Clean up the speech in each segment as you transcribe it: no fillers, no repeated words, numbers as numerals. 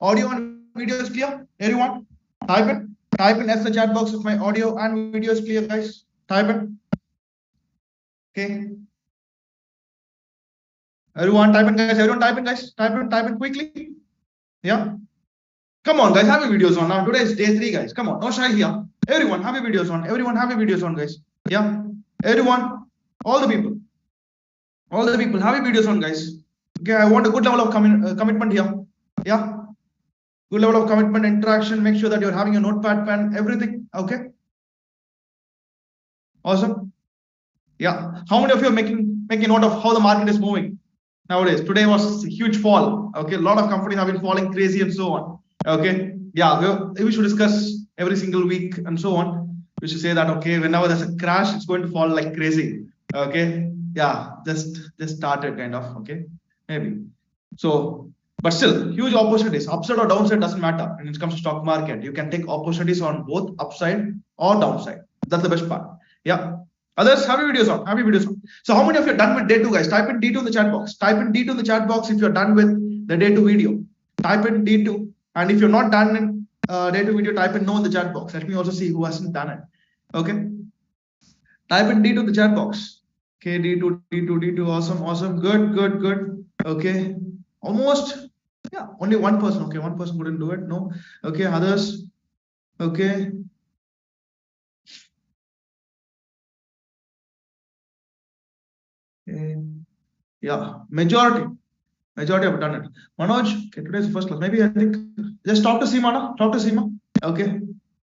Audio and video is clear? Everyone? Type in as the chat box if my audio and video is clear, guys. Type in. Okay. Everyone type in, guys. Everyone type in, guys. Type in quickly. Yeah. Come on, guys. Have your videos on now. Today is day 3, guys. Come on. No shy here. Everyone have your videos on. Everyone have your videos on, guys. Yeah. Everyone, all the people have your videos on, guys. Okay. I want a good level of commitment here. Yeah. Good level of commitment, interaction. Make sure that you're having a notepad, pen, everything. Okay. Awesome. Yeah. How many of you are making note of how the market is moving nowadays? Today was a huge fall. Okay. A lot of companies have been falling crazy and so on. Okay. Yeah. We should discuss every single week and so on. We should say that, okay, whenever there's a crash, it's going to fall like crazy. Okay. Yeah. Just started kind of. Okay. Maybe. So, but still, huge opportunities. Upside or downside doesn't matter when it comes to stock market. You can take opportunities on both upside or downside. That's the best part. Yeah. Others, have your videos on. So how many of you are done with day 2, guys? Type in D2 in the chat box. Type in D2 in the chat box if you're done with the day 2 video. Type in D2. And if you're not done in day 2 video, type in no in the chat box. Let me also see who hasn't done it. Okay. Type in D2 in the chat box. Okay, D2. Awesome. Good. Okay. Almost. Yeah, only one person. Okay, one person couldn't do it. No. Okay, others. Okay. Yeah, majority have done it. Manoj, okay, today's the first class. Maybe I think just talk to Seema. Talk to Seema. Okay.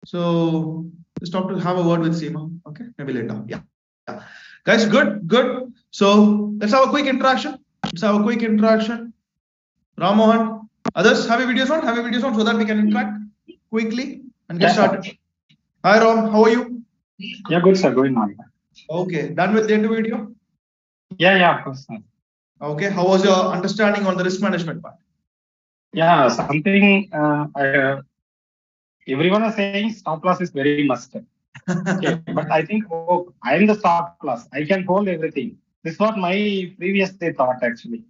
So just have a word with Seema. Okay, maybe later. Yeah. Guys, good. So let's have a quick interaction. Ramohan, others have your videos on so that we can interact quickly and get started. Hi Ram, how are you? Yeah, good sir, going on. Okay, done with the video? Yeah, of course. Sir. Okay, how was your understanding on the risk management part? Yeah, something everyone is saying stop loss is very must. Okay, but I think I am the stop loss. I can hold everything. This is what my previous day thought actually.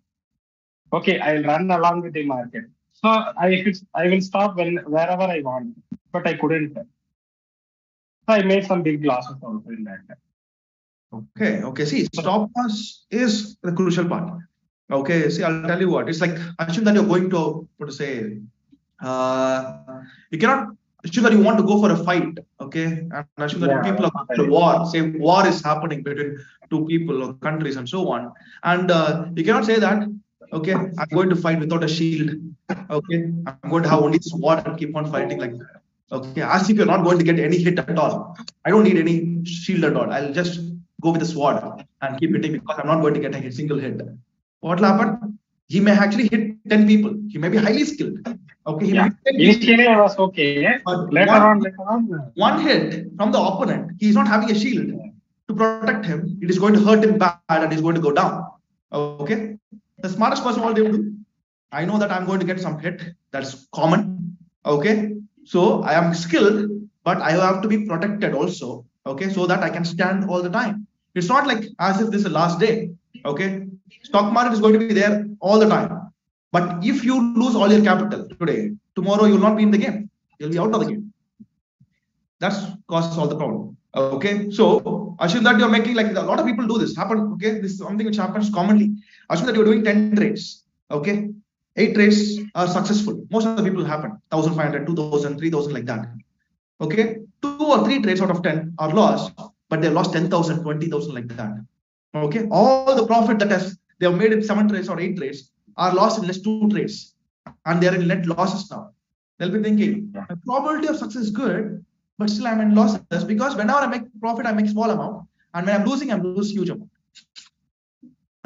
Okay, I'll run along with the market. So I will stop wherever I want, but I couldn't. So I made some big losses also in that. Okay. See, stop loss is the crucial part. Okay, see, I'll tell you what. It's like, assume that you're going to, what to say, you cannot assume that you want to go for a fight. Okay, and assume that people are going to war. Say war is happening between two people or countries and so on. And you cannot say that, okay, I'm going to fight without a shield. Okay, I'm going to have only sword and keep on fighting like that. Okay, as if you're not going to get any hit at all. I don't need any shield at all. I'll just go with the sword and keep hitting because I'm not going to get a single hit. What will happen? He may actually hit 10 people. He may be highly skilled. Okay. Initially I was okay. But later on. One hit from the opponent, he's not having a shield to protect him. It is going to hurt him bad and he's going to go down. Okay. The smartest person, what they will do? I know that I'm going to get some hit. That's common. Okay. So I am skilled, but I have to be protected also. Okay. So that I can stand all the time. It's not like as if this is the last day. Okay. Stock market is going to be there all the time. But if you lose all your capital today, tomorrow you will not be in the game. You'll be out of the game. That causes all the problem. Okay. So assume that you're making, like a lot of people do this. Okay. This is something which happens commonly. Assume that you're doing 10 trades. Okay. 8 trades are successful. Most of the people happen 1,500, 2,000, 3,000 like that. Okay. 2 or 3 trades out of 10 are lost, but they lost 10,000, 20,000 like that. Okay. All the profit that they have made in 7 trades or 8 trades are lost in just 2 trades, and they are in net losses now. They'll be thinking, my probability of success is good, but still I'm in losses because whenever I make profit, I make small amount, and when I'm losing huge amount.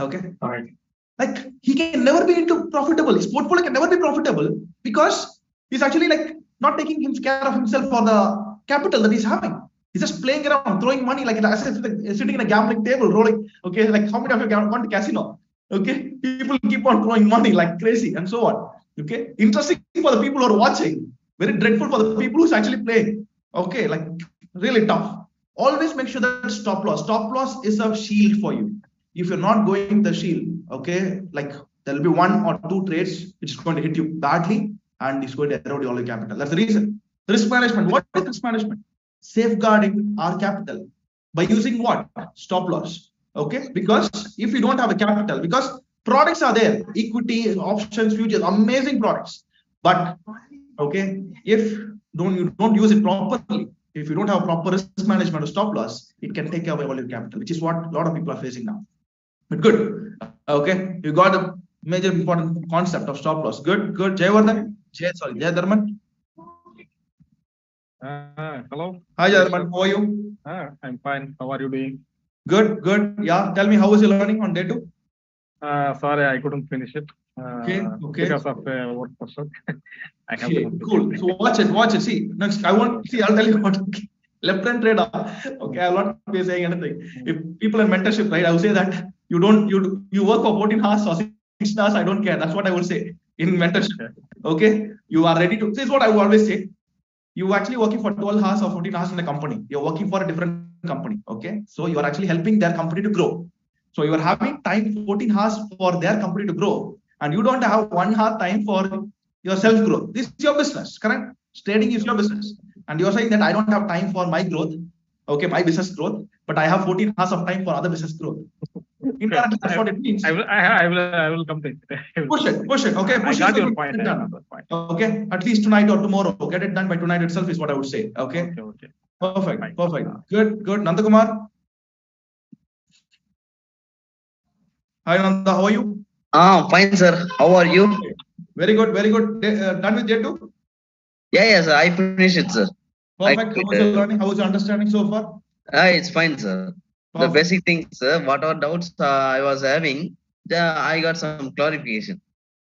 Okay. All right. Like he can never be into profitable. His portfolio can never be profitable because he's actually like not taking care of himself for the capital that he's having. He's just playing around, throwing money like as if sitting in a gambling table, rolling. Okay, like how many of you gone to casino? Okay, people keep on throwing money like crazy and so on. Okay, interesting for the people who are watching, very dreadful for the people who's actually playing. Okay, like really tough. Always make sure that stop loss is a shield for you. If you're not going the shield, okay, like there will be 1 or 2 trades which is going to hit you badly, and it's going to erode all your capital. That's the reason. Risk management. What is risk management? Safeguarding our capital by using what? Stop loss. Okay, because if you don't have a capital, because products are there, equity, options, futures, amazing products, but okay, if you don't use it properly, if you don't have proper risk management or stop loss, it can take away all your capital, which is what a lot of people are facing now. But good, okay, you got a major important concept of stop loss. Good. Jayavardhan, Jay Dharman. Hello. Hi Dharman, how are you? I'm fine. How are you doing? Good. Yeah, tell me, how was your learning on day 2? Sorry, I couldn't finish it. Okay. Because of work pressure. I have Okay, cool. So watch it. See, next I'll tell you what. Left-hand trader. Okay, I'll not be saying anything. If people in mentorship, right, I will say that you work for 14 hours or 16 hours, I don't care. That's what I will say in mentorship. Okay, you are ready to. This is what I will always say. You actually working for 12 hours or 14 hours in a company. You're working for a different company. Okay, so you are actually helping their company to grow. So you are having time 14 hours for their company to grow, and you don't have 1 hour time for your self growth. This is your business, correct? Trading is your business, and you're saying that I don't have time for my growth, okay, my business growth, but I have 14 hours of time for other business growth. Indirectly, that's what it means. I will complete it. Push it. Okay, I got your point. Okay, at least tonight or tomorrow, get it done by tonight itself is what I would say. Okay. Perfect. Good. Nandakumar. Hi Nanda, how are you? Fine, sir. How are you? Very good. Done with J2? Yeah, sir. I finished it, sir. Perfect. How was your learning? How was your understanding so far? It's fine, sir. Perfect. The basic things, sir. Whatever doubts I was having, I got some clarification.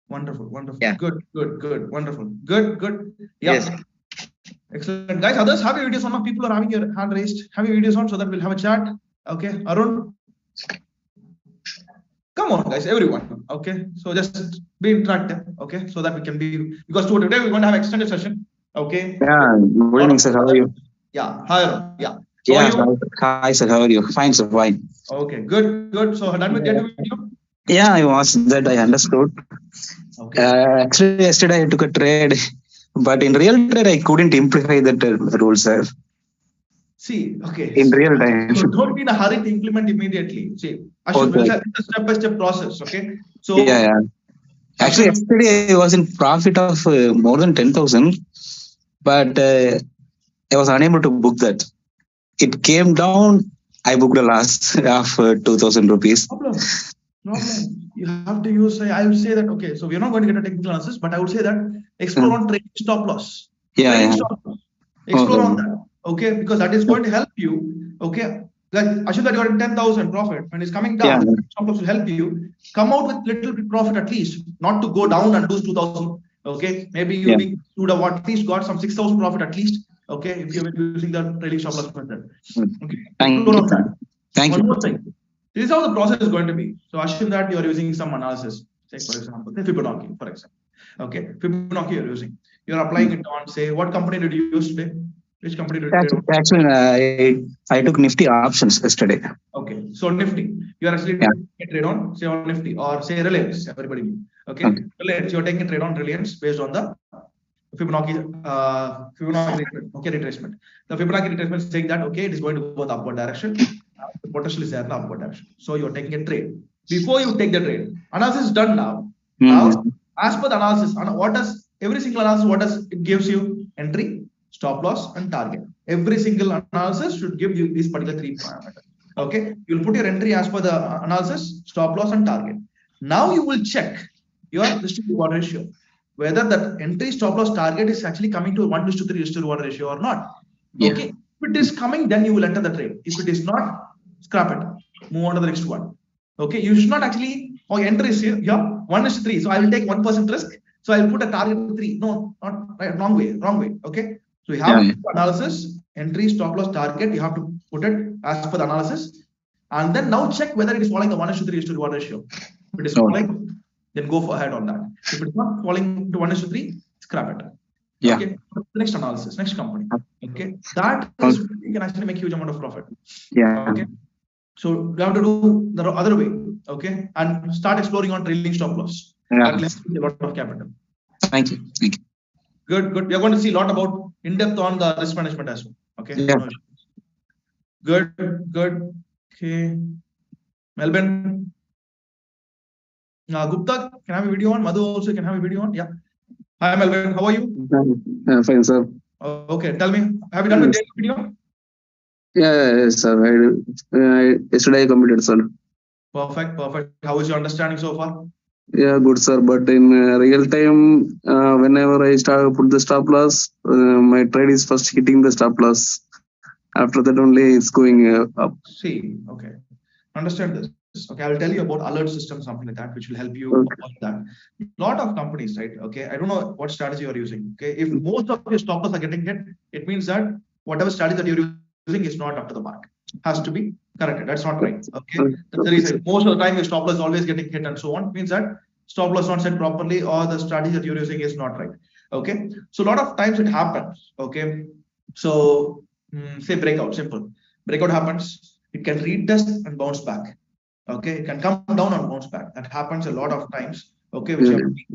Wonderful. Yeah. Good. Wonderful. Good. Yeah. Yes. Excellent. Guys, others have your videos on. People are having your hand raised. Have your videos on so that we'll have a chat. Okay. Arun. Come on, guys, everyone. Okay. So just be interactive. Okay. So that we can be, because today we're going to have extended session. Okay. Yeah. Good evening, sir. How are you? Yeah. Hi, Arun. Yeah. Hi, sir. How are you? Fine, sir. Fine. Okay. Good. So done with J2 video? Yeah, I was that. I understood. Okay. Actually, yesterday I took a trade, but in real trade I couldn't implement that rule, sir. See, okay. In real time. So don't be in a hurry to implement immediately. See, Ashok, Okay. it's a step-by-step process. Okay. So Yeah. Actually, yesterday I was in profit of more than 10,000, but I was unable to book that. It came down. I booked a loss of 2,000 rupees. Problem. You have to use. I would say that. Okay. So we're not going to get a technical analysis, but I would say that explore on trading stop loss. Yeah. Stop loss. Explore on that. Okay, because that is going to help you. Okay, like assume that you're in 10,000 profit when it's coming down. Yeah. Stop loss will help you come out with little bit profit at least, not to go down and lose 2,000. Okay, maybe you would have at least got some 6,000 profit at least. Okay, if you're using the trading stop loss method. Okay, Thank you. One more thing. This is how the process is going to be. So assume that you're using some analysis. Say for example, Fibonacci, for example. Okay, Fibonacci you're using. You're applying it on. Say, what company did you use today? Which company did you trade on? Actually, I took Nifty options yesterday. Okay, so Nifty, you are actually taking a trade on, say on Nifty or say Reliance. Everybody knew. Okay, Reliance, you're taking a trade on Reliance based on the Fibonacci retracement. The Fibonacci retracement is saying that okay, it is going to go the upward direction. The potential is there in the upward direction. So you're taking a trade. Before you take the trade, analysis is done now. Now, as per the analysis, what does every single analysis? What does it gives you? Entry, stop loss, and target. Every single analysis should give you these particular 3 parameters. Okay, you'll put your entry as per the analysis, stop loss, and target. Now you will check your risk-to-reward ratio, whether that entry, stop loss, target is actually coming to 1:3 risk-to-reward ratio or not. Okay, if it is coming, then you will enter the trade. If it is not, scrap it. Move on to the next one. Okay, you should not actually. Enter is here. 1:3. So I will take 1% risk. So I will put a target 3. No, not right. Wrong way. Okay. So you have analysis, entry, stop loss, target. You have to put it as per the analysis, and then now check whether it is following the 1:3 risk-to-reward ratio. If it is following, then go for ahead on that. If it's not falling to 1:3, scrap it. Yeah. Okay. The next analysis, next company. Okay. That is you can actually make huge amount of profit. Yeah. Okay. So you have to do the other way. Okay. And start exploring on trailing stop loss. Yeah. That lets you a lot of capital. Thank you. Good. We are going to see a lot about in depth on the risk management as well. Okay. Yeah. No issues. Good. Okay. Melbourne. Gupta, can I have a video on? Madhu also can have a video on. Yeah. Hi, Melbourne. How are you? Fine, sir. Okay. Tell me, have you done the daily video? Yes, sir. Yesterday I completed, sir. Perfect. How is your understanding so far? Yeah, good, sir. But in real time, whenever I put the stop loss, my trade is first hitting the stop loss. After that, only it's going up. See, okay. Understand this. Okay, I will tell you about alert system, something like that, which will help you Okay. about that. Lot of companies, right? Okay, I don't know what strategy you're using. Okay, if most of your stop loss are getting hit, it means that whatever strategy that you're using is not up to the mark. Has to be corrected. That's not right. Okay, that's the reason. Most of the time your stop loss is always getting hit and so on. It means that stop loss not set properly or the strategy that you're using is not right. Okay, so a lot of times it happens. Okay, so say breakout, simple. Breakout happens. It can retest and bounce back. Okay, it can come down and bounce back. That happens a lot of times. Okay, which you have to be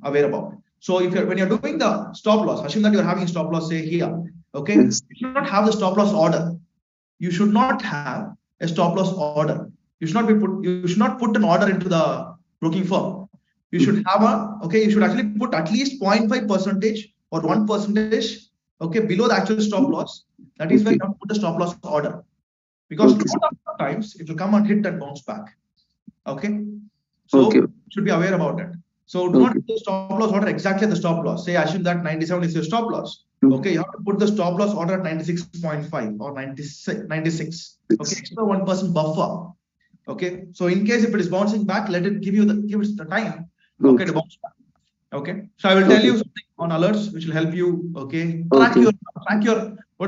aware about. So if when you're doing the stop loss, assume that you're having stop loss, say here. Okay, Yes. you should not have the stop loss order. You should not have a stop loss order. You should not put an order into the broking firm. You should have you should actually put at least 0.5% or 1%, okay, below the actual stop loss. That is where you have to put the stop loss order. Because a lot of times it will come and hit and bounce back. Okay. So you should be aware about it. So do not put the stop loss order exactly at the stop loss. Say assume that 97 is your stop loss. Okay, you have to put the stop loss order at 96.5 or 96. Okay, extra 1% buffer. Okay, so in case if it is bouncing back, let it give it the time. Okay, to bounce back. Okay, so I will tell you something on alerts which will help you. Okay, track your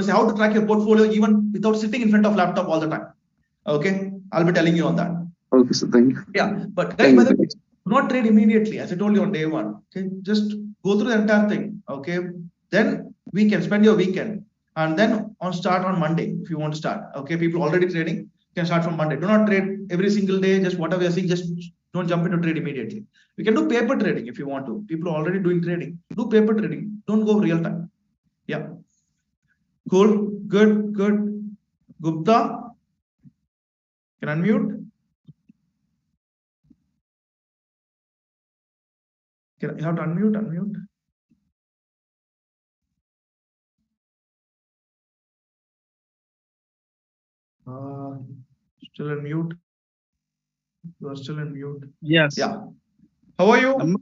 how to track your portfolio even without sitting in front of laptop all the time. Okay, I'll be telling you on that. Okay, sir. Thank you. Yeah, but guys, by the way, do not trade immediately, as I told you on day one. Okay, just go through the entire thing. Okay, then spend your weekend, and then start on Monday if you want to start. Okay, people already trading, you can start from Monday. Do not trade every single day. Just whatever you're seeing, just don't jump into trade immediately. You can do paper trading if you want to. People are already doing trading. Do paper trading. Don't go real time. Yeah. Cool. Good. Gupta, can unmute. You have to unmute. Still in mute. You are still in mute. Yes. Yeah. How are you?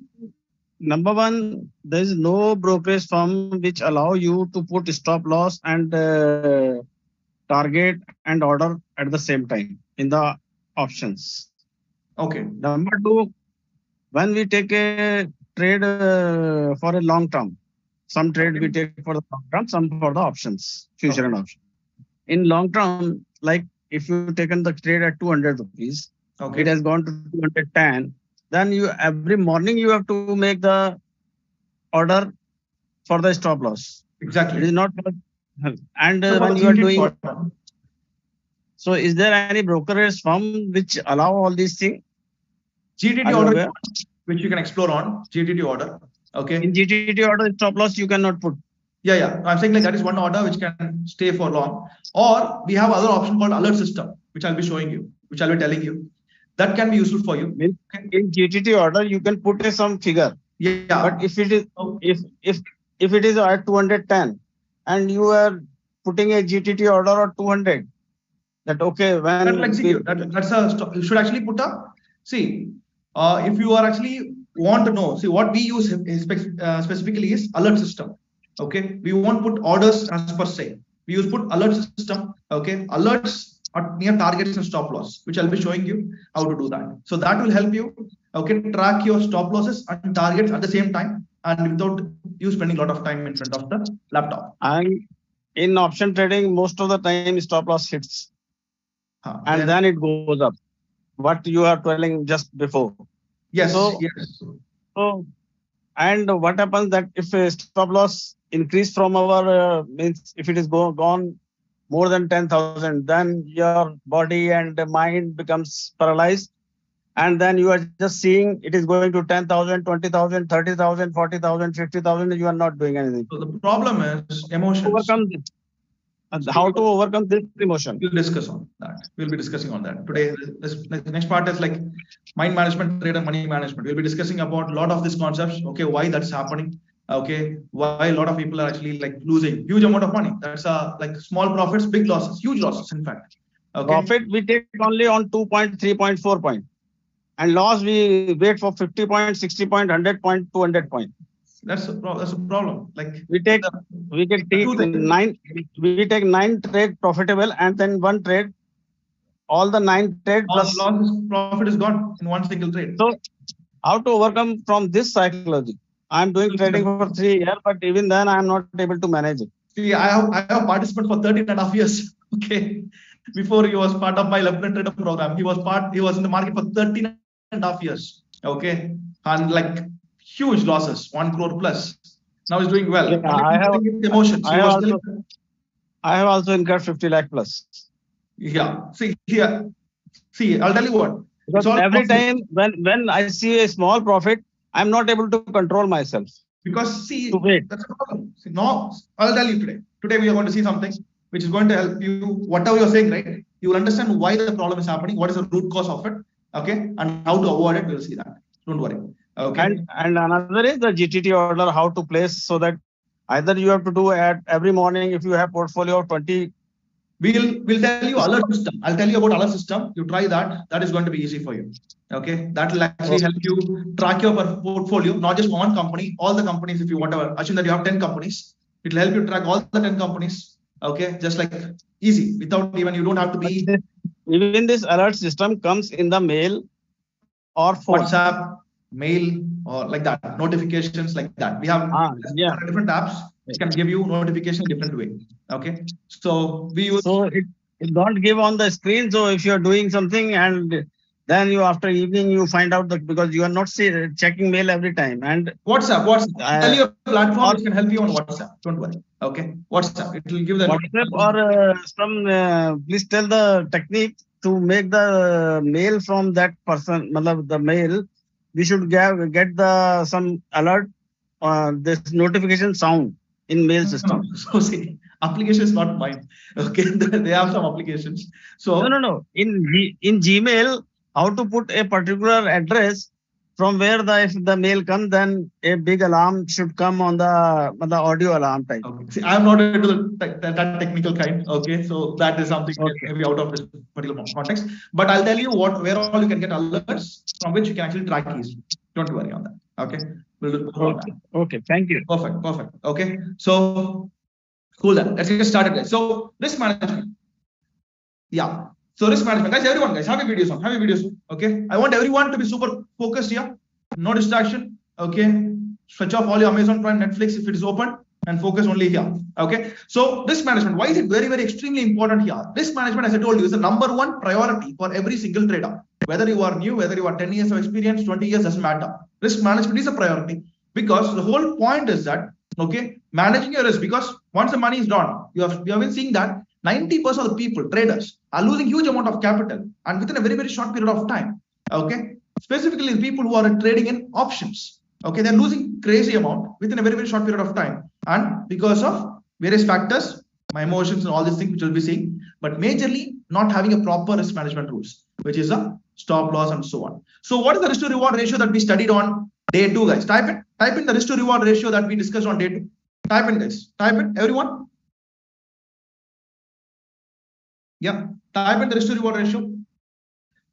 Number one, there is no brokerage firm which allow you to put stop loss and target and order at the same time in the options. Okay. Number two, when we take a trade for a long term, some trade we take for the long term, some for the options, future and option. In long term, like if you taken the trade at 200 rupees, it has gone to 210. Then every morning you have to make the order for the stop loss. Exactly. It is not, and when you are doing. So, is there any brokerage firm which allow all these things? GTT order, which you can explore on GTT order. Okay. In GTT order, stop loss you cannot put. Yeah. I'm saying like that is one order which can stay for long. Or we have other option called alert system, which I'll be showing you, which I'll be telling you. That can be useful for you. In GTT order, you can put some figure. Yeah. But if it is if it is at 210 and you are putting a GTT order at 200, that okay when that will execute. You should actually put if you are actually want to know, what we use specifically is alert system. Okay, we won't put orders as per se. We put alert system. Okay, alerts are near targets and stop loss, which I'll be showing you how to do that. So that will help you, track your stop losses and targets at the same time, and without you spending a lot of time in front of the laptop. And in option trading, most of the time stop loss hits, and then it goes up. What you are telling just before. Yes. So, and what happens that if a stop loss increase from our means if it is gone more than 10,000, then your body and mind becomes paralyzed, and then you are just seeing it is going to 10,000, 20,000, 30,000, 40,000, 50,000. You are not doing anything. So the problem is emotions. Overcome this. How to overcome this emotion? We'll discuss on that. We'll be discussing on that today. This next part is like mind management, trade, and money management. We'll be discussing about a lot of these concepts. Okay, why that's happening. Okay, why a lot of people are actually like losing huge amount of money. That's like small profits, big losses, huge losses. In fact, okay. Profit we take only on 2 point, 3 point, 4 point, and loss we wait for 50 point, 60 point, 100 point, 200 point. That's a problem. Like we take nine trade profitable, and then one trade, all the 9 trade plus profit is gone in one single trade. So how to overcome from this psychology? I'm doing trading for 3 years, but even then I'm not able to manage it. See, I have participated for 13.5 years. Okay, before he was part of my Lebanon Trader program, he was in the market for 13.5 years. Okay, and like huge losses, 1 crore plus. Now he's doing well. Yeah, I have also incurred 50 lakh plus. Yeah. See, I'll tell you what. Because every time when I see a small profit, I'm not able to control myself. Because that's a problem. See, no, I'll tell you today. Today we are going to see something which is going to help you. Whatever you're saying, right? You will understand why the problem is happening, what is the root cause of it, okay, and how to avoid it. We'll see that. Don't worry. Okay. And another is the GTT order, how to place, so that either you have to do at every morning if you have portfolio of 20. We'll tell you alert system. I'll tell you about alert system. You try that. That is going to be easy for you. Okay. That will actually help you track your portfolio, not just one company, all the companies. If you whatever, assume that you have 10 companies, it will help you track all the 10 companies. Okay. Just like easy, without even, you don't have to be. Even this alert system comes in the mail or phone. WhatsApp, mail, or like that, notifications like that. We have different apps which can give you notification in different way. Okay, so we use. So it don't give on the screen. So if you are doing something and then you after evening you find out that because you are not checking mail every time. And WhatsApp. Tell you a platform which can help you on WhatsApp. Don't worry. Okay, WhatsApp. It will give the WhatsApp or some. Please tell the technique to make the mail from that person. The mail. We should get the some alert, this notification sound in mail system. No. So see, application is not mine. Okay, they have some applications. So no. In Gmail, how to put a particular address from where if the mail comes, then a big alarm should come on the audio alarm type. Okay. See, I'm not into that technical kind. Okay, so that is something maybe out of this particular context. But I'll tell you where all you can get alerts from which you can actually track easily. Don't worry on that. Okay, we'll do that. Okay, thank you. Perfect. Okay, so cool then. Let's get started, guys. So risk management. Yeah. So risk management, guys. Everyone, guys, have your videos on. Okay. I want everyone to be super focused here. No distraction. Okay. Switch off all your Amazon Prime, Netflix if it is open, and focus only here. Okay. So risk management. Why is it very, very extremely important here? Risk management, as I told you, is the number one priority for every single trader. Whether you are new, whether you are 10 years of experience, 20 years, doesn't matter. Risk management is a priority because the whole point is that, okay, managing your risk, because once the money is gone, we have been seeing that 90% of the people, traders, are losing huge amount of capital and within a very, very short period of time. Okay. Specifically the people who are trading in options. Okay. They're losing crazy amount within a very, very short period of time. And because of various factors, my emotions and all these things which we'll be seeing, but majorly not having a proper risk management rules, which is a stop loss and so on. So what is the risk to reward ratio that we studied on day 2, guys? Type in the risk to reward ratio that we discussed on day 2. Type in, guys. Type in, everyone. Yeah, type in the risk to reward ratio.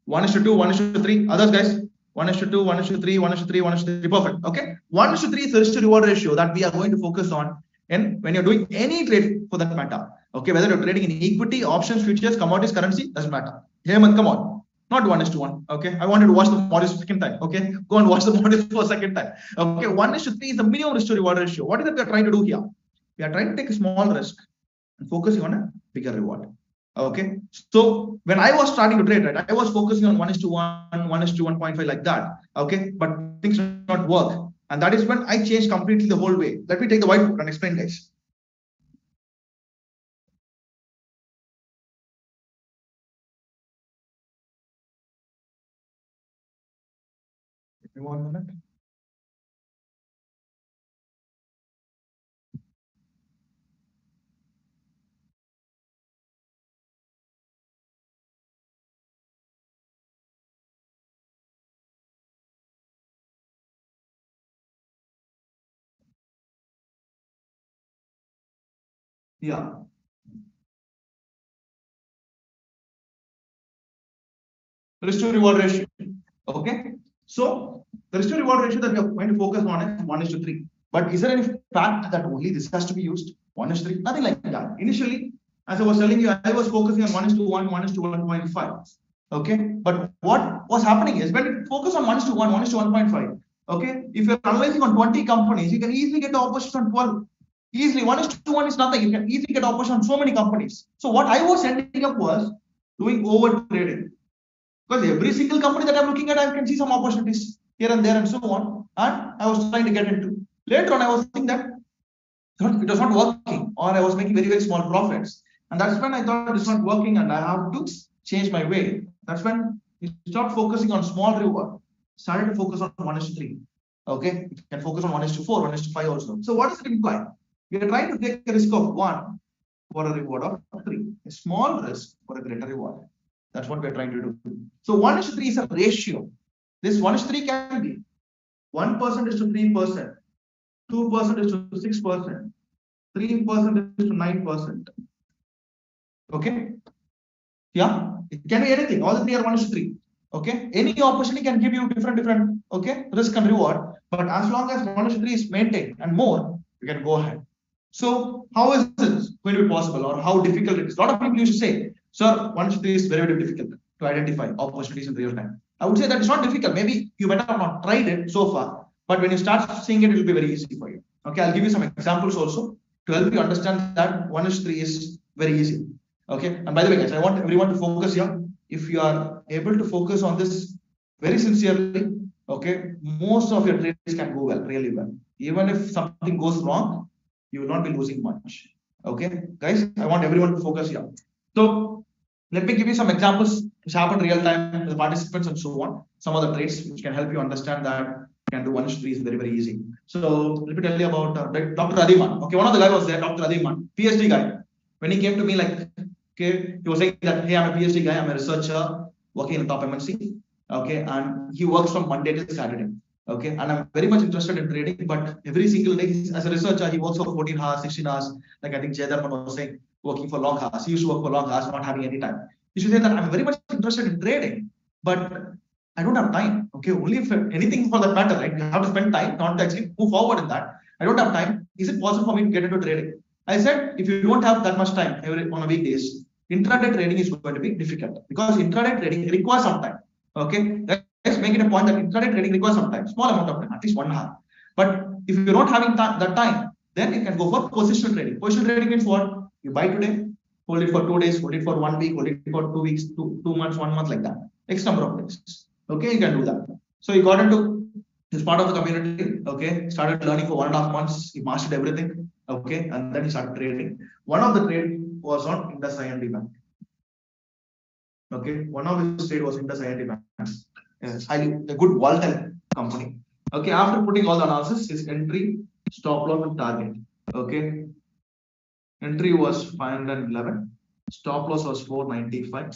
1:2, 1:3. Others, guys. 1:2, 1:3, 1:3, 1:3. Perfect. Okay. 1:3 is the risk to reward ratio that we are going to focus on when you're doing any trade for that matter. Okay, whether you're trading in equity, options, futures, commodities, currency, doesn't matter. Hemant, come on. Not 1:1. Okay. I wanted to watch the modules second time. Okay. Go and watch the modules for a second time. Okay. 1:3 is the minimum risk to reward ratio. What is it we are trying to do here? We are trying to take a small risk and focusing on a bigger reward. Okay. So when I was starting to trade, right, I was focusing on 1:1, 1:1.5 like that. Okay. But things did not work. And that is when I changed completely the whole way. Let me take the whiteboard and explain, guys. Give 1 minute. Yeah. Risk to reward ratio. Okay. So the risk to reward ratio that we are going to focus on is 1:3. But is there any fact that only this has to be used? 1:3? Nothing like that. Initially, as I was telling you, I was focusing on 1:1, 1:1.5. Okay. But what was happening is when you focus on 1:1, 1:1.5, okay, if you're analyzing on 20 companies, you can easily get the opposition on 12. Easily, 1:1 is nothing. You can easily get opposition on so many companies. So what I was ending up was doing over trading. Because every single company that I'm looking at, I can see some opportunities here and there and so on. And I was trying to get into. Later on, I was thinking that it was not working, or I was making very, very small profits. And that's when I thought it's not working and I have to change my way. That's when you start focusing on small reward. Started to focus on 1:3. Okay, you can focus on 1:4, 1:5 also. So what does it imply? We are trying to take a risk of 1 for a reward of 3. A small risk for a greater reward. That's what we're trying to do. So 1:3 is a ratio. This 1:3 can be 1% is to 3%, 2% is to 6%, 3% is to 9%. Okay? Yeah, it can be anything. All the three are 1:3. Okay? Any opportunity can give you different okay risk and reward. But as long as 1:3 is maintained and more, you can go ahead. So how is this going to be possible, or how difficult it is? A lot of people used to say, sir, 1:3 is very, very difficult to identify opportunities in real time. I would say that it's not difficult. Maybe you might have not tried it so far, but when you start seeing it will be very easy for you. Okay, I'll give you some examples also to help you understand that 1:3 is very easy. Okay, and by the way, guys, I want everyone to focus here. If you are able to focus on this very sincerely, okay, most of your trades can go well, really well. Even if something goes wrong, you will not be losing much. Okay, guys, I want everyone to focus here. So let me give you some examples which happen real time with the participants and so on. Some of the trades which can help you understand that you can do 1:3 is very, very easy. So let me tell you about Dr. Adiman. Okay, one of the guy was there, Dr. Adiman, PhD guy. When he came to me, like, okay, he was saying that, hey, I'm a PhD guy, I'm a researcher working in a top MNC. Okay, and he works from Monday to Saturday. Okay, and I'm very much interested in trading, but every single day, as a researcher, he works for 14 hours, 16 hours. Like I think Jay Dharman was saying, working for long hours. He used to work for long hours, not having any time. He should say that I'm very much interested in trading, but I don't have time. Okay, only if anything for that matter, right? You have to spend time, not to actually move forward in that. I don't have time. Is it possible for me to get into trading? I said, if you don't have that much time on a weekdays, intraday trading is going to be difficult because intraday trading requires some time. Okay, let's make it a point that intraday trading requires some time, small amount of time, at least 1 hour. But if you're not having that time, then you can go for positional trading. Positional trading means what? You buy today, hold it for 2 days, hold it for 1 week, hold it for 2 weeks, 2 months, 1 month, like that. X number of days. Okay, you can do that. So he got into this part of the community. Okay, started learning for 1.5 months. He mastered everything. Okay, and then he started trading. One of the trade was on IndusInd Bank. Okay, one of his trade was IndusInd Bank. Yes, highly a good volatile company. Okay, after putting all the analysis, his entry, stop loss, and target. Okay, entry was 511, stop loss was 495,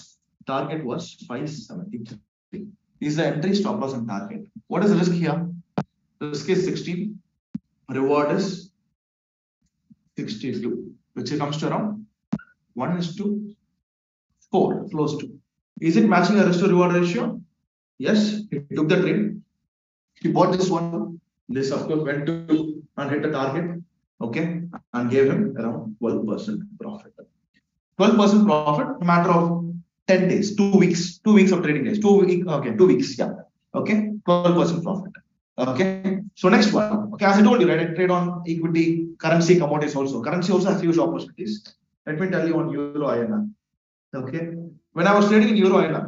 target was 573. Is the entry, stop loss, and target. What is the risk here? The risk is 16, reward is 62, which comes to around 1:4, close to. Is it matching a risk to reward ratio? Yes, he took the trade. He bought this one. This of course went to and hit the target. Okay, and gave him around 12% profit. 12% profit, a matter of 10 days, 2 weeks, 2 weeks of trading days, 2 weeks, okay, 2 weeks, yeah. Okay, 12% profit. Okay, so next one. Okay, as I told you, right, I trade on equity, currency, commodities also. Currency also has huge opportunities. Let me tell you on Euro INR. Okay, when I was trading in Euro INR,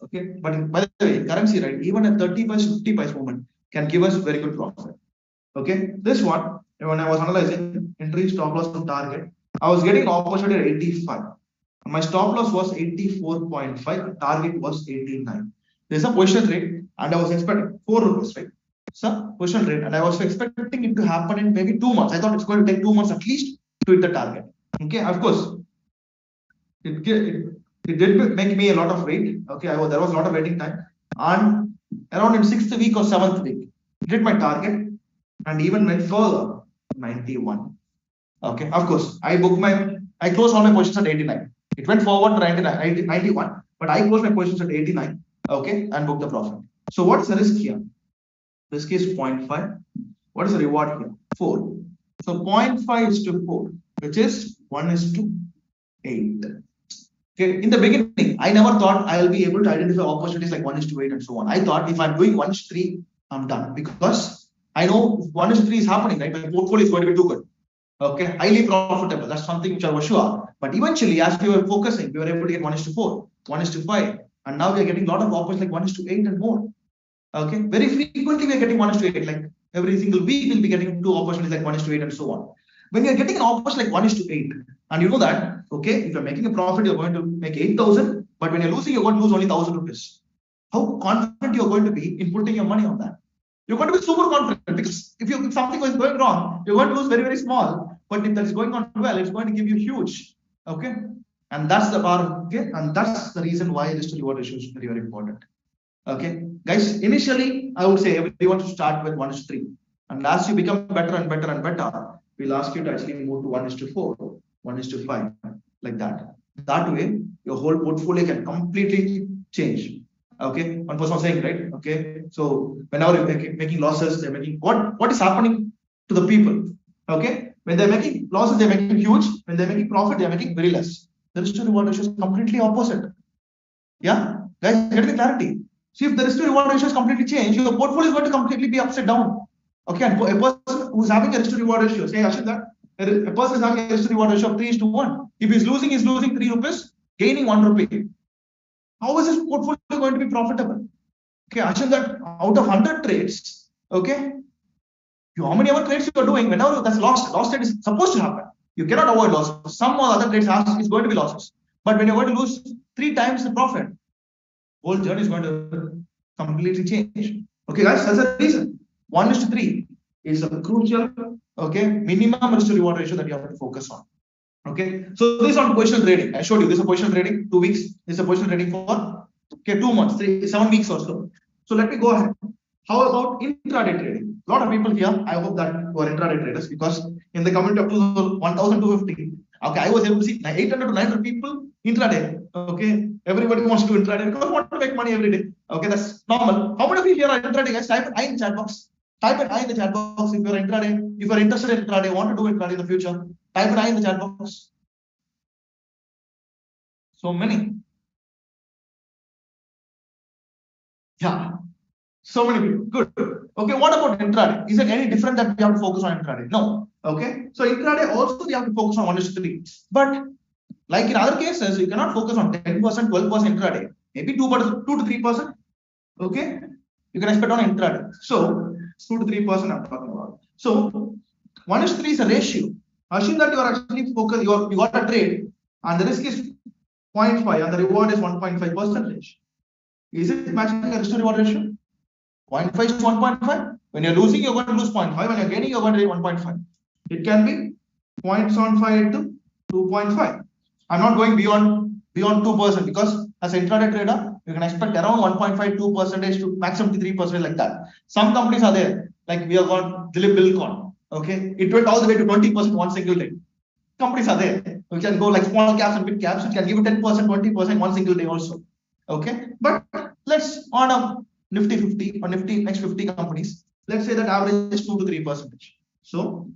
okay, but by the way, currency, right, even a 30 paise, 50 paise movement can give us very good profit. Okay, this one, when I was analyzing entry, stop loss, and target, I was getting an opportunity at 85. My stop loss was 84.5, target was 89. There's a positional trade, and I was expecting 4 rupees, right? So positional trade, and I was expecting it to happen in maybe 2 months. I thought it's going to take 2 months at least to hit the target. Okay, of course, it did make me a lot of wait. Okay, there was a lot of waiting time, and around in 6th week or 7th week, it hit my target, and even went further, 91. Okay, of course, I closed all my positions at 89. It went forward to 91, but I closed my positions at 89. Okay, and booked the profit. So what is the risk here? Risk is 0.5. What is the reward here? 4. So 0.5:4, which is 1:8. Okay, in the beginning, I never thought I will be able to identify opportunities like 1:8 and so on. I thought if I'm doing 1:3, I'm done, because I know 1:3 is happening, right? My portfolio is going to be too good. Okay, highly profitable. That's something which I was sure. But eventually, as we were focusing, we were able to get 1:4, 1:5, and now we are getting a lot of offers like 1:8 and more. Okay, very frequently we are getting 1:8. Like every single week, we'll be getting 2 opportunities like 1:8 and so on. When you're getting an offer like 1:8, and you know that, okay, if you're making a profit, you're going to make 8,000, but when you're losing, you're going to lose only 1,000 rupees. How confident you're going to be in putting your money on that? You're going to be super confident, because if something is going wrong, you're going to lose very, very small. But if that is going on well, it's going to give you huge. Okay, and that's the bar. Okay, and that's the reason why risk to reward ratio is very, very important. Okay, guys, initially I would say everyone should start with 1:3, and as you become better and better and better, we'll ask you to actually move to 1:4, 1:5, like that. That way, your whole portfolio can completely change. Okay, one person was saying, right? Okay, so whenever you're making losses, they're making what is happening to the people? Okay, when they're making losses, they're making huge. When they're making profit, they're making very less. The risk to reward ratio is completely opposite. Yeah, guys, get the clarity. See, if the risk to reward ratio is completely changed, your portfolio is going to completely be upside down. Okay, and a person who's having a risk to reward ratio, say Ashit, that a person is having a risk to reward ratio of 3:1. If he's losing 3 rupees, gaining 1 rupee. How is his portfolio going to be profitable? Okay, Ashit, that out of 100 trades, okay, how many other trades you are doing, whenever that's loss trade is supposed to happen. You cannot avoid losses. Some other trades is going to be losses. But when you're going to lose 3 times the profit, whole journey is going to completely change. Okay, guys, that's the reason. 1:3 is a crucial, okay, minimum risk to reward ratio that you have to focus on. Okay, so this is on positional trading. I showed you this is a positional trading, 2 weeks. This is a positional trading for 2 months, 7 weeks or so. So let me go ahead. How about intraday trading? A lot of people here, I hope that who are intraday traders, because in the community of 1,250, okay, I was able to see 800 to 900 people intraday. Okay, everybody wants to do intraday because they want to make money every day. Okay, that's normal. How many of you here are intraday, guys? Type I in the chat box. Type it I in the chat box if you're intraday. If you're interested in intraday, want to do intraday in the future. Type it I in the chat box. So many. Yeah. So many people. Good. Okay, what about intraday? Is it any different that we have to focus on intraday? No. Okay. So intraday also we have to focus on 1:3. But like in other cases, you cannot focus on 10%, 12% intraday. Maybe 2 to 3%. Okay. You can expect on intraday. So 2 to 3% I'm talking about. So 1:3 is a ratio. Assume that you are actually focused, you got a trade and the risk is 0.5 and the reward is 1.5%. Is it matching a risk to reward ratio? 0.5 is 1.5. When you're losing, you're going to lose 0.5. When you're gaining, you're going to get 1.5. It can be 0.75 to 2.5. I'm not going beyond 2% because as an intraday trader, you can expect around 1.5, 2% to maximum 3% like that. Some companies are there, like we have got Dilip Bilcon. Okay, it went all the way to 20% one single day. Companies are there. We can go like small caps and big caps. It can give you 10%, 20% one single day also. Okay, but let's on a Nifty 50 or Nifty next 50 companies. Let's say that average is 2 to 3%. So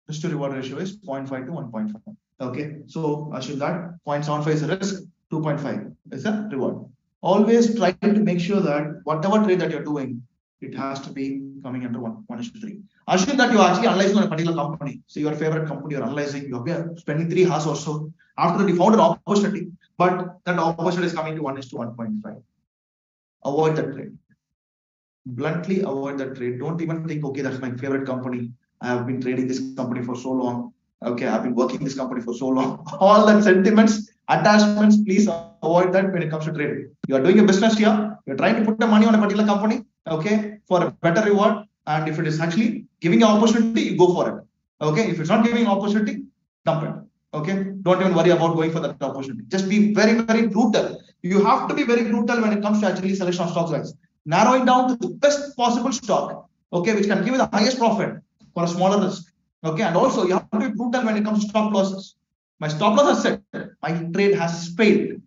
risk to reward ratio is 0.5 to 1.5. Okay, so assume that 0.75 is a risk, 2.5 is a reward. Always try to make sure that whatever trade that you're doing, it has to be coming under 1:3. Assume that you're actually analyzing on a particular company. So your favorite company, you're analyzing, you're spending 3 hours or so. After that, you found an opportunity, but that opportunity is coming to 1:1.5. Avoid that trade. Bluntly avoid that trade. Don't even think, okay, that's my favorite company. I have been trading this company for so long. Okay, I've been working this company for so long. All that sentiments, Attachments, please avoid that when it comes to trading. You are doing a business here, you're trying to put the money on a particular company, okay, for a better reward. And if it is actually giving you opportunity, you go for it. Okay, if it's not giving opportunity, dump it. Okay, don't even worry about going for that opportunity. Just be very, very brutal. You have to be very brutal when it comes to actually selection of stocks, guys. Narrowing down to the best possible stock, okay, which can give you the highest profit for a smaller risk. Okay, and also you have to be brutal when it comes to stop losses. My stop loss has set, my trade has failed.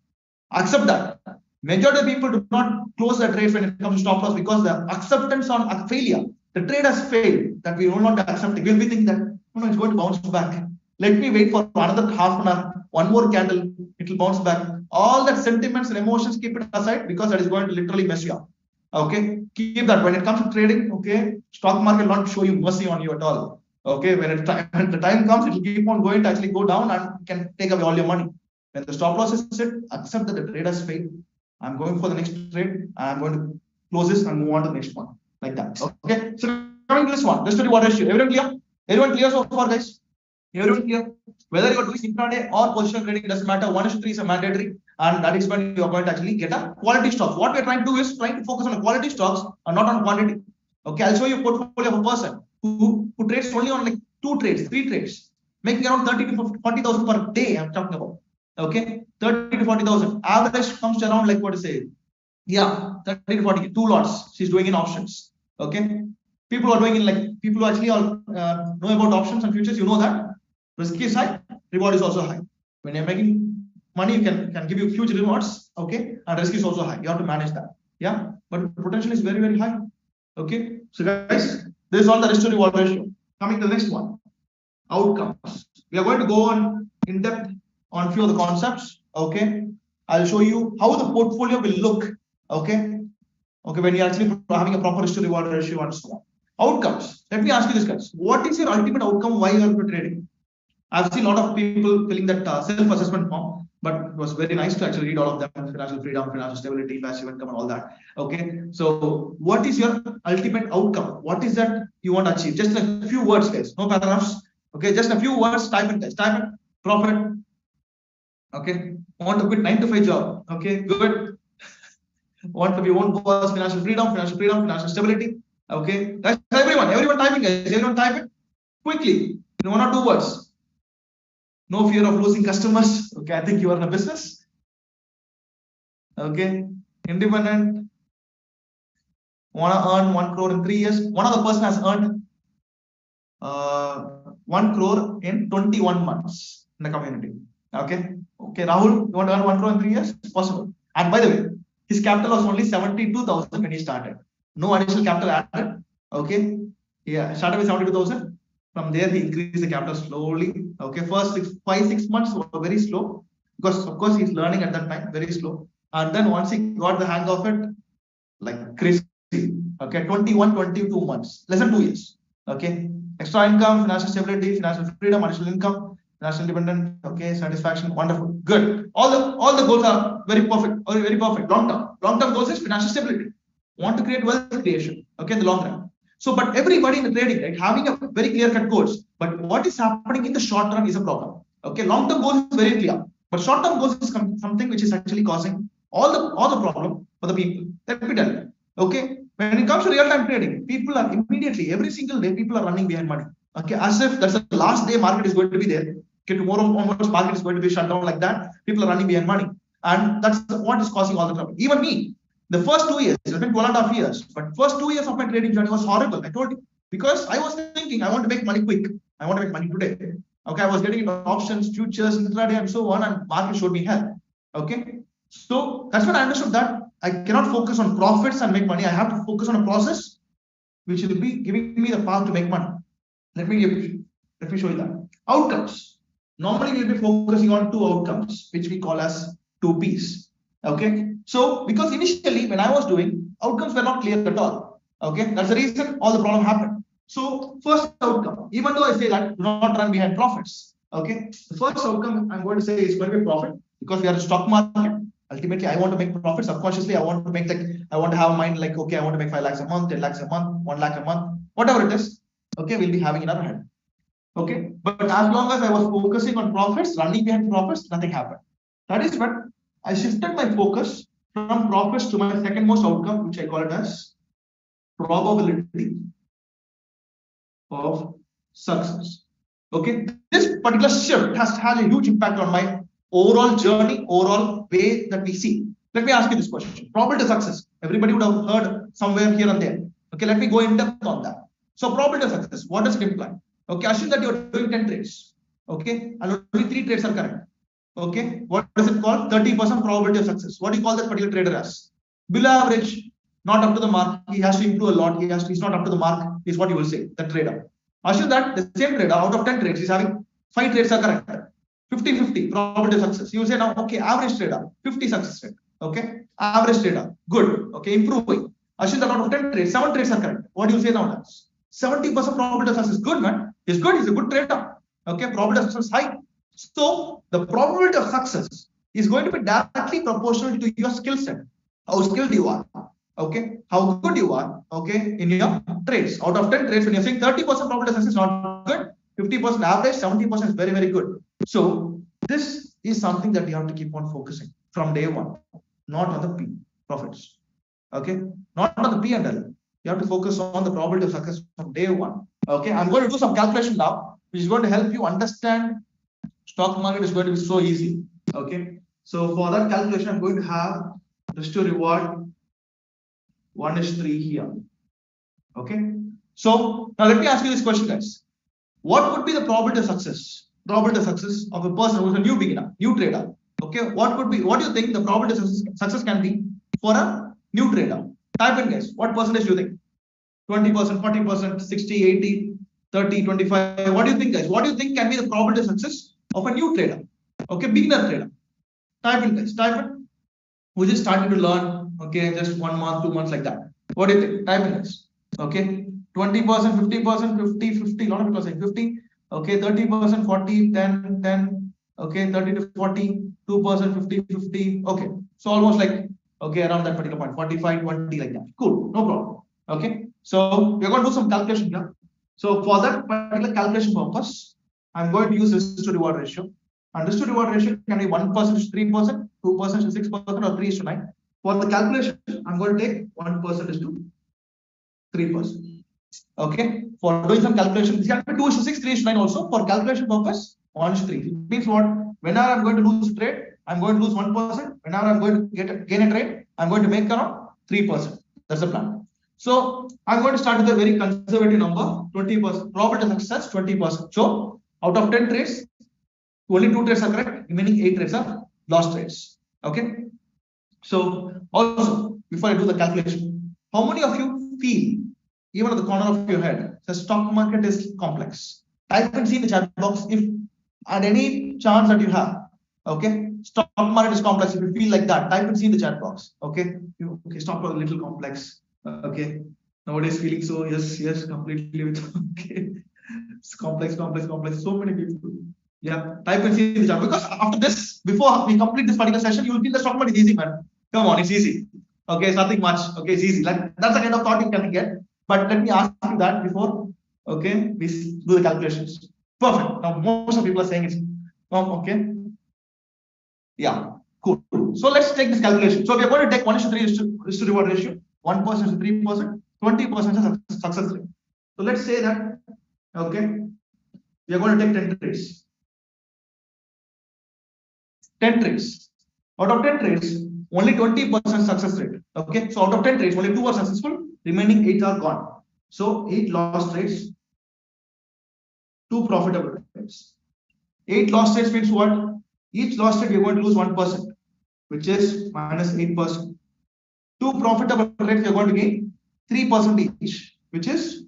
Accept that. Majority of people do not close their trades when it comes to stop loss because the acceptance on a failure, the trade has failed, that we will not accept it. We'll be thinking that, oh, no, it's going to bounce back. Let me wait for another half an hour, one more candle, it will bounce back. All that sentiments and emotions, keep it aside because that is going to literally mess you up. Okay, keep that. When it comes to trading, okay, stock market will not show you mercy on you at all. Okay, when the time comes, it will keep on going to actually go down and can take away all your money. When the stop loss is set, accept that the trade has failed. I'm going for the next trade and I'm going to close this and move on to the next one. Like that. Okay, so coming to this one, risk to reward ratio. Everyone clear? Everyone clear so far, guys? Everyone clear? Whether you are doing intraday or positional trading, it doesn't matter. 1:3 is a mandatory, and that is when you are going to actually get a quality stock. What we are trying to do is trying to focus on the quality stocks and not on quantity. Okay, I'll show you a portfolio of a person who trades only on like 2 trades, 3 trades, making around 30 to 40,000 per day. I'm talking about. Okay, 30 to 40,000. Average comes to around like what to say? Yeah, 30 to 40, 2 lots. She's doing in options. Okay, people are doing in like people who actually all know about options and futures. You know that risk is high, reward is also high. When you're making money, you can give you huge rewards. Okay, and risk is also high. You have to manage that. Yeah, but potential is very, very high. Okay, so guys, this is all the risk to reward ratio. Coming to the next one, outcomes. We are going to go on in depth on few of the concepts. Okay, I'll show you how the portfolio will look. Okay, when you're actually having a proper risk to reward ratio and so on. Outcomes. Let me ask you this, guys. What is your ultimate outcome? Why you are trading? I've seen a lot of people filling that self-assessment form, but it was very nice to actually read all of them: financial freedom, financial stability, passive income, and all that. Okay, so what is your ultimate outcome? What is that you want to achieve? Just a few words, guys. No paragraphs. Okay, just a few words. Type it, guys. Type it. Profit. Okay, want to quit 9 to 5 job. Okay, good. Want to be one boss, financial freedom, financial stability. Okay, that's everyone typing, guys. Everyone type it quickly in 1 or 2 words. No fear of losing customers. Okay, I think you are in a business. Okay, independent. Want to earn 1 crore in 3 years. One other person has earned 1 crore in 21 months in the community. Okay, Rahul, you want to earn 1 crore in 3 years? It's possible. And by the way, his capital was only 72,000 when he started. No additional capital added. Okay, yeah, started with 72,000. From there, he increased the capital slowly. Okay, first 5-6 months were very slow because, of course, he's learning at that time, very slow. And then once he got the hang of it, like crazy. Okay, 22 months, less than 2 years. Okay, extra income, financial stability, financial freedom, additional income, financial independence. Okay, satisfaction, wonderful, good. All the goals are very perfect, very perfect. Long term goals is financial stability. Want to create wealth creation. Okay, in the long run. So, but everybody in the trading, right, having a very clear-cut goals. But what is happening in the short run is a problem. Okay, long-term goals is very clear, but short-term goals is something which is actually causing all the problem for the people. Let me tell you. Okay, when it comes to real-time trading, people are immediately every single day people are running behind money. Okay, as if that's the last day market is going to be there. Okay, tomorrow onwards market is going to be shut down like that. People are running behind money, and that's what is causing all the trouble. Even me. The first 2 years, it's been 12.5 years, but first 2 years of my trading journey was horrible. I told you, because I was thinking I want to make money quick. I want to make money today. Okay, I was getting into options, futures, intraday, and so on, and market showed me hell. Okay, so that's when I understood that I cannot focus on profits and make money. I have to focus on a process which will be giving me the path to make money. Let me show you that. Outcomes. Normally, we'll be focusing on 2 outcomes, which we call as 2 P's. Okay, so because initially when I was doing, outcomes were not clear at all. Okay, that's the reason all the problem happened. So first outcome, even though I say that do not run behind profits. Okay, the first outcome I'm going to say is going to be profit because we are a stock market. Ultimately, I want to make profit. Subconsciously, I want to have a mind like, okay, I want to make 5 lakhs a month, 10 lakhs a month, 1 lakh a month, whatever it is. Okay, we'll be having in our head. Okay, but as long as I was focusing on profits, running behind profits, nothing happened. That is when I shifted my focus from profits to my second most outcome, which I call it as probability of success. Okay, this particular shift has had a huge impact on my overall journey, overall way that we see. Let me ask you this question: probability of success. Everybody would have heard somewhere here and there. Okay, let me go in depth on that. So, probability of success. What does it imply? Okay, assume that you're doing 10 trades. Okay, and only 3 trades are correct. Okay, what is it called? 30% probability of success. What do you call that particular trader as? Below average, not up to the mark. He has to improve a lot. He's not up to the mark, is what you will say, the trader. Assume that the same trader, out of 10 trades, he's having 5 trades are correct. 50-50 probability of success. You will say now, okay, average trader, 50 success rate. Okay, average trader, good. Okay, improving. Assume that out of 10 trades, 7 trades are correct. What do you say now? 70% probability of success. Good, man. He's good. He's a good trader. Okay, probability of success is high. So the probability of success is going to be directly proportional to your skill set, how skilled you are, okay, how good you are, okay, in your trades. Out of 10 trades, when you're saying 30% probability of success is not good, 50% average, 70% is very, very good. So this is something that you have to keep on focusing from day one, not on the P profits, okay, not on the P and L. You have to focus on the probability of success from day one. Okay, I'm going to do some calculation now, which is going to help you understand stock market is going to be so easy. Okay, so for that calculation, I'm going to have risk to reward 1:3 here. Okay, so now let me ask you this question, guys. What would be the probability of success? Probability of success of a person who's a new beginner, new trader. Okay, what do you think the probability of success can be for a new trader? Type in, guys. What percentage do you think? 20%, 40%, 60, 80, 30, 25. What do you think, guys? What do you think can be the probability of success of a new trader? Okay, beginner trader. Type in, guys. Type in. We just started to learn. Okay, just 1 month, 2 months like that. What do you think? Type in, guys. Okay, 20%, 50%, 50, 50. A lot of people are saying 50. Okay, 30%, 40, 10, 10. Okay, 30 to 40, 2%, 50, 50. Okay, so almost like, okay, around that particular point, 45, 20, like that. Cool, no problem. Okay, so we're going to do some calculation here. So for that particular calculation purpose, I'm going to use risk to reward ratio. And risk to reward ratio can be 1% to 3%, 2% to 6%, or 3 to 9. For the calculation, I'm going to take 1% to 3%. Okay, for doing some calculation, this can be 2 to 6, 3 to 9 also. For calculation purpose, 1 to 3. It means what? Whenever I'm going to lose a trade, I'm going to lose 1%. Whenever I'm going to gain a trade, I'm going to make around 3%. That's the plan. So I'm going to start with a very conservative number, 20%. Probability of success, 20%. So out of 10 trades, only 2 trades are correct. Remaining 8 trades are lost trades. Okay. So also, before I do the calculation, how many of you feel, even at the corner of your head, the stock market is complex? Type and see in the chat box if at any chance that you have. Okay, stock market is complex. If you feel like that, type and see in the chat box. Okay, okay, stock market a little complex. Okay, nobody's feeling so. Yes, completely with. Okay, it's complex. So many people. Yeah, type and see in the chat, because after this, before we complete this particular session, you will feel the stock market is easy, man. Come on, it's easy. Okay, it's nothing much. Okay, it's easy. Like that's the kind of thought you can get. But let me ask you that before. Okay, we do the calculations. Perfect. Now most of the people are saying it's okay. Yeah, cool. So let's take this calculation. So we are going to take 1:3 risk to reward ratio, 1% to 3%, 20% success rate. So let's say that, okay, we are going to take 10 trades. 10 trades. Out of 10 trades, only 20% success rate. Okay, so out of 10 trades, only 2 are successful, remaining 8 are gone. So 8 lost trades, 2 profitable trades. 8 lost trades means what? Each lost trade we are going to lose 1%, which is minus 8%. 2 profitable trades we are going to gain 3% each, which is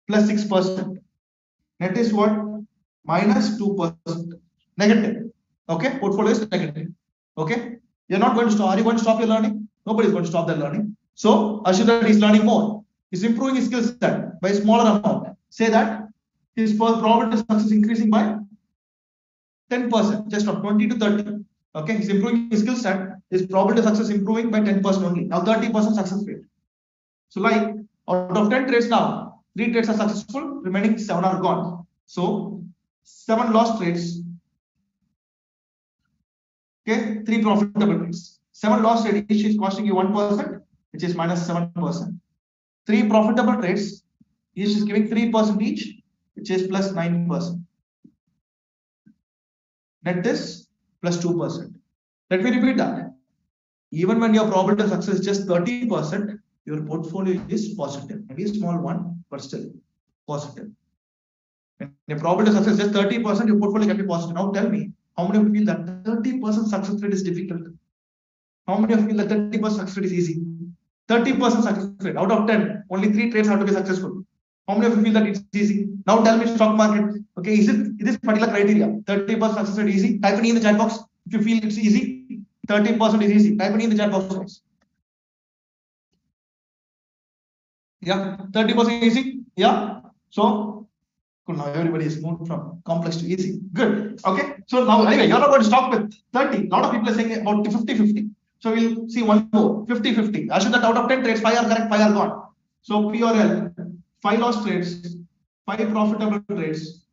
plus 6%. Net is what? Minus 2%. Negative. Okay, portfolio is negative. Okay, you're not going to stop. Are you going to stop your learning? Nobody is going to stop their learning. So assume that he's learning more. He's improving his skill set by a smaller amount. Say that his probability of success is increasing by 10%, just from 20 to 30. Okay, he's improving his skill set. His probability of success improving by 10% only. Now 30% success rate. So like out of 10 trades now, 3 trades are successful, remaining 7 are gone. So 7 lost trades. Okay, 3 profitable trades. 7 loss trade each is costing you 1%, which is minus 7%. 3 profitable trades each is giving 3% each, which is plus 9%. Net is plus 2%. Let me repeat that. Even when your probability of success is just 30%, your portfolio is positive. Maybe a small one, but still positive. When your probability of success is just 30%, your portfolio can be positive. Now tell me, how many of you feel that 30% success rate is difficult? How many of you feel that 30% success rate is easy? 30% success rate. Out of 10, only 3 trades have to be successful. How many of you feel that it's easy? Now tell me stock market. Okay, is it this particular criteria? 30% success rate easy? Type it in the chat box. If you feel it's easy, 30% is easy. Type it in the chat box, guys. Yeah, 30% easy. Yeah. So cool. Now everybody is moved from complex to easy. Good. Okay. So now anyway, you're not going to stop with 30. A lot of people are saying about 50-50. So we'll see one more 50-50. Assume that out of 10 trades, 5 are correct, 5 are gone. So P or L, 5 lost trades, 5 profitable trades.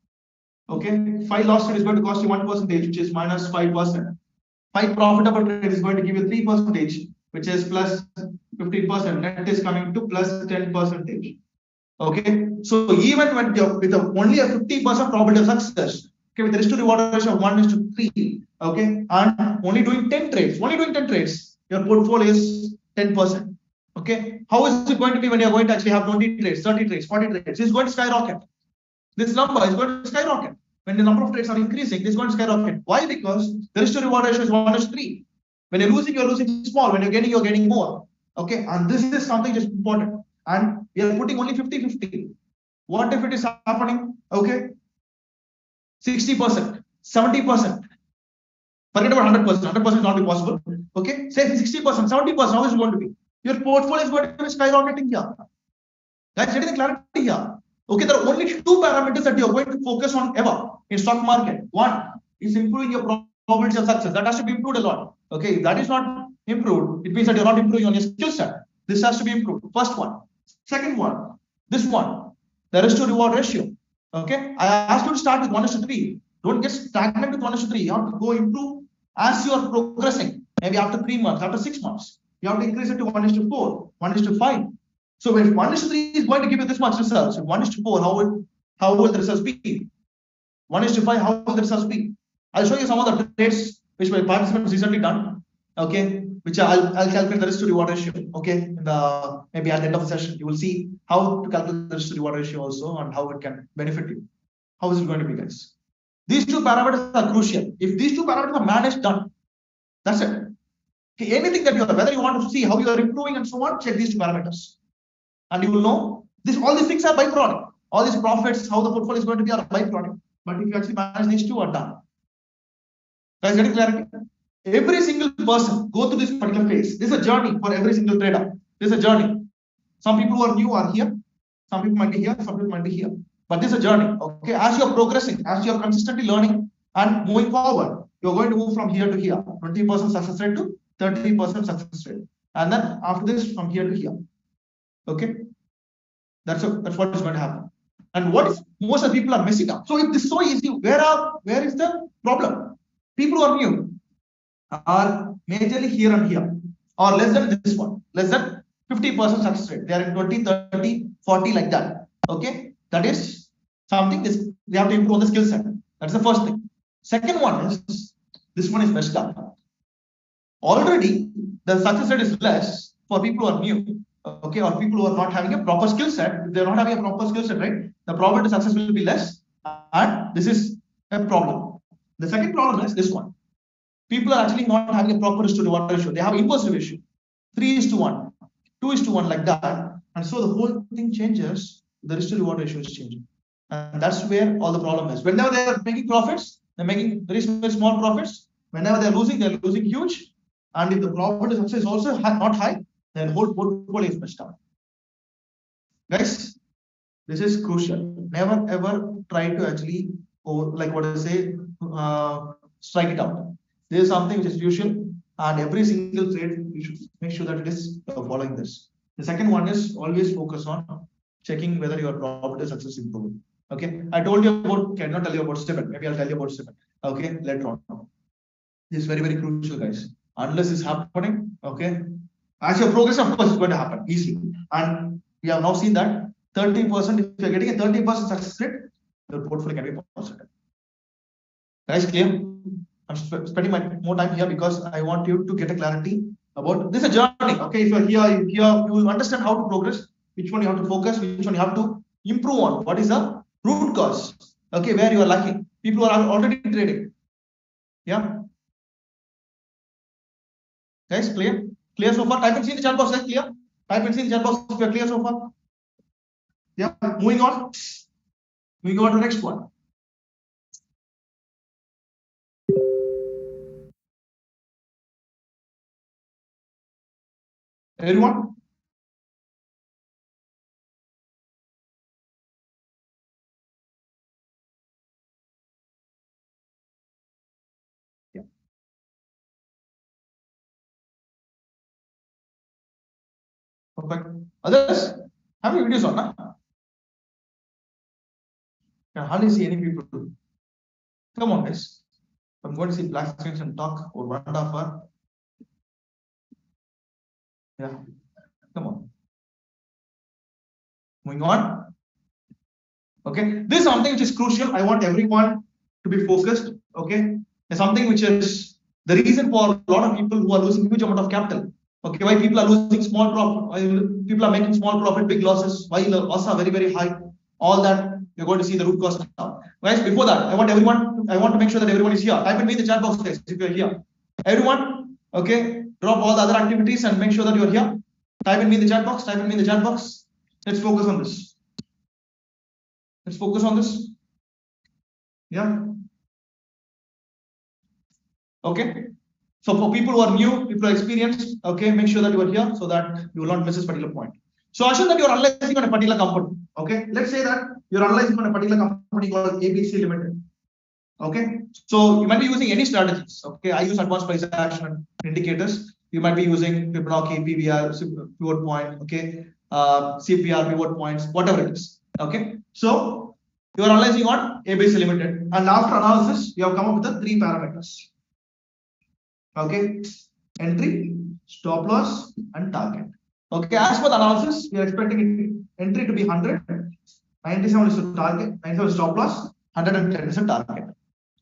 Okay, 5 lost trade is going to cost you 1%, which is minus 5%. 5 profitable trade is going to give you 3%, which is plus 15%. Net is coming to plus 10%. Okay, so even when with only a 50% probability of success, okay, with the risk to reward ratio of 1:3, okay, and only doing 10 trades, your portfolio is 10%. Okay, how is it going to be when you're going to actually have 20 trades, 30 trades, 40 trades? It's going to skyrocket. This number is going to skyrocket. When the number of trades are increasing, it's going to skyrocket. Why? Because the risk to reward ratio is 1:3. When you're losing small. When you're gaining more. Okay, and this is something just important. And we are putting only 50-50. What if it is happening? Okay, 60%, 70%. Forget about 100%. 100% is not be possible. Okay, say 60%, 70%. How is it going to be? Your portfolio is going to be skyrocketing here. Guys, getting the clarity here. Okay, there are only 2 parameters that you are going to focus on ever in stock market. One is improving your probability of success. That has to be improved a lot. Okay, if that is not improved, it means that you're not improving on your skill set. This has to be improved. First one. Second one, this one, the risk to reward ratio. Okay, I asked you to start with 1:3. Don't get stagnant with 1:3. You have to go improve as you are progressing. Maybe after 3 months, after 6 months, you have to increase it to 1:4, 1:5. So when 1:3 is going to give you this much results, so 1:4, how will the results be? 1:5, how will the results be? I'll show you some of the trades which my participants recently done. Okay, which I'll calculate the risk to reward ratio. Okay, in the maybe at the end of the session, you will see how to calculate the risk to reward ratio also and how it can benefit you. How is it going to be, guys? These 2 parameters are crucial. If these 2 parameters are managed, done. That's it. Okay, anything that you are, whether you want to see how you are improving and so on, check these 2 parameters. And you will know this. All these things are byproduct. All these profits, how the portfolio is going to be, are byproduct. But if you actually manage these 2, are done. Guys, getting clarity? Every single person go through this particular phase. This is a journey for every single trader. This is a journey. Some people who are new are here. Some people might be here. Some people might be here. But this is a journey. Okay, as you are progressing, as you are consistently learning and moving forward, you are going to move from here to here. 20% success rate to 30% success rate, and then after this, from here to here. Okay, that's what is going to happen. And what is most of the people are messing up. So if this is so easy, where is the problem? People who are new are majorly here and here, or less than this one, less than 50% success rate. They are in 20, 30, 40 like that. Okay, that is something we have to improve on the skill set. That's the first thing. Second one is this one is messed up. Already the success rate is less for people who are new. Okay, or people who are not having a proper skill set. If they're not having a proper skill set, right, the probability of success will be less, and this is a problem. The second problem is this one. People are actually not having a proper risk to reward ratio. They have inverse ratio, 3:1, 2:1 like that, and so the whole thing changes. The risk to reward ratio is changing, and that's where all the problem is. Whenever they are making profits, they're making very small profits. Whenever they're losing huge, and if the probability of success is also not high, then the whole portfolio is messed up. Guys, this is crucial. Never ever try to actually, like what I say, strike it out. This is something which is usual, and every single trade you should make sure that it is following this. The second one is always focus on checking whether your probability of success is improving. Okay, I told you about, cannot tell you about 7. Maybe I'll tell you about 7. Okay, later on. This is very, very crucial, guys. Unless it's happening, okay. As your progress, of course, it's going to happen easily. And we have now seen that 30%, if you're getting a 30% success rate, your portfolio can be positive. Guys, clear? I'm spending more time here because I want you to get a clarity about this is a journey. Okay, if you're here, you will understand how to progress, which one you have to focus, which one you have to improve on. What is the root cause? Okay, where you are lacking. People are already trading. Yeah. Guys, clear? Clear so far? Type and see in the chat box, guys, clear? Type and see in the chat box if you're clear so far. Yeah, moving on. Moving on to the next one. Everyone? Yeah. Perfect. Others? How many videos on? Huh? I hardly see any people. Come on, guys. I'm going to see black screens and talk for 1.5 hours. Yeah. Come on. Moving on. Okay. This is something which is crucial. I want everyone to be focused. Okay. It's something which is the reason for a lot of people who are losing huge amount of capital. Okay. Why people are losing small profit? Why people are making small profit, big losses? Why the losses are very, very high? All that you're going to see the root cause now. Guys, before that, I want to make sure that everyone is here. Type in me in the chat box, guys, if you're here. Everyone, okay, drop all the other activities and make sure that you're here. Type in me in the chat box. Type in me in the chat box. Let's focus on this. Let's focus on this. Yeah. Okay. So for people who are new, people who are experienced, okay, make sure that you are here so that you will not miss this particular point. So assume that you are analyzing on a particular company. Okay. Let's say that you're analyzing on a particular company called ABC Limited. Okay. So you might be using any strategies. Okay. I use advanced price action indicators. You might be using Fibonacci, PVR, pivot point. Okay. CPR, pivot points, whatever it is. Okay. So you are analyzing on ABC Limited, and after analysis, you have come up with the 3 parameters. Okay. Entry, stop loss, and target. Okay. As per the analysis, we are expecting entry to be 100, 97 is the target, 97 is stop loss, 110 is the target.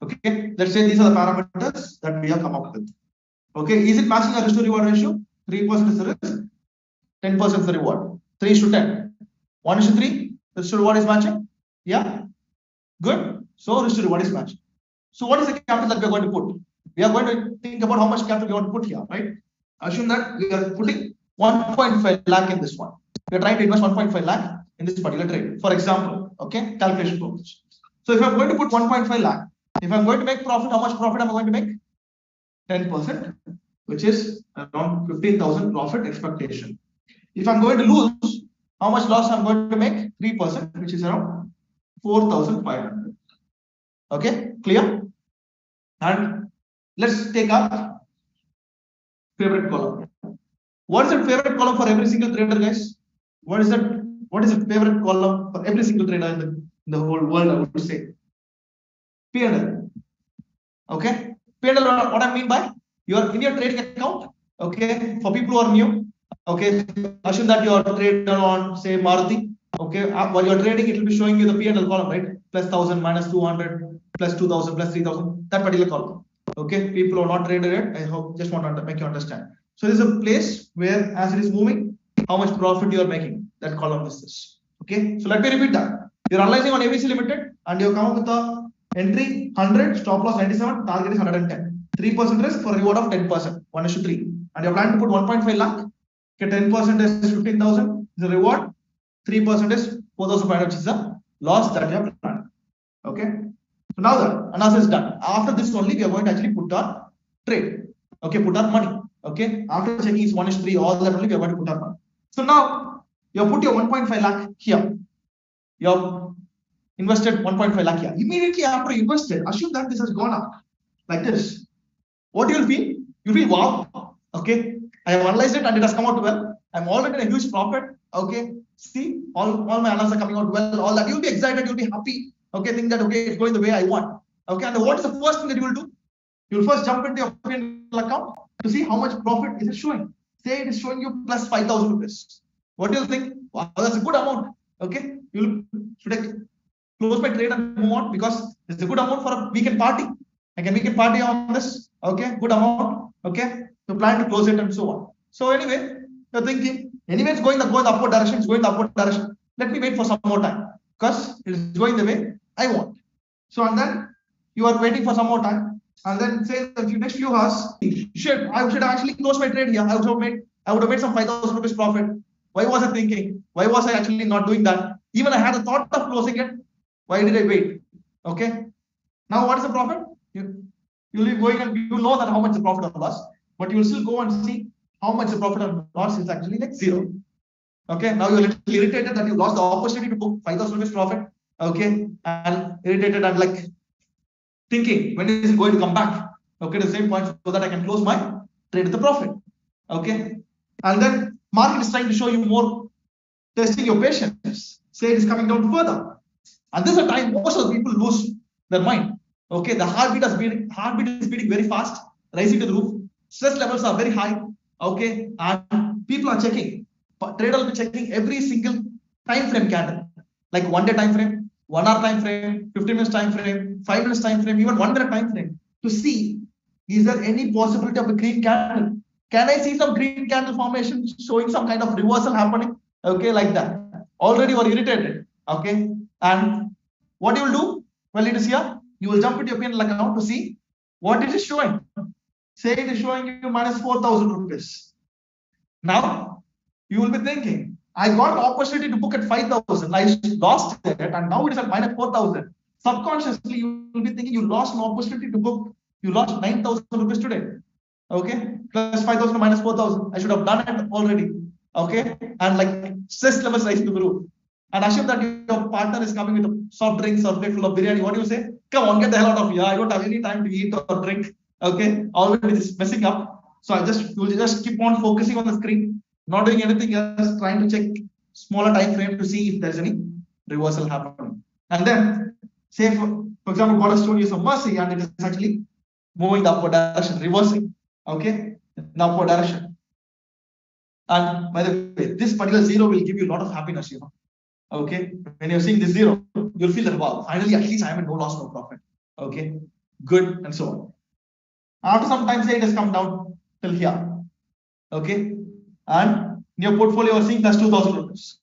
Okay. Let's say these are the parameters that we have come up with. Okay. Is it matching our risk to reward ratio? 3% is the risk, 10% is the reward. 3:10. 1:3. Risk to reward is matching. Yeah. Good. So risk to reward is matching. So what is the capital that we are going to put? We are going to think about how much capital we want to put here, right? Assume that we are putting 1.5 lakh in this one. We are trying to invest 1.5 lakh in this particular trade. For example, okay, calculation purpose. So if I'm going to put 1.5 lakh, if I'm going to make profit, how much profit am I going to make? 10%, which is around 15,000 profit expectation. If I'm going to lose, how much loss I'm going to make? 3%, which is around 4,500. Okay, clear? And let's take our favorite column. What is the favorite column for every single trader, guys? What is that? What is the favorite column for every single trader in the whole world? I would say P&L. Okay, P&L. What I mean by you're in your trading account. Okay, for people who are new. Okay, assume that you are trading on, say, Maruti. Okay, while you're trading, it will be showing you the P&L column, right? Plus 1,000, minus 200, plus 2,000, plus 3,000. That particular column. Okay, people who are not traded it, I hope just want to make you understand. So this is a place where, as it is moving, how much profit you are making. That column is this. Okay, so let me repeat that. You're analyzing on ABC Limited, and you come up with the entry 100, stop loss 97, target is 110. 3% risk for a reward of 10%, 1:3. And you're planning to put 1.5 lakh. Okay, 10% is 15,000 is the reward. 3% is 4,500, which is the loss that you have planned. Okay. So now the analysis is done. After this only, we are going to actually put our trade. Okay, put our money. Okay. After checking is 1:3, all that only we are going to put our money. So now you have put your 1.5 lakh here. You have invested 1.5 lakh here. Immediately after you invested, assume that this has gone up like this. What you will feel? You feel wow. Okay. I have analyzed it and it has come out well. I'm already in a huge profit. Okay. See, all my analysis are coming out well. All that. You'll be excited. You'll be happy. Okay. Think that, okay, it's going the way I want. Okay. And what is the first thing that you will do? You'll first jump into your P&L account to see how much profit is it showing. Say it is showing you plus 5,000 rupees. What do you think? Wow, that's a good amount. Okay, should I close my trade and move on, because it's a good amount for a weekend party. I can weekend party on this. Okay, good amount. Okay, you plan to close it and so on. So anyway, you're thinking, anyway, it's going the upward direction. It's going the upward direction. Let me wait for some more time because it is going the way I want. So and then you are waiting for some more time, and then say the next few hours, I should actually close my trade here. I would have made some 5,000 rupees profit. Why was I thinking? Why was I actually not doing that? Even I had a thought of closing it. Why did I wait? Okay. Now what is the profit? You'll be going and you know that how much the profit or loss, but you will still go and see how much the profit or loss is actually like zero. Okay. Now you're a little irritated that you lost the opportunity to book 5,000 rupees profit. Okay. And irritated and like thinking, when is it going to come back? Okay, to the same point so that I can close my trade with the profit. Okay. And then market is trying to show you more, testing your patience. Say it is coming down further. And this is a time most of the people lose their mind. Okay, the heartbeat is beating very fast, rising to the roof. Stress levels are very high. Okay, and people are checking. Trader will be checking every single time frame candle, like 1 day time frame, 1 hour time frame, 15 minutes time frame, 5 minutes time frame, even 1 minute time frame, to see is there any possibility of a green candle. Can I see some green candle formation showing some kind of reversal happening? Okay, like that. Already you are irritated. Okay, and what you will do? Well, it is here. You will jump into your P&L account to see what it is showing. Say it is showing you minus 4,000 rupees. Now you will be thinking, I got an opportunity to book at 5,000. I lost it, and now it is at minus 4,000. Subconsciously, you will be thinking you lost an opportunity to book. You lost 9,000 rupees today. Okay, plus 5,000 to minus 4,000. I should have done it already. Okay, and like stress levels rise to the roof. And assume that your partner is coming with soft drinks or plate full of biryani. What do you say? Come on, get the hell out of here. I don't have any time to eat or drink. Okay, already this is messing up. So you will just keep on focusing on the screen, not doing anything else, trying to check smaller time frame to see if there's any reversal happening. And then, say for example, God has shown you some mercy and it is actually moving the upward direction, reversing. Okay, the upward direction. And by the way, this particular zero will give you a lot of happiness, you know. Okay, when you're seeing this zero, you'll feel that wow, finally at least I am in no loss, no profit. Okay, good, and so on. After some time, say it has come down till here. Okay, and in your portfolio you're seeing plus 2,000 rupees.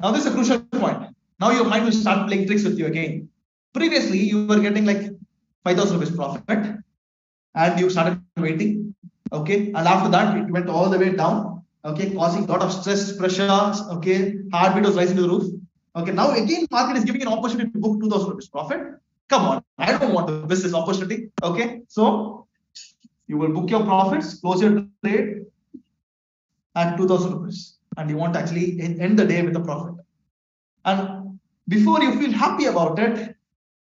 Now this is a crucial point. Now your mind will start playing tricks with you again. Previously you were getting like 5,000 rupees profit, and you started waiting. Okay, and after that it went all the way down. Okay, causing a lot of stress, pressure. Okay, heartbeat was rising to the roof. Okay, now again market is giving an opportunity to book 2,000 rupees profit. Come on, I don't want to miss this opportunity. Okay, so you will book your profits, close your trade at 2,000 rupees, and you want to actually end the day with a profit. And before you feel happy about it,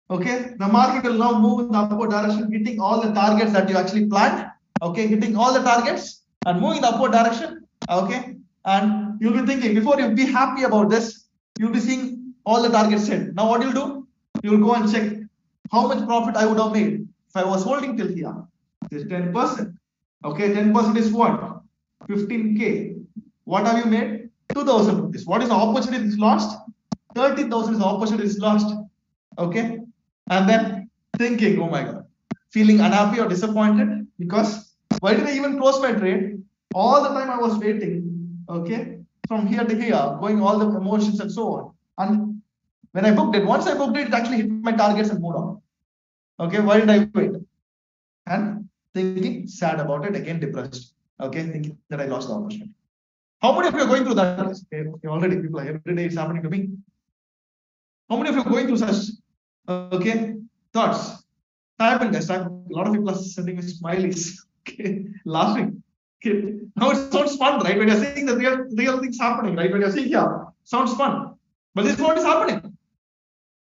okay, the market will now move in the upward direction, hitting all the targets that you actually planned. Okay, hitting all the targets and moving in the upward direction. Okay, and you'll be thinking, before you be happy about this, you'll be seeing all the targets hit. Now what you'll do? You'll go and check how much profit I would have made if I was holding till here. This is 10%. Okay, 10% is what? 15k. What have you made? 2,000 rupees. What is the opportunity is lost? 30,000 is the opportunity is lost. Okay, and then thinking, oh my god, feeling unhappy or disappointed because why did I even close my trade? All the time I was waiting, okay, from here to here, going all the emotions and so on. And when I booked it, once I booked it, it actually hit my targets and moved on. Okay, why did I wait? And thinking sad about it, again depressed. Okay, thinking that I lost the opportunity. How many of you are going through that? Okay, already people are, every day it's happening to me. How many of you are going through such okay thoughts? Type in guys, type. A lot of people are sending me smileys, okay, laughing. Okay. Now it sounds fun, right? When you're seeing the real things happening, right? When you're seeing here, sounds fun. But this is what is happening.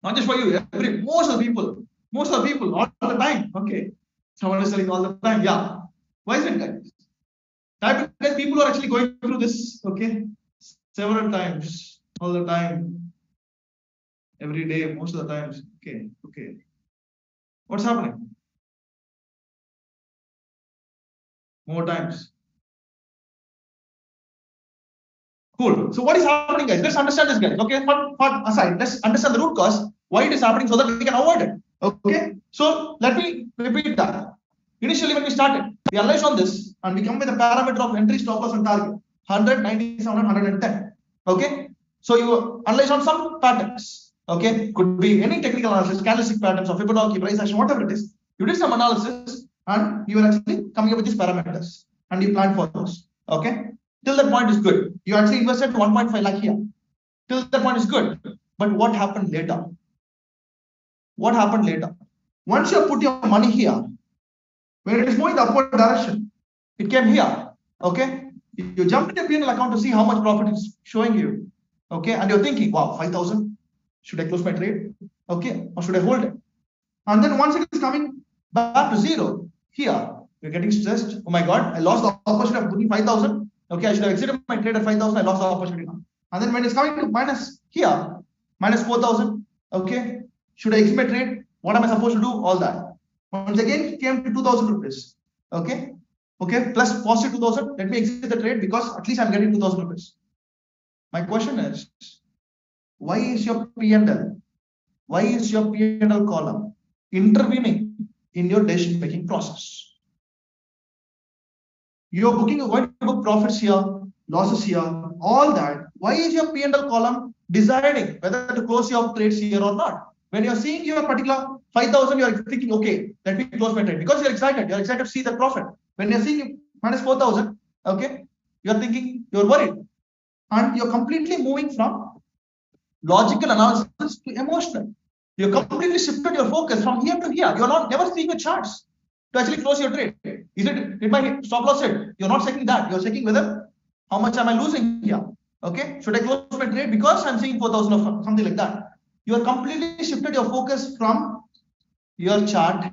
Not just for you, most of the people, all the time. Okay. Someone is telling all the time. Yeah. Why is it guys? Type in guys, people are actually going through this, okay, several times, all the time, every day, most of the times. Okay. What's happening? More times. Cool. So what is happening, guys? Let's understand this, guys. Okay, fun aside. Let's understand the root cause, why it is happening, so that we can avoid it. Okay. So let me repeat that. Initially, when we started, we analyzed on this, and we come with a parameter of entry, stop loss, and target 100, 97, 110. Okay. So you analyze on some patterns. Okay, could be any technical analysis, candlestick patterns, or Fibonacci price action, whatever it is. You did some analysis, and you are actually coming up with these parameters, and you plan for those. Okay. Till that point is good. You actually invested 1.5 lakh here. Till that point is good. But what happened later? What happened later? Once you put your money here, when it is moving the upward direction, it came here. Okay? You jump into P&L account to see how much profit is showing you. Okay? And you're thinking, wow, 5,000. Should I close my trade? Okay? Or should I hold it? And then once it is coming back to zero, here, you're getting stressed. Oh my God, I lost the opportunity of putting 5,000. Okay, I should have exited my trade at 5,000. I lost the opportunity now. And then when it's coming to minus here, minus 4,000. Okay, should I exit my trade? What am I supposed to do? All that. Once again, it came to 2,000 rupees. Okay, plus positive 2,000. Let me exit the trade because at least I'm getting 2,000 rupees. My question is, why is your P&L? Why is your P&L column intervening in your decision making process? You're going to book profits here, losses here, all that. Why is your P&L column deciding whether to close your trades here or not? When you're seeing your particular 5,000, you're thinking, okay, let me close my trade because you're excited. You're excited to see the profit. When you're seeing minus 4,000, okay, you're thinking, you're worried, and you're completely moving from logical analysis to emotional. You're completely shifted your focus from here to here. You're not never seeing the charts to actually close your trade. Did my stop loss hit? You're not checking that. You're checking whether how much am I losing here. Okay, should I close my trade because I'm seeing 4,000 or something like that? You are completely shifted your focus from your chart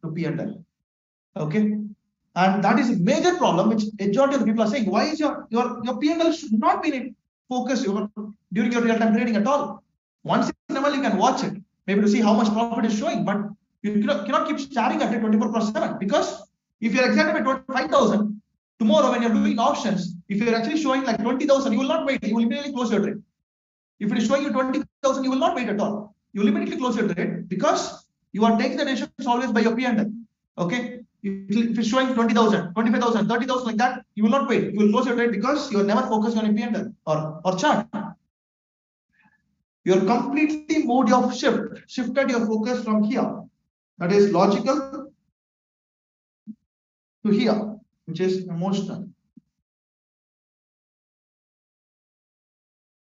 to P&L. Okay, and that is a major problem which majority of the people are saying. Why is your P&L should not be in focus during your real-time trading at all? Once in a while you can watch it, maybe to see how much profit is showing, but you cannot keep staring at it 24/7, because if you're excited about 5,000, tomorrow when you're doing options, if you're actually showing like 20,000, you will not wait. You will immediately close your trade. If it is showing you 20,000, you will not wait at all. You will immediately close your trade because you are taking the decisions always by your P&L. Okay. If it's showing 20,000, 25,000, 30,000 like that, you will not wait. You will close your trade because you are never focused on a P&L or chart. You're completely moved your shifted your focus from here, that is logical, to here, which is emotional.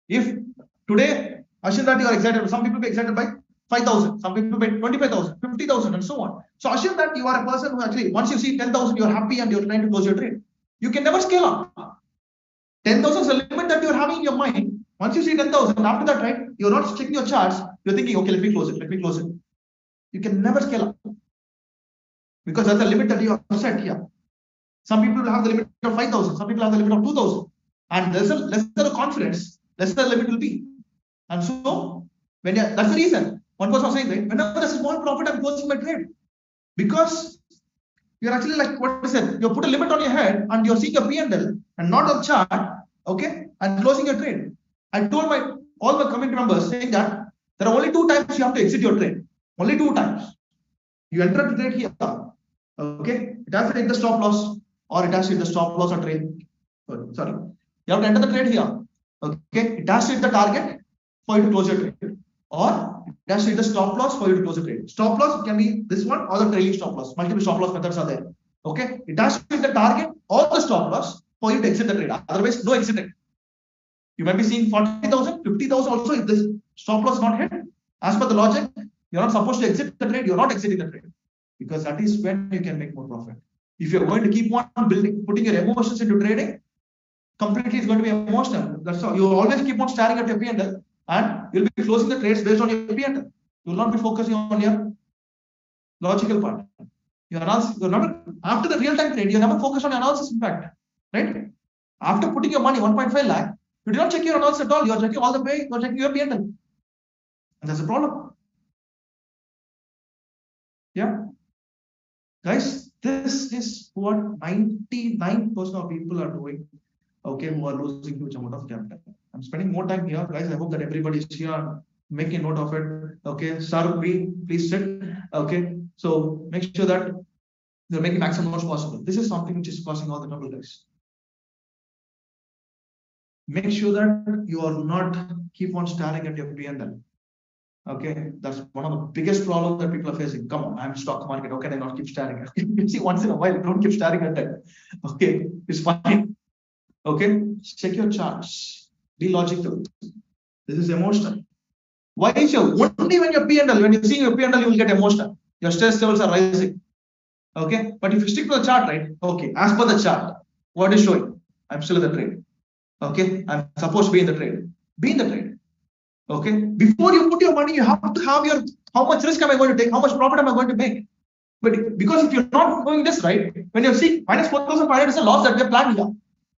If today, assume that you are excited, some people be excited by 5,000, some people by 25,000, 50,000, and so on. So assume that you are a person who actually, once you see 10,000, you're happy and you're trying to close your trade. You can never scale up. 10,000 is the limit that you're having in your mind. Once you see 10,000, after that, right, you're not checking your charts. You're thinking, okay, let me close it. You can never scale up because that's the limit that you have set here. Some people will have the limit of 5,000. Some people have the limit of 2,000. And lesser the confidence, lesser the limit will be. And so, that's the reason. One person was saying, right, whenever there's a small profit, I'm closing my trade. Because you're actually like, what is it? You put a limit on your head and you're seeing your P&L and not a chart, okay, and closing your trade. I told all my community members saying that there are only 2 times you have to exit your trade. Only 2 times. You enter the trade here, okay, it has to take the stop loss, or it has to hit the stop loss or trade. Sorry. You have to enter the trade here. Okay, it has to hit the target for you to close your trade, or it has to hit the stop loss for you to close the trade. Stop loss can be this one or the trailing stop loss. Multiple stop loss methods are there. Okay, it has to hit the target or the stop loss for you to exit the trade. Otherwise, no exit trade. You might be seeing 40,000, 50,000 also. If this stop loss is not hit, as per the logic, you're not supposed to exit the trade. You're not exiting the trade, because that is when you can make more profit. If you're going to keep on putting your emotions into trading, completely it's going to be emotional. That's all. You will always keep on staring at your P&L, and you'll be closing the trades based on your P&L. You will not be focusing on your logical part. Your analysis, after the real-time trade, you never focus on your analysis impact, right? After putting your money 1.5 lakh, you did not check your analysis at all. You are checking all the way. You are checking your P&L, and that's a problem. Yeah, guys, This is what 99% of people are doing, okay, who are losing huge amount of capital. I'm spending more time here, guys. I hope that everybody is here, making note of it. Okay, sir, please sit. Okay, so make sure that you're making maximum notes possible. This is something which is causing all the trouble, guys. Make sure that you are not keep on staring at your P&L. Okay, that's one of the biggest problems that people are facing. Come on, I'm in stock market. How can I not keep staring at it? See, once in a while, don't keep staring at it. Okay, it's fine. Okay, check your charts. Be logical. This is emotional. Why is your only when your P&L, when you see your P&L, you will get emotional. Your stress levels are rising. Okay, but if you stick to the chart, right? Okay, as per the chart, what is showing? I'm still in the trade. Okay, I'm supposed to be in the trade. Be in the trade. Okay, before you put your money, you have to have your how much risk am I going to take, how much profit am I going to make. But because if you're not doing this right, when you see minus 4,500 is a loss that we have planned here.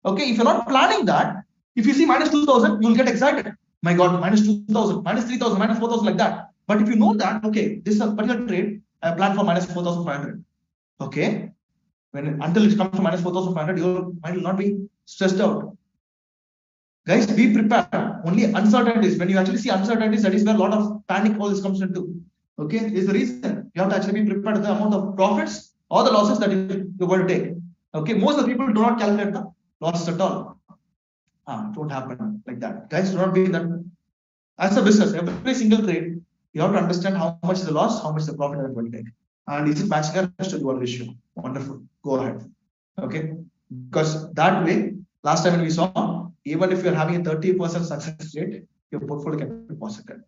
Okay, if you're not planning that, if you see minus 2,000, you'll get excited. My God, minus 2,000, minus 3,000, minus 4,000 like that. But if you know that, okay, this is a particular trade, I planned for minus 4,500. Okay, until it comes to minus 4,500, your mind will not be stressed out. Guys, be prepared. Only uncertainties. When you actually see uncertainties, that is where a lot of panic all this comes into. Okay, is the reason you have to actually be prepared to the amount of profits or the losses that you're going to take. Okay, most of the people do not calculate the losses at all. It won't happen like that. Guys, do not be that. As a business, every single trade, you have to understand how much is the loss, how much is the profit that you're going to take. And is it matching up to your ratio? Wonderful. Go ahead. Okay, because that way, last time when we saw, even if you're having a 30% success rate, your portfolio can be positive.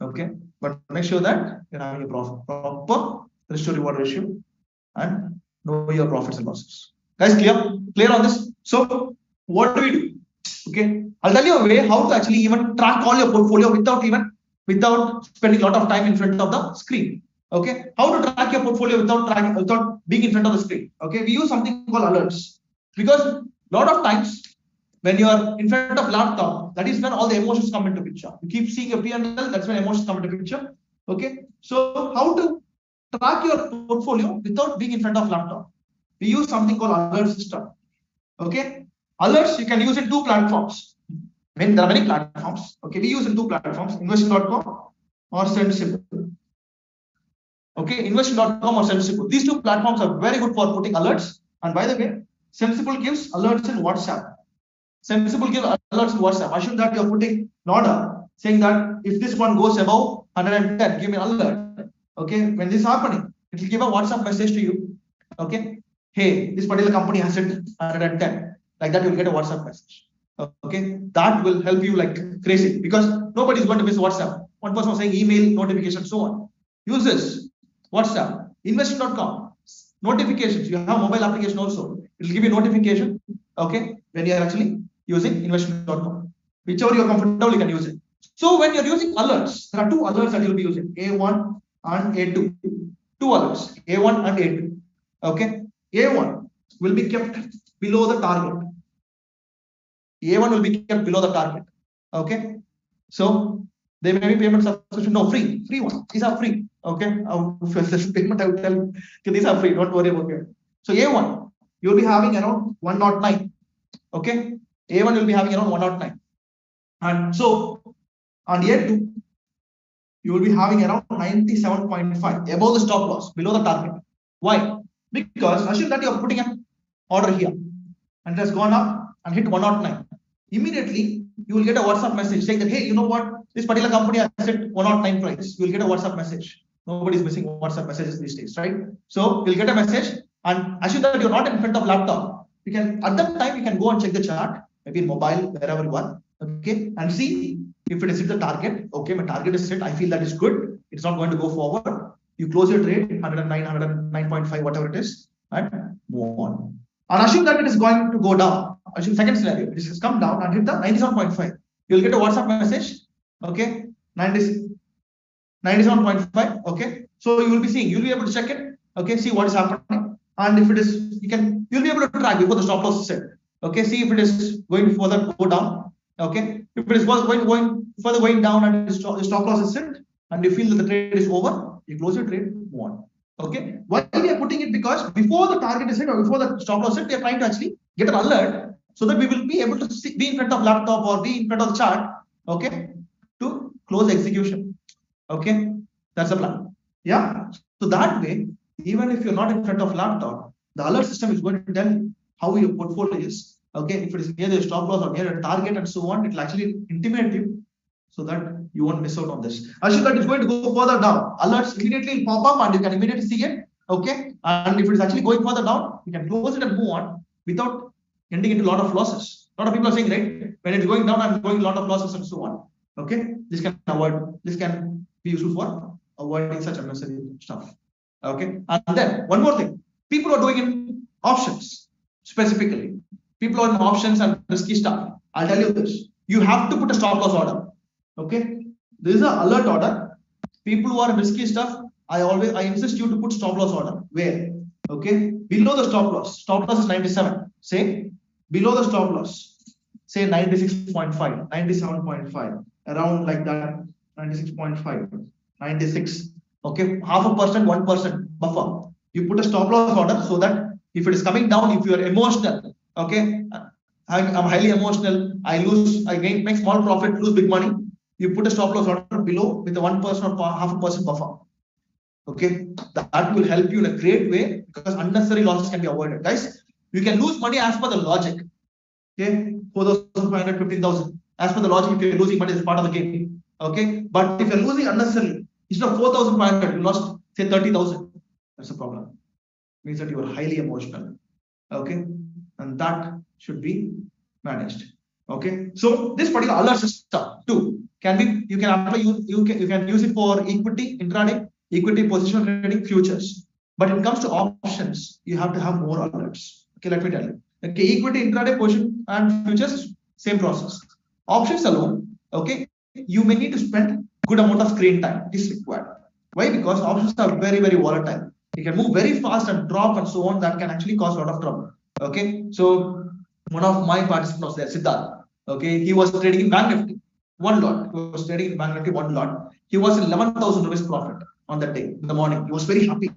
Okay, but make sure that you're having a proper risk to reward ratio and know your profits and losses. Guys, clear on this? So, what do we do? Okay, I'll tell you a way how to actually even track all your portfolio without spending a lot of time in front of the screen. Okay, how to track your portfolio without being in front of the screen. Okay, we use something called alerts because a lot of times when you are in front of laptop, that is when all the emotions come into picture. You keep seeing your P&L, that's when emotions come into picture. Okay, so how to track your portfolio without being in front of laptop? We use something called alert system. Okay, alerts you can use in two platforms. I mean, there are many platforms. Okay, we use in two platforms: investing.com or Sensible. Okay, investing.com or Sensible. These two platforms are very good for putting alerts. And by the way, Sensible gives alerts in WhatsApp. Sensible gives alerts in WhatsApp. Assume that you're putting an order saying that if this one goes above 110, give me an alert. Okay, when this is happening, it will give a WhatsApp message to you. Okay, hey, this particular company has hit 110. Like that, you'll get a WhatsApp message. Okay, that will help you like crazy because nobody is going to miss WhatsApp. One person was saying email, notification, so on. Use this WhatsApp, investing.com, notifications. You have mobile application also. It will give you notification. Okay, when you are actually using investing.com, whichever you're comfortable, you can use it. So when you're using alerts, there are two alerts that you'll be using: A1 and A2. Two alerts, A1 and A2. Okay, A1 will be kept below the target. A1 will be kept below the target. Okay, so there may be payment subscription. No, free one. These are free. Okay, payment I will tell you. Okay, these are free. Don't worry about it. So A1, you will be having around 109. Okay, A1 will be having around 109, and so on A2, you will be having around 97.5 above the stop loss, below the target. Why? Because assume that you are putting an order here and it has gone up and hit 109. Immediately, you will get a WhatsApp message saying that, hey, you know what? This particular company has hit 109 price. You will get a WhatsApp message. Nobody's missing WhatsApp messages these days, right? So you'll get a message and assume that you're not in front of laptop. You can, at that time, you can go and check the chart, maybe in mobile, wherever you are, okay, and see if it is hit the target. Okay, my target is hit. I feel that is good. It's not going to go forward. You close your trade, 109, 109.5, whatever it is, and move on. And assume that it is going to go down. Assume second scenario, it has come down and hit the 97.5. You'll get a WhatsApp message. Okay, 97.5. Okay, so you will be seeing, you'll be able to check it. Okay, see what is happening, and if it is, you'll be able to track before the stop loss is set. Okay, see if it is going further go down. Okay, if it is going further down and the stop loss is set, and you feel that the trade is over, you close your trade, move on. Okay, why we are putting it? Because before the target is hit or before the stop loss hit, we are trying to actually get an alert so that we will be able to be in front of laptop or be in front of the chart. Okay, to close execution. Okay, that's the plan. Yeah. So that way, even if you're not in front of laptop, the alert system is going to tell you how your portfolio is. Okay, if it is near the stop loss or near a target and so on, it will actually intimate you so that you won't miss out on this. Assume that it's going to go further down. Alerts immediately pop up and you can immediately see it. Okay, and if it's actually going further down, you can close it and move on without ending into a lot of losses. A lot of people are saying, right, when it's going down, I'm going a lot of losses and so on. Okay, this can be useful for avoiding such unnecessary stuff. Okay, and then one more thing, people are doing in options specifically. People are in options and risky stuff. I'll tell you this: you have to put a stop loss order. Okay, this is an alert order. People who are in risky stuff, I insist you to put stop loss order. Where? Okay, below the stop loss. Stop loss is 97. Say below the stop loss. Say 96.5, 97.5, around like that. 96.5, 96. Okay, 0.5%, 1% buffer. You put a stop loss order so that if it is coming down, if you are emotional, okay, I'm highly emotional, I make small profit, lose big money. You put a stop loss order below with a 1% or 0.5% buffer. Okay, that will help you in a great way because unnecessary losses can be avoided. Guys, you can lose money as per the logic. Okay, 4,500, 15,000. As per the logic, if you're losing money, it's part of the game. Okay, but if you're losing unnecessarily, instead of 4,500, you lost say 30,000. That's a problem. It means that you are highly emotional. Okay, and that should be managed. Okay, so this particular alert system too you can use it for equity intraday, equity position trading, futures. But when it comes to options, you have to have more alerts. Okay, let me tell you. Okay, equity intraday, position and futures, same process. Options alone, okay, you may need to spend good amount of screen time. It is required. Why? Because options are very, very volatile. You can move very fast and drop and so on. That can actually cause a lot of trouble. Okay, so one of my participants there, Siddharth. Okay, he was trading in Bank Nifty, one lot. He was trading in Bank Nifty, one lot. He was in 11,000 rupees profit on that day in the morning. He was very happy,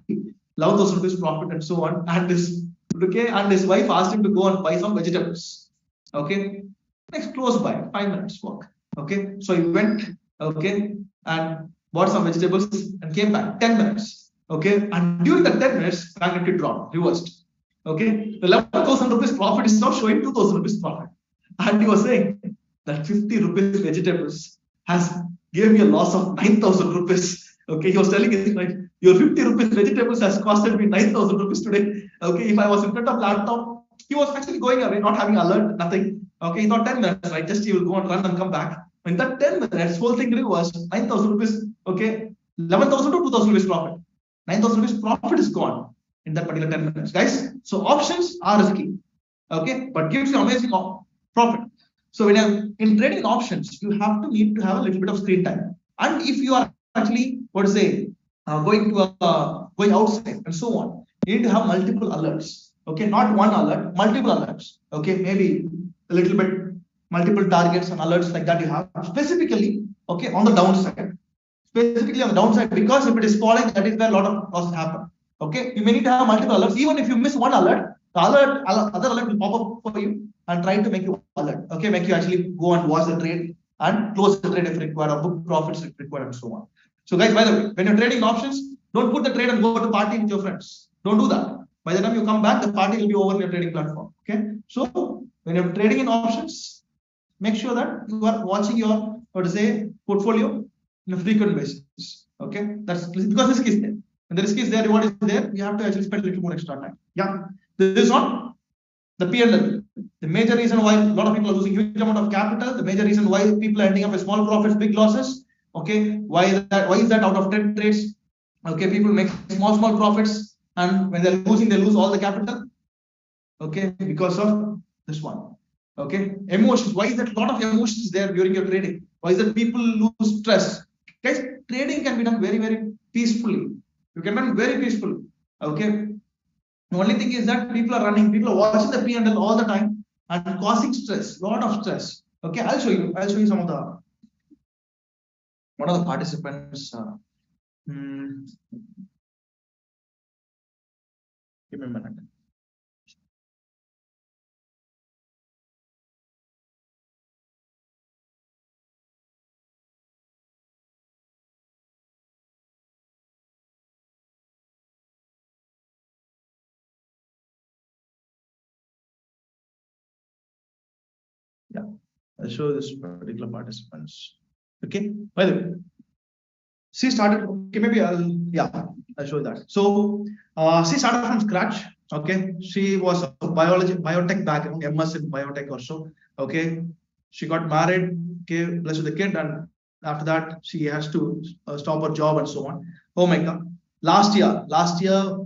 11,000 rupees profit and so on. And his wife asked him to go and buy some vegetables. Okay, next close by 5 minutes walk. Okay, so he went. Okay, and bought some vegetables and came back 10 minutes. Okay, and during the 10 minutes, Bank Nifty dropped, reversed. Okay, the 11,000 rupees profit is now showing 2,000 rupees profit. And he was saying that 50 rupees vegetables has gave me a loss of 9,000 rupees. Okay, he was telling us, right, your 50 rupees vegetables has costed me 9,000 rupees today. Okay, if I was in front of laptop, he was actually going away, not having alert, nothing. Okay, he thought 10 minutes, right? Just he will go and run and come back. In that 10 minutes, whole thing was 9,000 rupees. Okay, 11,000 to 2,000 rupees profit. 9,000 rupees profit is gone in that particular 10 minutes, guys. So options are risky. Okay, but gives you amazing profit. So when you're in trading options, you need to have a little bit of screen time. And if you are actually, going outside and so on, you need to have multiple alerts. Okay, not one alert, multiple alerts. Okay, maybe a little bit multiple targets and alerts like that you have specifically. Okay, on the downside. Specifically on the downside, because if it is falling, that is where a lot of losses happen. Okay, you may need to have multiple alerts. Even if you miss one alert, the other alert will pop up for you and try to make you alert. Okay, make you actually go and watch the trade and close the trade if required, or book profits if required, and so on. So, guys, by the way, when you're trading options, don't put the trade and go to party with your friends. Don't do that. By the time you come back, the party will be over in your trading platform. Okay, so when you're trading in options, make sure that you are watching your portfolio in a frequent basis. Okay, that's because risk is there. When the risk is there, reward is there. You have to actually spend a little more extra time. Yeah, this is not the P&L. The major reason why a lot of people are losing huge amount of capital. The major reason why people are ending up with small profits, big losses. Okay, why is that out of 10 trades? Okay, people make small profits, and when they're losing, they lose all the capital. Okay, because of this one. Okay, emotions. Why is that? A lot of emotions there during your trading. Why is that people lose stress? Guys, trading can be done very, very peacefully. You can run very peacefully. Okay. The only thing is that people are watching the P&L all the time and causing stress, lot of stress. Okay, I'll show you some of the one of the participants. Give me a minute. Yeah, I'll show this particular participants. Okay, by the way, she started. Okay, maybe I'll show you that. So she started from scratch. Okay, she was a biotech background, MS in biotech or so. Okay, she got married, okay, blessed with a kid, and after that she has to stop her job and so on. Oh my God! Last year,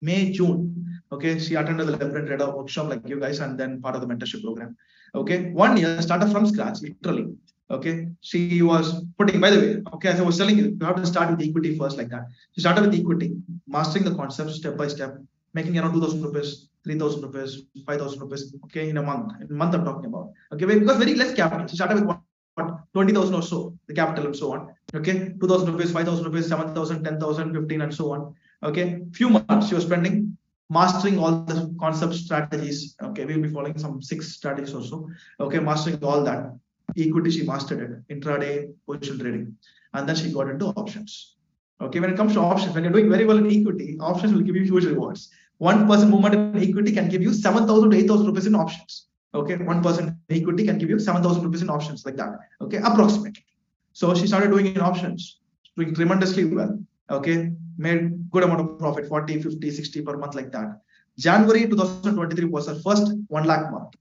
May, June. Okay, she attended the Lebrun Radar workshop like you guys, and then part of the mentorship program. Okay, 1 year started from scratch, literally. Okay, she was putting, by the way, okay, as I was telling you, you have to start with equity first, like that. She started with equity, mastering the concept step by step, making around 2,000 rupees, 3,000 rupees, 5,000 rupees, okay, in a month. In a month, I'm talking about. Okay, because very less capital. She started with what 20,000 or so, the capital and so on. Okay, 2,000 rupees, 5,000 rupees, 7,000, 10,000, 15, and so on. Okay, few months she was spending mastering all the concept strategies. Okay, we'll be following some 6 strategies or so. Okay, mastering all that. Equity, she mastered it, intraday position trading, and then she got into options. Okay, when it comes to options, when you're doing very well in equity, options will give you huge rewards. 1% movement in equity can give you 7,000 to 8,000 rupees in options. Okay, 1% equity can give you 7,000 rupees in options, like that. Okay, approximately. So she started doing in options, doing tremendously well. Okay, made good amount of profit, 40, 50, 60 per month, like that. January 2023 was her first 1 lakh month.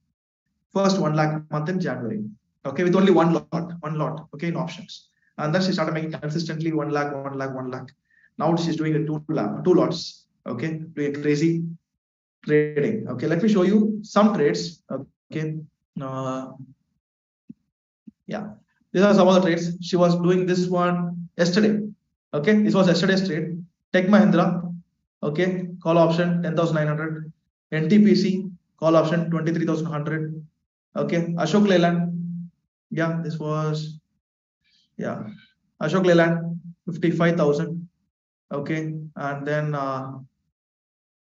First 1 lakh month in January. Okay, with only one lot, okay, in options. And then she started making consistently 1 lakh, 1 lakh, 1 lakh. Now she's doing a two lots, okay, doing crazy trading. Okay, let me show you some trades. Okay, yeah, these are some of the trades. She was doing this one yesterday. Okay, this was yesterday's trade. Tech Mahindra, okay, call option 10,900. NTPC, call option 23,100. Okay, Ashok Leyland. Yeah, this was, yeah, Ashok Leyland 55,000. Okay, and then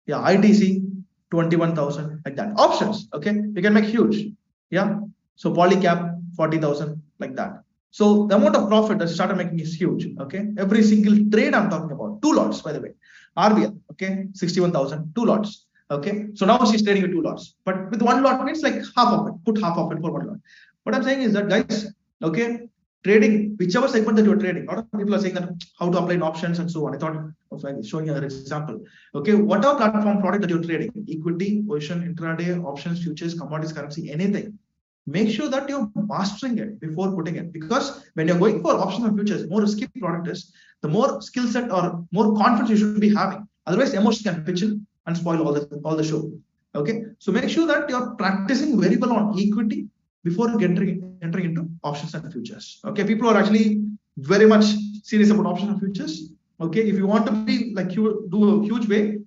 yeah, ITC 21,000, like that. Options, okay, you can make huge. Yeah, so Polycap 40,000, like that. So the amount of profit that started making is huge. Okay, every single trade I'm talking about, 2 lots, by the way. RBL, okay, 61,000, 2 lots. Okay, so now she's trading with 2 lots, but with 1 lot means like half of it. Put half of it for 1 lot. What I'm saying is that, guys, okay, trading, whichever segment that you're trading, a lot of people are saying that how to apply in options and so on. I thought of like showing you an example. Okay, whatever platform product that you're trading, equity, position, intraday, options, futures, commodities, currency, anything, make sure that you're mastering it before putting it. Because when you're going for options and futures, more risky product is, the more skill set or more confidence you should be having. Otherwise, emotions can pitch in and spoil all the show. Okay, so make sure that you're practicing very well on equity before entering into options and futures. Okay, people are actually very much serious about options and futures. Okay, if you want to be like you do a huge way,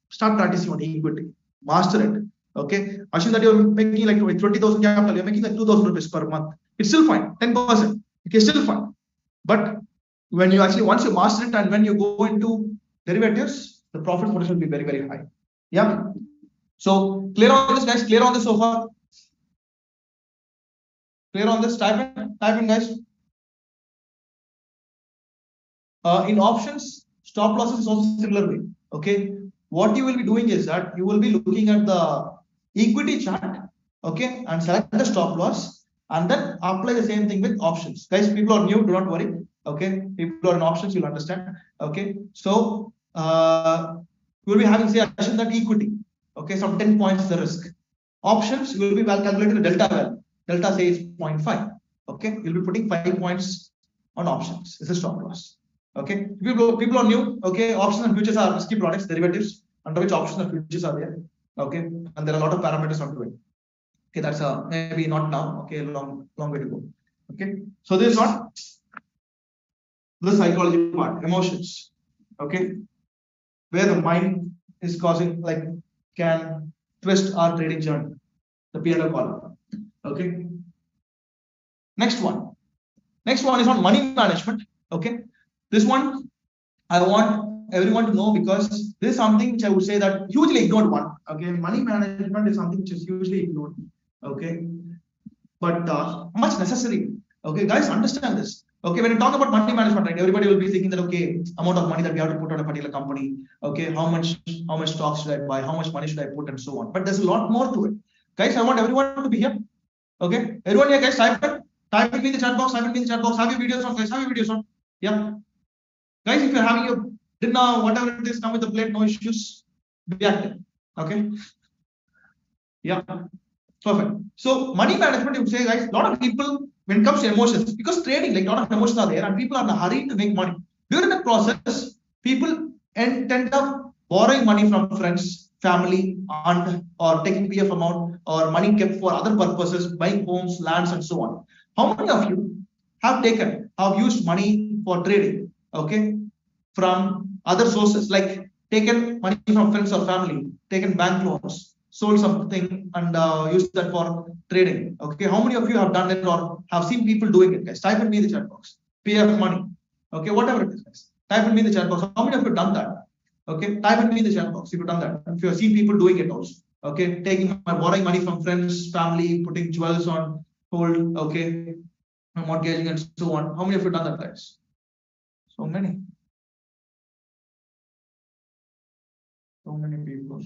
start practicing on equity, master it. Okay, assume that you're making like 20,000 capital, you're making like 2,000 rupees per month. It's still fine, 10%. Okay, still fine. But when you actually, once you master it and when you go into derivatives, the profit potential will be very, very high. Yeah. So clear on this, guys? Clear on this so far? Clear on this? Type in, guys. In options, stop losses is also similar way. Okay, what you will be doing is that you will be looking at the equity chart, okay, and select the stop loss, and then apply the same thing with options. Guys, people are new, do not worry. Okay, people are in options, you'll understand. Okay, so we'll be having, say, assume that equity, okay, some 10 points the risk. Options, you will be calculating the delta value. Delta say is 0.5. Okay, you'll be putting 5 points on options. This is stop loss. Okay, people are new. Okay, options and futures are risky products, derivatives, under which options and futures are there. Okay, and there are a lot of parameters onto it. Okay, that's maybe not now. Okay, long way to go. Okay, so this is what the psychology part, emotions. Okay, where the mind is causing, like, can twist our trading journey, the P&L column. Okay, next one is on money management. Okay, this one I want everyone to know because this is something which I would say that hugely ignored one. Okay, money management is something which is hugely ignored. Okay, but much necessary. Okay, guys, understand this. Okay, when you talk about money management, right, everybody will be thinking that okay, amount of money that we have to put on a particular company. Okay, how much stocks should I buy? How much money should I put, and so on. But there's a lot more to it, guys. I want everyone to be here. Okay, everyone here, guys, type it in the chat box. Type it in the chat box. Have your videos on, guys. Have your videos on. Yeah, guys, if you're having your dinner, whatever it is, come with the plate. No issues. Be active. Okay. Yeah. Perfect. So money management, you would say, guys, a lot of people, when it comes to emotions, because trading, like a lot of emotions are there and people are in a hurry to make money. During the process, people end up borrowing money from friends, family, aunt, or taking PF amount or money kept for other purposes, buying homes, lands, and so on. How many of you have used money for trading, okay, from other sources, like taken money from friends or family, taken bank loans, sold something and used that for trading? Okay, how many of you have done it or have seen people doing it, guys? Type in me in the chat box. PF money. Okay, whatever it is, guys. Type in me in the chat box. How many of you have done that? Okay, type in me in the chat box if you've done that. If you have seen people doing it also. Okay, borrowing money from friends, family, putting jewels on hold, okay, mortgaging and so on. How many of you have done that, guys? So many. So many people.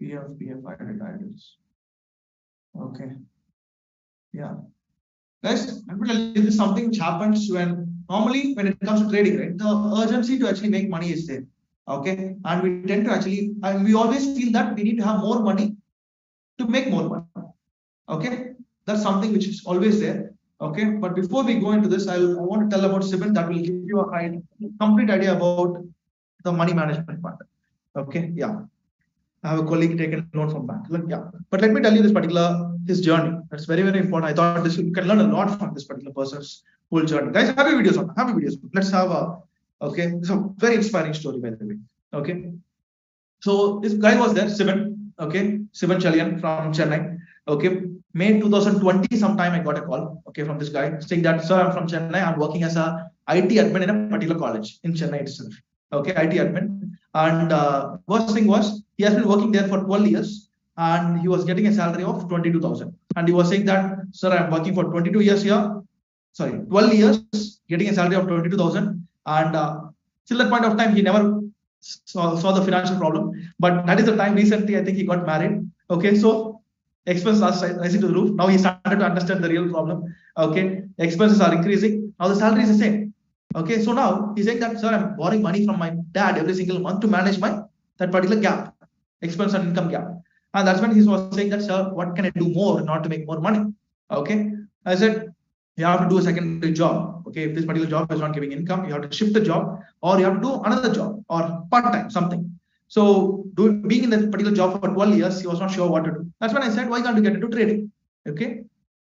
PF, ideas. Okay. Yeah. Guys, I'm going to tell you this is something which happens normally when it comes to trading, right? The urgency to actually make money is there. Okay. And we tend to and we always feel that we need to have more money to make more money. Okay. That's something which is always there. Okay. But before we go into this, I want to tell about Sibin that will give you a complete idea about the money management part. Okay. Yeah. I have a colleague taken a loan from bank. Yeah, but let me tell you his journey. That's very, very important. I thought you can learn a lot from this particular person's whole journey. Guys, have your videos on. Have your videos. Let's have okay. It's a very inspiring story, by the way. Okay. So this guy was there, Sivan. Okay, Sivan Chalian from Chennai. Okay, May 2020 sometime I got a call. Okay, from this guy saying that, sir, I'm from Chennai. I'm working as a IT admin in a particular college in Chennai itself. Okay, IT admin. And worst thing was he has been working there for 12 years and he was getting a salary of 22,000. And he was saying that, sir, I'm working for 22 years here. Sorry, 12 years, getting a salary of 22,000. And till that point of time, he never saw the financial problem. But that is the time recently, I think he got married. Okay, so expenses are rising to the roof. Now he started to understand the real problem. Okay, expenses are increasing. Now the salary is the same. Okay, so now he's saying that, sir, I'm borrowing money from my dad every single month to manage that particular gap, expense and income gap. And that's when he was saying that, sir, what can I do more in order to make more money? Okay, I said, you have to do a secondary job. Okay, if this particular job is not giving income, you have to shift the job or you have to do another job or part-time, something. So being in that particular job for 12 years, he was not sure what to do. That's when I said, why can't you get into trading? Okay,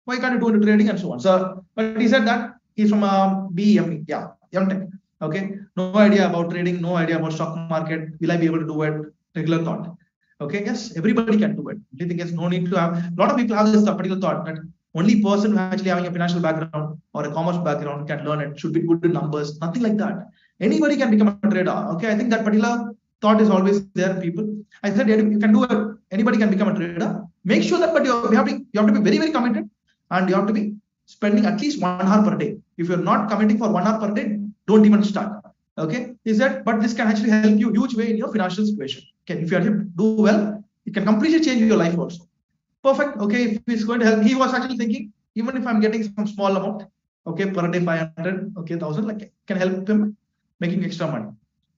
why can't you do into trading and so on? So, but he said that he's from BEME, yeah, MTech. Okay, no idea about trading, no idea about stock market. Will I be able to do it? Regular thought. Okay, yes, everybody can do it. I think there's no need to have. A lot of people have this particular thought that only person who actually having a financial background or a commerce background can learn it. Should be good in numbers. Nothing like that. Anybody can become a trader. Okay, I think that particular thought is always there, people. I said you can do it. Anybody can become a trader. Make sure that, but you have to be very, very committed, and you have to be spending at least 1 hour per day. If you're not committing for 1 hour per day, don't even start. Okay, is that? But this can actually help you huge way in your financial situation. Okay, if you actually do well, it can completely change your life also. Perfect. Okay, if it's going to help, he was actually thinking, even if I'm getting some small amount, okay, per day 500, okay, 1,000, like can help him making extra money.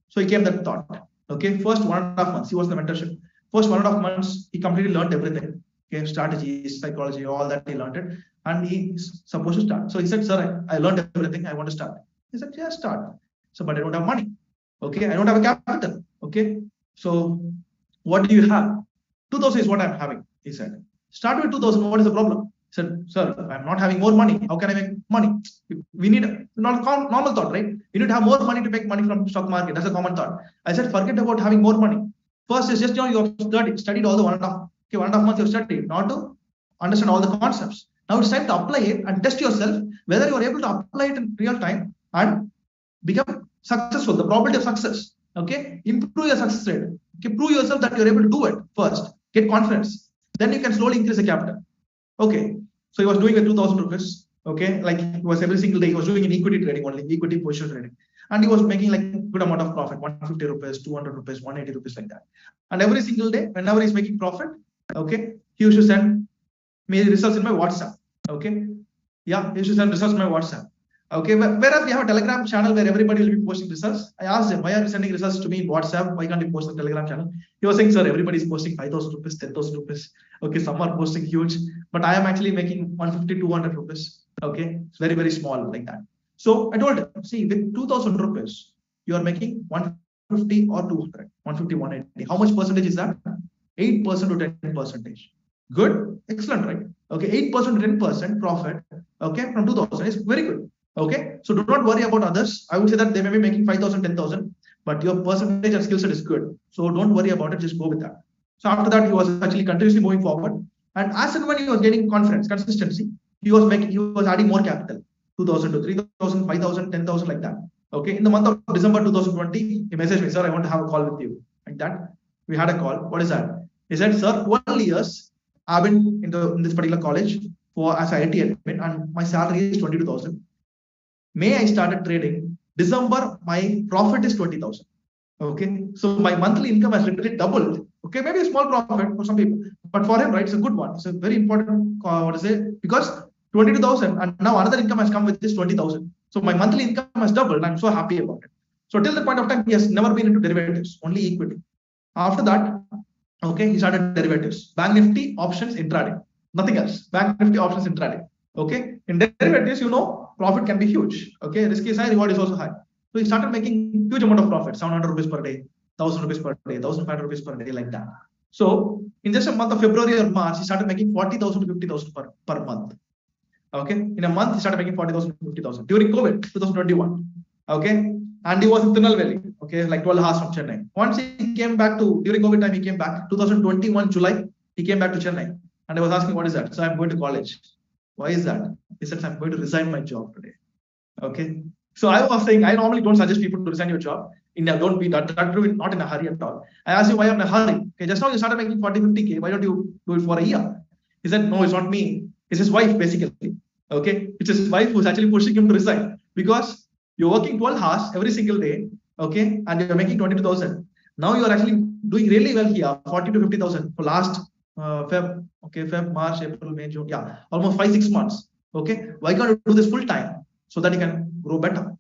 So he came that thought. Okay, first 1.5 months, he was the mentorship. First 1.5 months, he completely learned everything. Okay, strategies, psychology, all that he learned it, and he's supposed to start. So he said, sir, I learned everything. I want to start. He said, yeah, start. So, but I don't have money. Okay, I don't have a capital. Okay, so what do you have? 2,000 is what I'm having. He said, start with 2,000. What is the problem? He said, sir, I'm not having more money. How can I make money? We need a normal thought, right? We need to have more money to make money from stock market. That's a common thought. I said, forget about having more money. First is just, you have studied all the 1.5 months you've studied, not to understand all the concepts. Now it's time to apply it and test yourself whether you are able to apply it in real time and become successful, the probability of success. Okay, improve your success rate. Okay, prove yourself that you're able to do it first. Get confidence. Then you can slowly increase the capital. Okay, so he was doing with 2,000 rupees. Okay, like he was every single day he was doing in equity trading only, equity position trading, and he was making like good amount of profit, 150 rupees, 200 rupees, 180 rupees, like that. And every single day, whenever he's making profit, okay, he used to send me results in my WhatsApp. Okay, yeah, he used to send results in my WhatsApp. Okay, whereas we have a Telegram channel where everybody will be posting results. I asked him, why are you sending results to me in WhatsApp? Why can't you post the Telegram channel? He was saying, sir, everybody is posting 5,000 rupees, 10,000 rupees. Okay, some are posting huge, but I am actually making 150, 200 rupees. Okay, it's very, very small like that. So I told him, see, with 2,000 rupees, you are making 150 or 200, 150, 180. How much percentage is that? 8% to 10%. Good, excellent, right? Okay, 8% to 10% profit. Okay, from 2,000 is very good. Okay, so do not worry about others. I would say that they may be making 5,000, 10,000, but your percentage and skill set is good. So don't worry about it. Just go with that. So after that, he was actually continuously moving forward. And as and when he was getting confidence, consistency, he was adding more capital, 2,000 to 3,000, 5,000, 10,000, like that. Okay, in the month of December 2020, he messaged me, sir, I want to have a call with you. Like that, we had a call. What is that? He said, sir, 12 years I've been in this particular college as an IT admin, and my salary is 22,000. May I started trading. December, my profit is 20,000. Okay, so my monthly income has literally doubled. Okay, maybe a small profit for some people, but for him, right, it's a good one. It's a very important, what is it? Because 22,000, and now another income has come with this 20,000. So my monthly income has doubled, and I'm so happy about it. So till the point of time, he has never been into derivatives, only equity. After that, okay, he started derivatives, Bank Nifty options intraday, nothing else. Bank Nifty options intraday. Okay, in derivatives, profit can be huge. Okay, risk is high, reward is also high. So he started making huge amount of profit, 700 rupees per day, 1,000 rupees per day, 1,500 rupees per day, like that. So in just a month of February or March, he started making 40,000 to 50,000 per month. Okay, in a month he started making 40,000 to 50,000 during COVID 2021. Okay, and he was in Tirunelveli. Okay, like 12 hours from Chennai. Once he came back during COVID time, he came back 2021 July. He came back to Chennai, and I was asking, what is that? So I'm going to college. Why is that? He said, I'm going to resign my job today. Okay. So I was saying, I normally don't suggest people to resign your job. Don't be not in a hurry at all. I asked you, why are you in a hurry? Okay, just now you started making 40, 50K. Why don't you do it for a year? He said, no, it's not me. It's his wife, basically. Okay. It's his wife who's actually pushing him to resign, because you're working 12 hours every single day. Okay. And you're making 22,000. Now you are actually doing really well here, 40 to 50,000 for last Feb, March, April, May, June. Yeah, almost 5-6 months. Okay, why can't you do this full time so that you can grow better?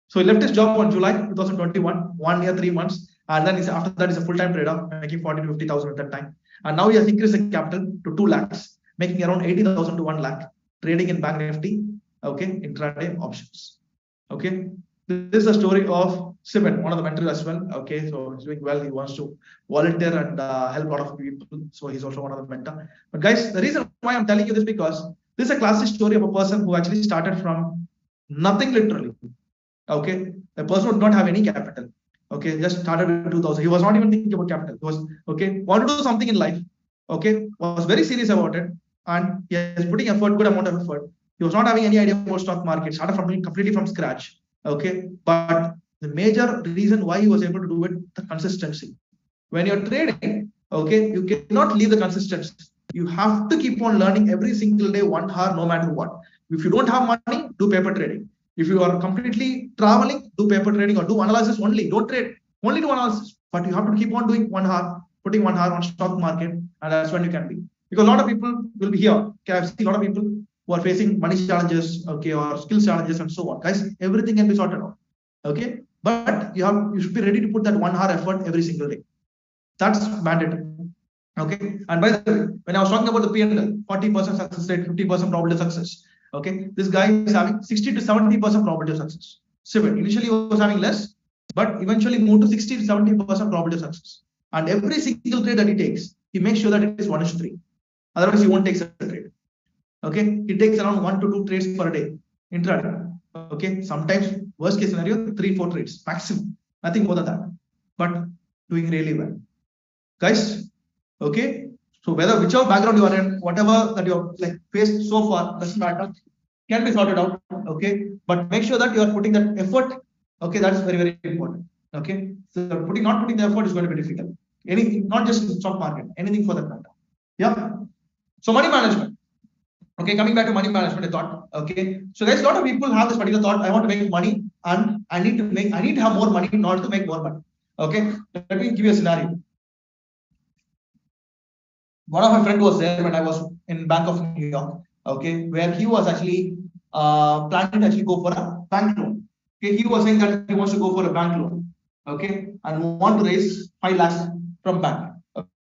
So he left his job on July 2021, 1 year, 3 months, and then after that he's a full-time trader, making 40 to 50,000 at that time. And now he has increased the capital to 2 lakhs, making around 80,000 to 1 lakh, trading in Bank Nifty. Okay, intraday options. Okay, this is the story of Sivan, one of the mentors as well. Okay, so he's doing well. He wants to volunteer and help a lot of people. So he's also one of the mentor. But guys, the reason why I'm telling you this, because this is a classic story of a person who actually started from nothing, literally. Okay, a person who did not have any capital. Okay, just started with 2,000. He was not even thinking about capital. He was wanted to do something in life. Okay, was very serious about it, and he is putting effort, good amount of effort. He was not having any idea about stock market. Started completely from scratch. Okay, but the major reason why he was able to do it, the consistency. When you're trading, okay, you cannot leave the consistency. You have to keep on learning every single day, 1 hour, no matter what. If you don't have money, do paper trading. If you are completely traveling, do paper trading or do analysis only. Don't trade, only do analysis. But you have to keep on doing 1 hour, putting 1 hour on stock market, and that's when you can be. Because a lot of people will be here. Okay, I've seen a lot of people who are facing money challenges, okay, or skill challenges and so on. Guys, everything can be sorted out. Okay, but you should be ready to put that 1 hour effort every single day. That's mandatory. Okay, and by the way, when I was talking about the P&L, 40% success rate, 50% probability of success. Okay, this guy is having 60 to 70% probability of success. Sivan initially was having less, but eventually moved to 60 to 70% probability of success. And every single trade that he takes, he makes sure that it is 1:3. Otherwise, he won't take a trade. Okay, he takes around 1 to 2 trades per day intraday. Okay, sometimes worst case scenario 3-4 trades maximum, nothing more than that, but doing really well, guys. Okay, so whichever background you are in, whatever that you have faced so far, doesn't matter, can be sorted out. Okay, but make sure that you are putting that effort Okay, that's very, very important. Okay, so not putting the effort is going to be difficult. Anything, not just in stock market, anything for that matter. Yeah. So money management. Okay, coming back to money management, I thought, okay, so guys, a lot of people have this particular thought, I want to make money and I need to have more money in order to make more money. Okay, let me give you a scenario. One of my friends was there when I was in Bank of New York, okay, where he was actually planning to actually go for a bank loan. Okay, he was saying that he wants to go for a bank loan, okay, and want to raise 5 lakhs from bank.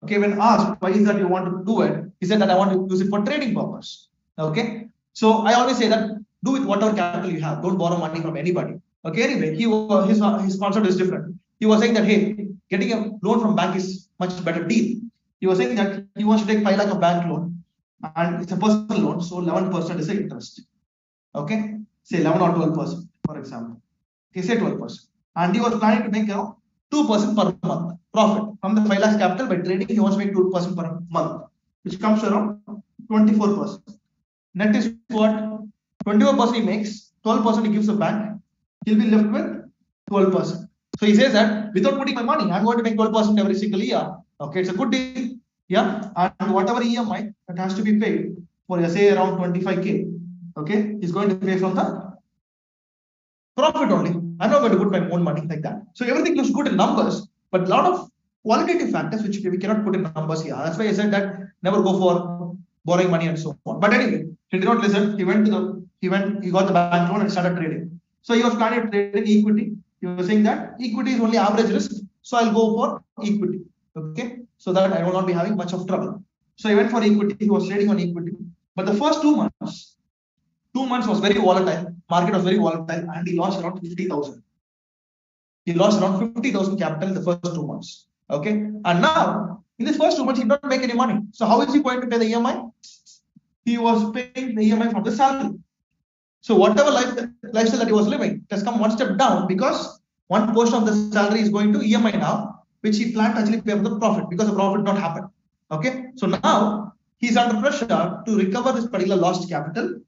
Okay, when asked why is that you want to do it, he said that I want to use it for trading purpose. Okay, so I always say that do with whatever capital you have, don't borrow money from anybody. Okay, anyway, his concept is different. He was saying that hey, getting a loan from bank is much better deal. He was saying that he wants to take 5 lakh of bank loan and it's a personal loan, so 11% is the interest. Okay, say 11 or 12%, for example. Okay, say 12%. And he was planning to make 2% per month profit from the 5 lakhs capital by trading. He wants to make 2% per month, which comes around 24%. Net is what? 24% he makes, 12% he gives the bank, he'll be left with 12%. So he says that without putting my money, I'm going to make 12% every single year. Okay, it's a good deal. Yeah, and whatever EMI that has to be paid for, say, around 25k, okay, he's going to pay from the profit only. I'm not going to put my own money like that. So everything looks good in numbers, but a lot of qualitative factors which we cannot put in numbers here. That's why I said that never go for borrowing money and so on. But anyway, he did not listen. He got the bank loan and started trading. So he was planning trading equity. He was saying that equity is only average risk, so I'll go for equity. Okay, so that I will not be having much of trouble. So he went for equity. He was trading on equity. But the first 2 months was very volatile. Market was very volatile, and he lost around 50,000. He lost around 50,000 capital in the first 2 months. Okay, and now in this first 2 months he did not make any money. So how is he going to pay the EMI? He was paying the EMI from the salary. So whatever lifestyle that he was living has come one step down because one portion of the salary is going to EMI now, which he planned to actually pay for the profit because the profit did not happen. Okay, so now he's under pressure to recover this particular lost capital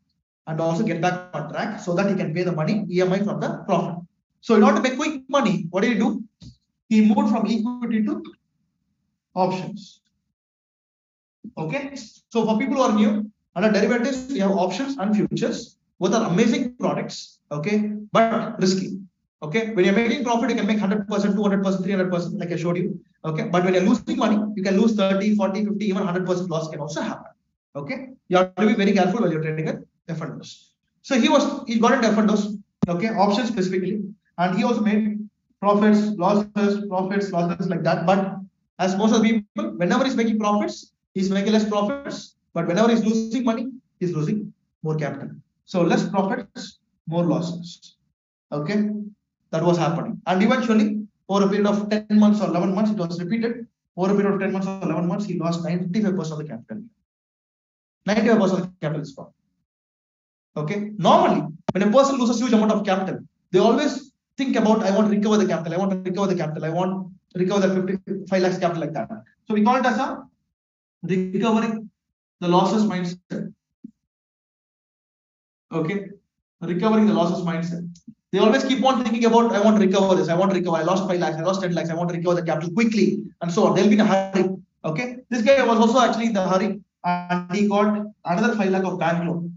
and also get back on track so that he can pay the money EMI from the profit. So in order to make quick money, what did he do? He moved from equity to options. Okay, so for people who are new, under derivatives we have options and futures. Both are amazing products, okay, but risky. Okay, when you're making profit, you can make 100%, 200%, 300%, like I showed you. Okay, but when you're losing money, you can lose 30, 40, 50, even 100% loss can also happen. Okay, you have to be very careful while you're trading at F&Os. So he got into F&Os, okay, options specifically, and he also made profits, losses like that. But as most of the people, whenever he's making profits, he's making less profits. But whenever he's losing money, he's losing more capital. So less profits, more losses. Okay, that was happening. And eventually, over a period of 10 months or 11 months, it was repeated. Over a period of 10 months or 11 months, he lost 95% of the capital. 95% of the capital is gone. Okay, normally, when a person loses huge amount of capital, they always think about, I want to recover the capital, I want to recover the capital, I want to recover the 5 lakhs capital like that. So we call it as a recovering the losses mindset. Okay, recovering the losses mindset. They always keep on thinking about, I want to recover this, I want to recover, I lost 5 lakhs, I lost 10 lakhs, I want to recover the capital quickly, and so on. They'll be in a hurry. Okay, this guy was also actually in the hurry, and he got another 5 lakh of bank loan.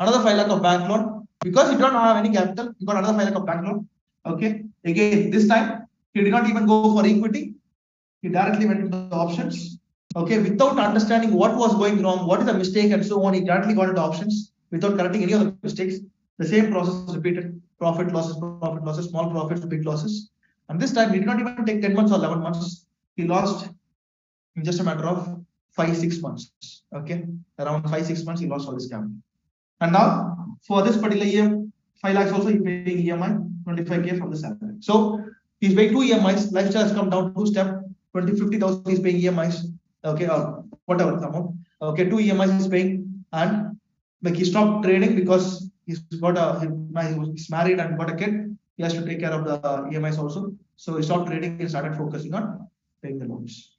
Another 5 lakh of bank loan because he did not have any capital. He got another 5 lakh of bank loan. Okay, again, this time he did not even go for equity. He directly went into the options. Okay, without understanding what was going wrong, what is the mistake, and so on. He directly got into options without correcting any of the mistakes. The same process repeated: profit, losses, small profits, big losses. And this time he did not even take 10 months or 11 months. He lost in just a matter of 5-6 months. Okay, around 5-6 months he lost all his capital. And now for this particular year, 5 lakhs also he's paying EMI, 25k from the salary. So he's paying 2 EMIs. Lifestyle has come down 2 step, 50,000 he's paying EMIs. Okay, or whatever the amount. Okay, 2 EMIs he's paying, and like he stopped trading because he's married and got a kid. He has to take care of the EMIs also. So he stopped trading and started focusing on paying the loans.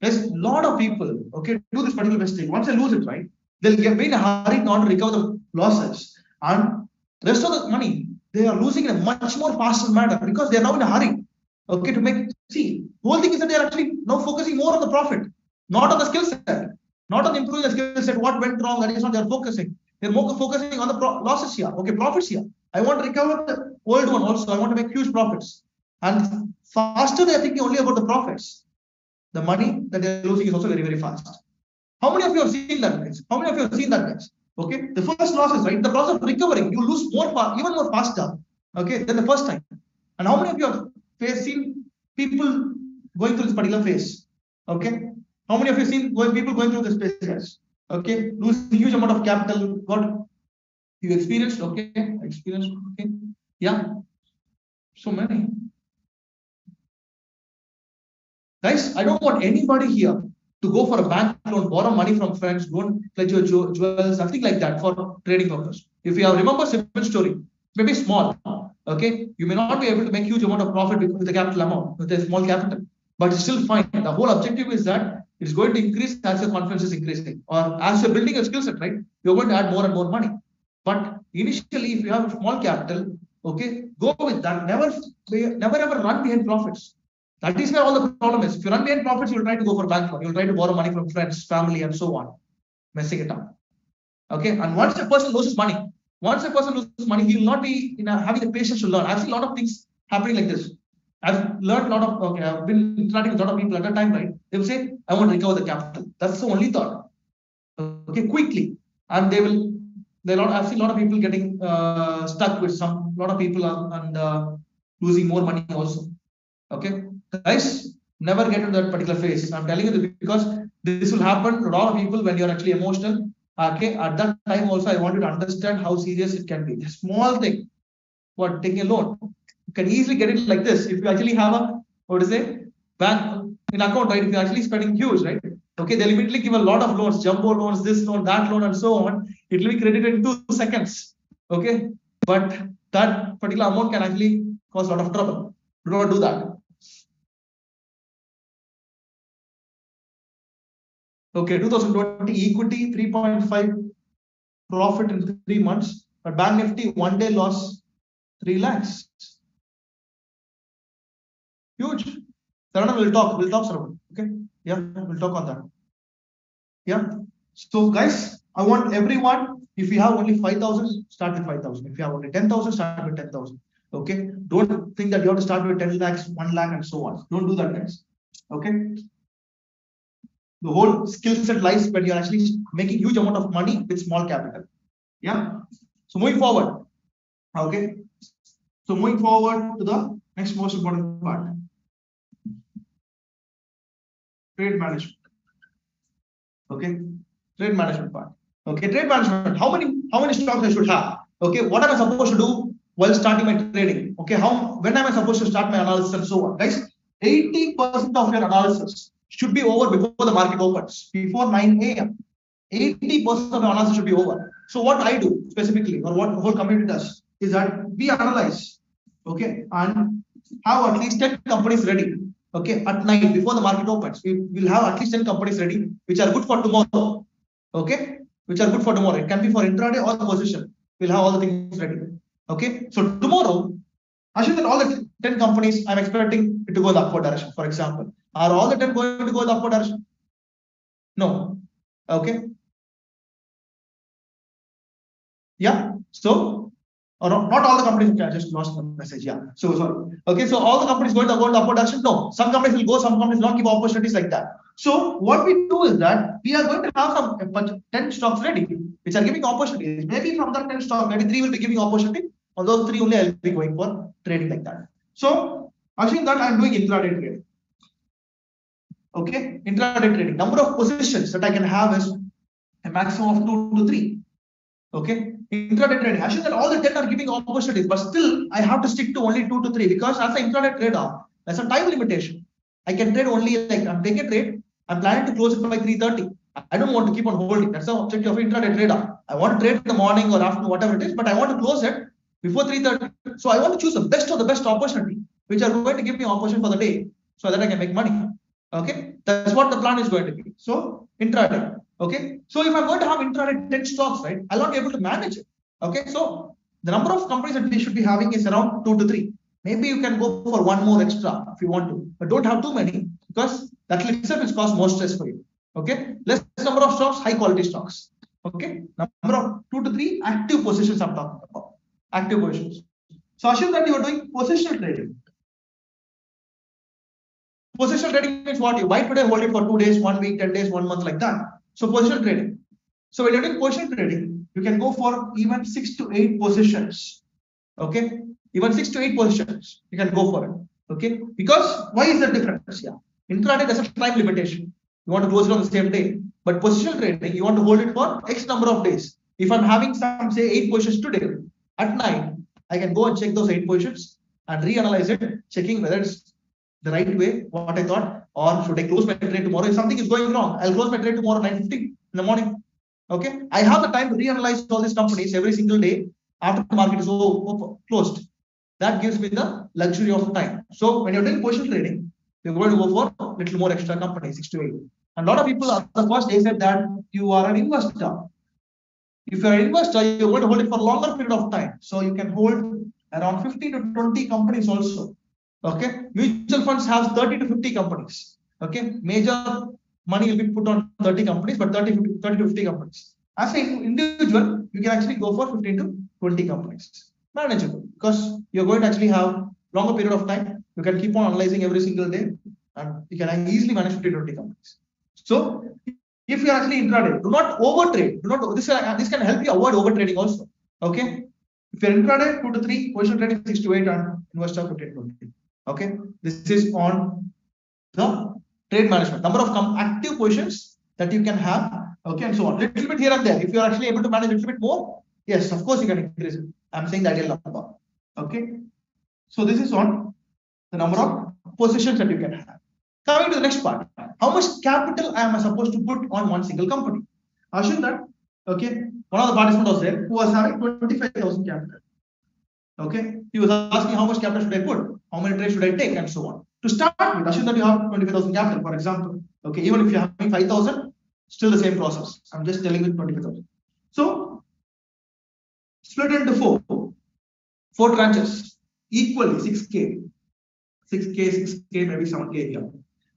There's a lot of people, okay, do this particular mistake. Once they lose it, right, they'll get in a hurry in order to recover the losses, and rest of the money they are losing in a much more faster manner because they are now in a hurry. Okay, to make, see, whole thing is that they are actually now focusing more on the profit, not on the skill set, not on improving the skill set. What went wrong, that is not they are focusing. They're more focusing on the losses here. Okay, profits here. I want to recover the old one also. I want to make huge profits. And faster they are thinking only about the profits. The money that they're losing is also very, very fast. How many of you have seen that, guys? How many of you have seen that, guys? Okay, the first loss is right. The process of recovering, you lose more, even more faster. Okay, than the first time. And how many of you have seen people going through this particular phase? Okay, how many of you have seen people going through this phase, guys? Okay, losing huge amount of capital. What you experienced? Okay, experienced. Okay, yeah, so many. Guys, I don't want anybody here to go for a bank loan, borrow money from friends, don't pledge your jewels, nothing like that for trading purpose. If you have remember simple story, maybe small, okay, you may not be able to make huge amount of profit with the capital amount, with a small capital, but it's still fine. The whole objective is that it's going to increase as your confidence is increasing, or as you're building a skill set, right? You're going to add more and more money. But initially, if you have a small capital, okay, go with that. Never ever run behind profits. That is where all the problem is. If you run behind profits, you'll try to go for bank loan. You'll try to borrow money from friends, family, and so on, messing it up. Okay, and once a person loses money, he will not be having the patience to learn. I've seen a lot of things happening like this. I've learned a lot of. Okay, I've been interacting with a lot of people at a time, right? They will say, "I want to recover the capital." That's the only thought. Okay, quickly, and they will. I've seen a lot of people getting stuck with a lot of people and losing more money also. Okay. Guys, never get into that particular phase. I'm telling you this because this will happen to a lot of people when you're actually emotional. Okay, at that time also, I want you to understand how serious it can be. A small thing, what taking a loan, you can easily get it like this. If you actually have bank in account, right? If you're actually spending huge, right? Okay, they'll immediately give a lot of loans, jumbo loans, this loan, that loan, and so on. It will be credited in 2 seconds. Okay, but that particular amount can actually cause a lot of trouble. Do not do that. Okay, 2020 equity 3.5 profit in 3 months, but Bank Nifty 1 day loss 3 lakhs. Huge. Sarana will talk. Sarana. Okay. Yeah, we'll talk on that. Yeah. So guys, I want everyone, if you have only 5,000, start with 5,000. If you have only 10,000, start with 10,000. Okay. Don't think that you have to start with 10 lakhs, 1 lakh, and so on. Don't do that, guys. Okay. The whole skill set lies when you're actually making huge amount of money with small capital. Yeah. So moving forward. Okay. So moving forward to the next most important part. Trade management. Okay. Trade management part. Okay. Trade management. How many stocks I should have? Okay. What am I supposed to do while starting my trading? Okay. When am I supposed to start my analysis and so on? Guys, 80% of your analysis should be over before the market opens, before 9 a.m. 80% of the analysis should be over. So what I do specifically, or what the whole community does, is that we analyze, okay, and have at least 10 companies ready, okay, at night before the market opens. We will have at least 10 companies ready, which are good for tomorrow, okay, which are good for tomorrow. It can be for intraday or the position. We'll have all the things ready, okay. So tomorrow, assume that all the 10 companies, I'm expecting it to go in the upward direction, for example. Are all the 10 going to go in the upward direction? No. Okay. Yeah. So, or not all the companies. Okay, I just lost the message. Yeah. So sorry. Okay. So all the companies going to go in the upward direction? No. Some companies will go. Some companies will not give opportunities like that. So what we do is that we are going to have some 10 stocks ready, which are giving opportunities. Maybe from that 10 stocks, maybe 3 will be giving opportunity. On those 3 only, I'll be going for trading like that. So assume that I'm doing intraday trading. Okay, intraday trading. Number of positions that I can have is a maximum of 2 to 3. Okay, intraday trading. Assume that all the 10 are giving opportunities, but still I have to stick to only 2 to 3 because as an intraday trader, there's a time limitation. I can trade only like I'm taking a trade. I'm planning to close it by 3:30. I don't want to keep on holding. That's the objective of intraday trader. I want to trade in the morning or afternoon, whatever it is, but I want to close it before 3:30. So I want to choose the best of the best opportunity, which are going to give me opportunity for the day, so that I can make money. Okay, that's what the plan is going to be. So intraday. Okay, so if I'm going to have intraday 10 stocks, right, I'll not be able to manage it. Okay, so the number of companies that we should be having is around 2 to 3. Maybe you can go for one more extra if you want to, but don't have too many because that itself will cause more stress for you. Okay, less number of stocks, high quality stocks. Okay, number of 2 to 3 active positions I'm talking about. Active positions. So assume that you are doing positional trading. Positional trading means what? You buy today, hold it for 2 days, 1 week, 10 days, 1 month, like that. So positional trading. So when you're doing positional trading, you can go for even 6 to 8 positions. Okay, even 6 to 8 positions you can go for it. Okay, because why is that difference? Yeah, intraday doesn't have time limitation. You want to close it on the same day, but positional trading you want to hold it for X number of days. If I'm having some say 8 positions today, at night I can go and check those 8 positions and reanalyze it, checking whether it's the right way, what I thought, or should I close my trade tomorrow? If something is going wrong, I'll close my trade tomorrow 9:50 in the morning. Okay, I have the time to reanalyze all these companies every single day after the market is closed. That gives me the luxury of time. So when you're doing position trading, you're going to go for a little more extra companies, 6 to 8. And a lot of people at the first day said that you are an investor. If you're an investor, you're going to hold it for a longer period of time. So you can hold around 15 to 20 companies also. Okay, mutual funds have 30 to 50 companies. Okay, major money will be put on 30 companies, but 30 to 50 companies. As an individual, you can actually go for 15 to 20 companies. Manageable because you're going to actually have longer period of time. You can keep on analyzing every single day and you can easily manage 15 to 20 companies. So if you're actually intraday, do not overtrade. Do not this can help you avoid overtrading also. Okay, if you're intraday 2 to 3, position trading 6 to 8, and investor 15 to 20. Okay, this is on the trade management, number of active positions that you can have. Okay, and so on. Little bit here and there. If you are actually able to manage a little bit more, yes, of course you can increase it. I'm saying the ideal number. Okay, so this is on the number of positions that you can have. Coming to the next part, how much capital am I supposed to put on one single company? Assume that, okay, one of the participants was there who was having 25,000 capital. Okay, he was asking how much capital should I put, how many trades should I take, and so on. To start with, assume that you have 25,000 capital, for example. Okay, even if you're having 5,000, still the same process. I'm just telling you 25,000. So split into 4 tranches equally 6K, maybe 7K here.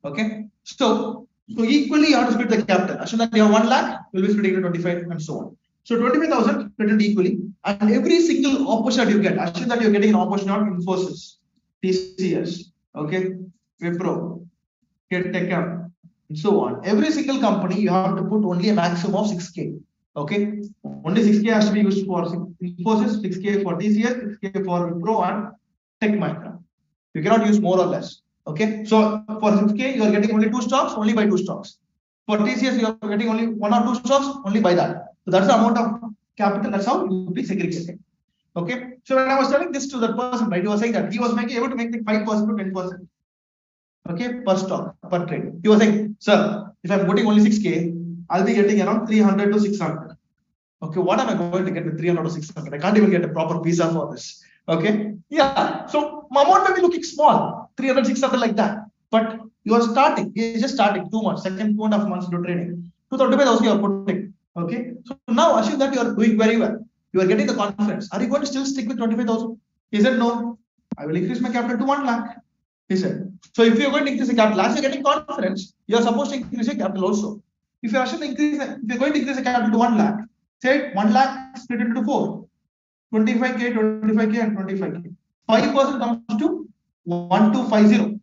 Okay, so equally you have to split the capital. Assume that you have 1 lakh, you'll be splitting into 25 and so on. So 25,000 split equally, and every single opportunity you get, assume that you're getting an opportunity on Infosys, TCS, okay, Wipro, Tech, and so on. Every single company you have to put only a maximum of 6K. Okay, only 6K has to be used for Infosys, 6K for TCS, 6K for Wipro and Tech. You cannot use more or less. Okay, so for 6K you are getting only 2 stocks, only buy 2 stocks. For TCS you are getting only 1 or 2 stocks, only buy that. So that's the amount of capital. That's how you will be segregating. Okay, so when I was telling this to that person, right, he was saying that he was able to make like 5% to 10%. Okay, per stock, per trade. He was saying, sir, if I'm putting only 6K, I'll be getting around 300 to 600. Okay, what am I going to get with 300 to 600? I can't even get a proper visa for this. Okay, yeah. So my amount may be looking small, 300, 600 like that. But you are starting. You're just starting 2 months, second 2.5 months into trading. 235,000 you are putting. Okay, so now assume that you are doing very well. You are getting the confidence. Are you going to still stick with 25,000? He said, no, I will increase my capital to 1 lakh. He said, so if you're going to increase the capital, as you're getting confidence, you're supposed to increase your capital also. If you're actually if you're going to increase the capital to 1 lakh, say 1 lakh split into 4, 25K, 25K, and 25K. 5% comes to 1250.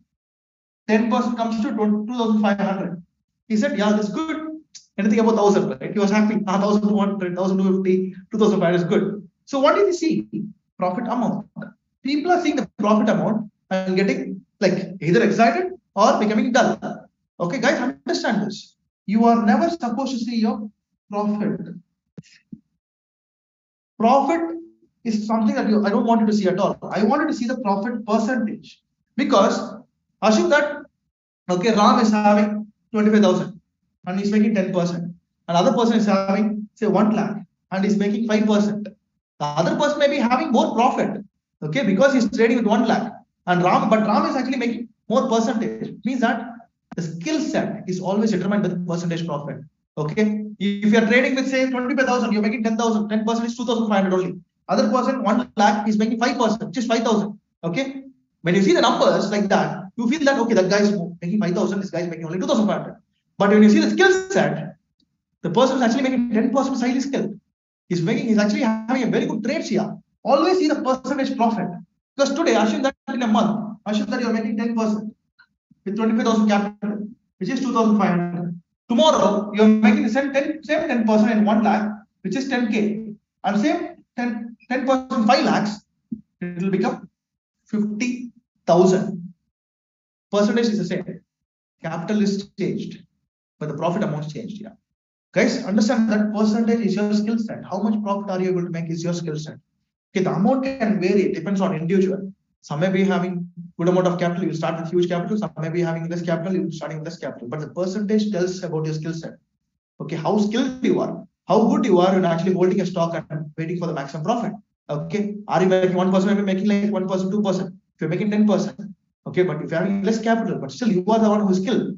10% comes to 2,500. He said, yeah, that's good. Anything above 1,000, right? He was happy. 1,200, 1,250, 2,500 is good. So what did he see? Profit amount. People are seeing the profit amount and getting like either excited or becoming dull. Okay, guys, understand this. You are never supposed to see your profit. Profit is something that I don't want you to see at all. I wanted to see the profit percentage, because assume that okay, Ram is having 25,000 and he's making 10%. Another person is having say 1 lakh and he's making 5%. The other person may be having more profit, okay, because he's trading with 1 lakh. And Ram is actually making more percentage. It means that the skill set is always determined with percentage profit. Okay, if you are trading with say 25,000, you're making 10,000. 10% is 2,500 only. Other person 1 lakh is making 5%, just 5,000. Okay. When you see the numbers like that, you feel that okay, that guy is making 5,000, this guy is making only 2,500. But when you see the skill set, the person is actually making 10% highly skilled. He's actually having a very good trades here. Always see the percentage profit. Because today, assume that in a month, assume that you're making 10% with 25,000 capital, which is 2,500. Tomorrow, you're making the same 10% in 1 lakh, which is 10K. And same 10% 5 lakhs, it will become 50,000. Percentage is the same. Capital is changed, but the profit amount is changed here. Guys, understand that percentage is your skill set. How much profit are you able to make is your skill set. Okay, the amount can vary, it depends on individual. Some may be having good amount of capital, you start with huge capital. Some may be having less capital, you starting with less capital. But the percentage tells about your skill set. Okay, how skilled you are, how good you are in actually holding a stock and waiting for the maximum profit. Okay, are you making 1%, maybe making like 1%, 2%. If you're making 10%, okay, but if you're having less capital, but still you are the one who's skilled,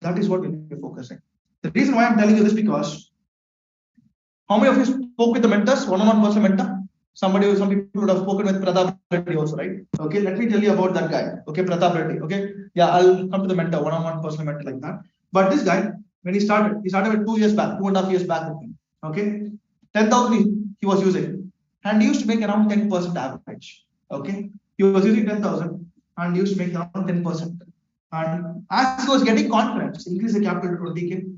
that is what we'll be focusing. The reason why I'm telling you this because how many of you spoke with the mentors, one-on-one personal mentor? Some people would have spoken with Pratap Reddy also, right? Okay, let me tell you about that guy. Okay, Pratap Reddy. Okay, yeah, I'll come to the mentor, one-on-one personal mentor like that. But this guy, when he started with 2 years back, 2.5 years back with me. Okay, 10,000 he was using, and he used to make around 10% average. Okay, he was using 10,000 and he used to make around 10%. And as he was getting confidence, increase the capital to 20K,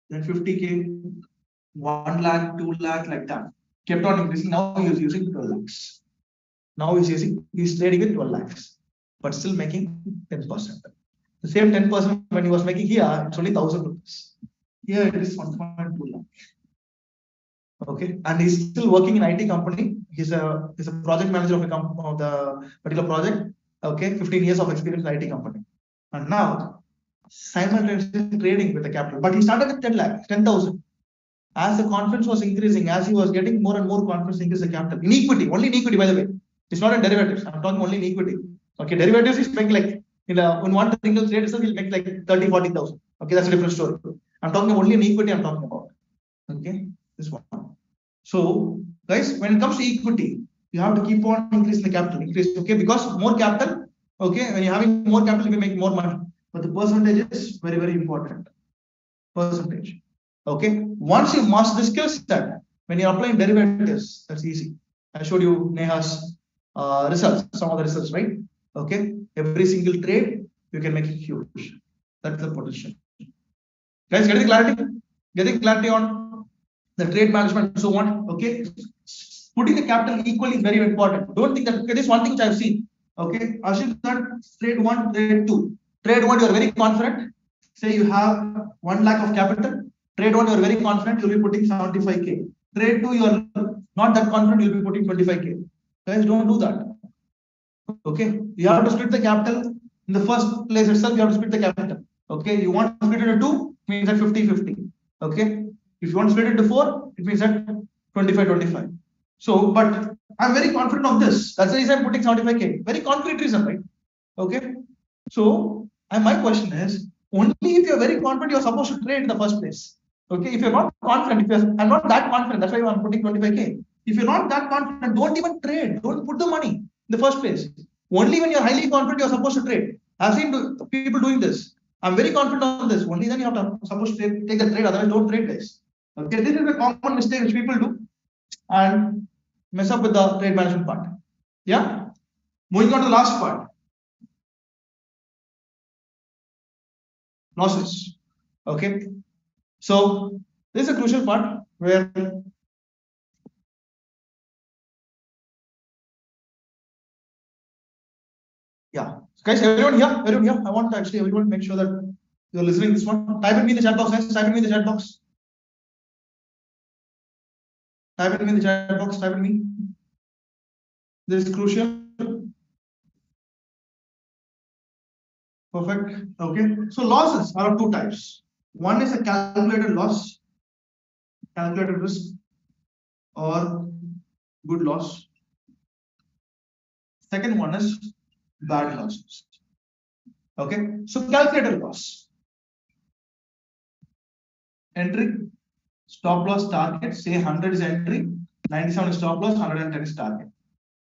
then 50K, 1 lakh, 2 lakh, like that. Kept on increasing. Now he is using 12 lakhs. Now he's trading with 12 lakhs, but still making 10%. The same 10% when he was making here, it's only 1,000 rupees. Here it is 1.2 lakh. Okay, and he's still working in IT company. He's a project manager of the particular project. Okay, 15 years of experience in IT company. And now simultaneously trading with the capital. But he started with 10 lakh, 10,000. As the confidence was increasing, as he was getting more and more confidence, increase the capital. In equity, only in equity, by the way. It's not in derivatives. I'm talking only in equity. Okay, derivatives is making like in one single trade itself, he'll make like 30, 40,000. Okay, that's a different story. I'm talking only in equity, I'm talking about. Okay, this one. So, guys, when it comes to equity, you have to keep on increasing the capital. Okay, because more capital, okay, when you're having more capital, you will make more money. But the percentage is very, very important. Percentage. Okay, once you master the skill set, when you're applying derivatives, that's easy. I showed you Neha's results, some of the results, right? Okay, every single trade you can make it huge. That's the potential. Guys, getting clarity? Getting clarity on the trade management and so on. Okay, putting the capital equally is very important. Don't think that okay, this is one thing which I've seen. Okay, assume that trade 1, trade 2. Trade 1, you're very confident. Say you have 1 lakh of capital. Trade 1, you're very confident, you'll be putting 75K. Trade 2, you're not that confident, you'll be putting 25K. Guys, don't do that. Okay, you have to split the capital. In the first place itself, you have to split the capital. Okay, you want to split it into 2, means that 50-50. Okay, if you want to split it into 4, it means that 25-25. So, but I'm very confident of this. That's the reason I'm putting 75K. Very concrete reason, right? Okay, so my question is, only if you're very confident, you're supposed to trade in the first place. Okay, if you're not confident, I'm not that confident, that's why I'm putting 25K. If you're not that confident, don't even trade. Don't put the money in the first place. Only when you're highly confident, you're supposed to trade. I've seen people doing this. I'm very confident on this. Only then you have to supposed to take the trade, otherwise don't trade, guys. Okay, this is a common mistake which people do and mess up with the trade management part. Yeah. Moving on to the last part. Losses. Okay. So this is a crucial part where guys, everyone here. I want to actually everyone make sure that you're listening this one. Type it me in the chat box, guys. Type it me in the chat box. Type it me in the chat box. Type it me. This is crucial. Perfect. Okay. So losses are of 2 types. One is a calculated loss, calculated risk, or good loss. Second one is bad losses. Okay. So calculated loss. Entry, stop loss target, say 100 is entry, 97 is stop loss, 110 is target.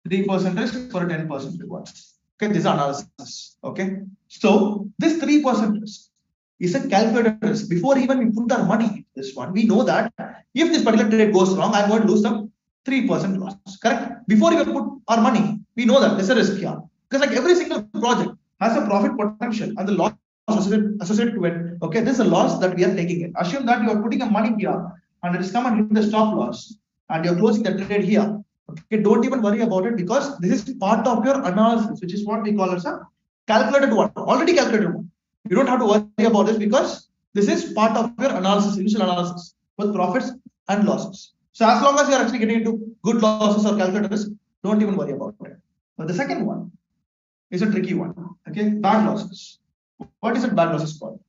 3% risk for a 10% reward. Okay, this is analysis. Okay, so this 3% risk is a calculated risk. Before even we put our money into this one, we know that if this particular trade goes wrong, I'm going to lose some 3% loss. Correct? Before we put our money, we know that there's a risk here. Because like every single project has a profit potential and the loss associated to it. Okay, this is a loss that we are taking it. Assume that you are putting a money here and it is come and hit the stop loss and you're closing the trade here. Okay, don't even worry about it because this is part of your analysis, which is what we call as a calculated one, already calculated one. You don't have to worry about this because this is part of your analysis, initial analysis, with profits and losses. So as long as you are actually getting into good losses or calculated risk, don't even worry about it. But the second one is a tricky one. Okay, bad losses. What is a bad losses called?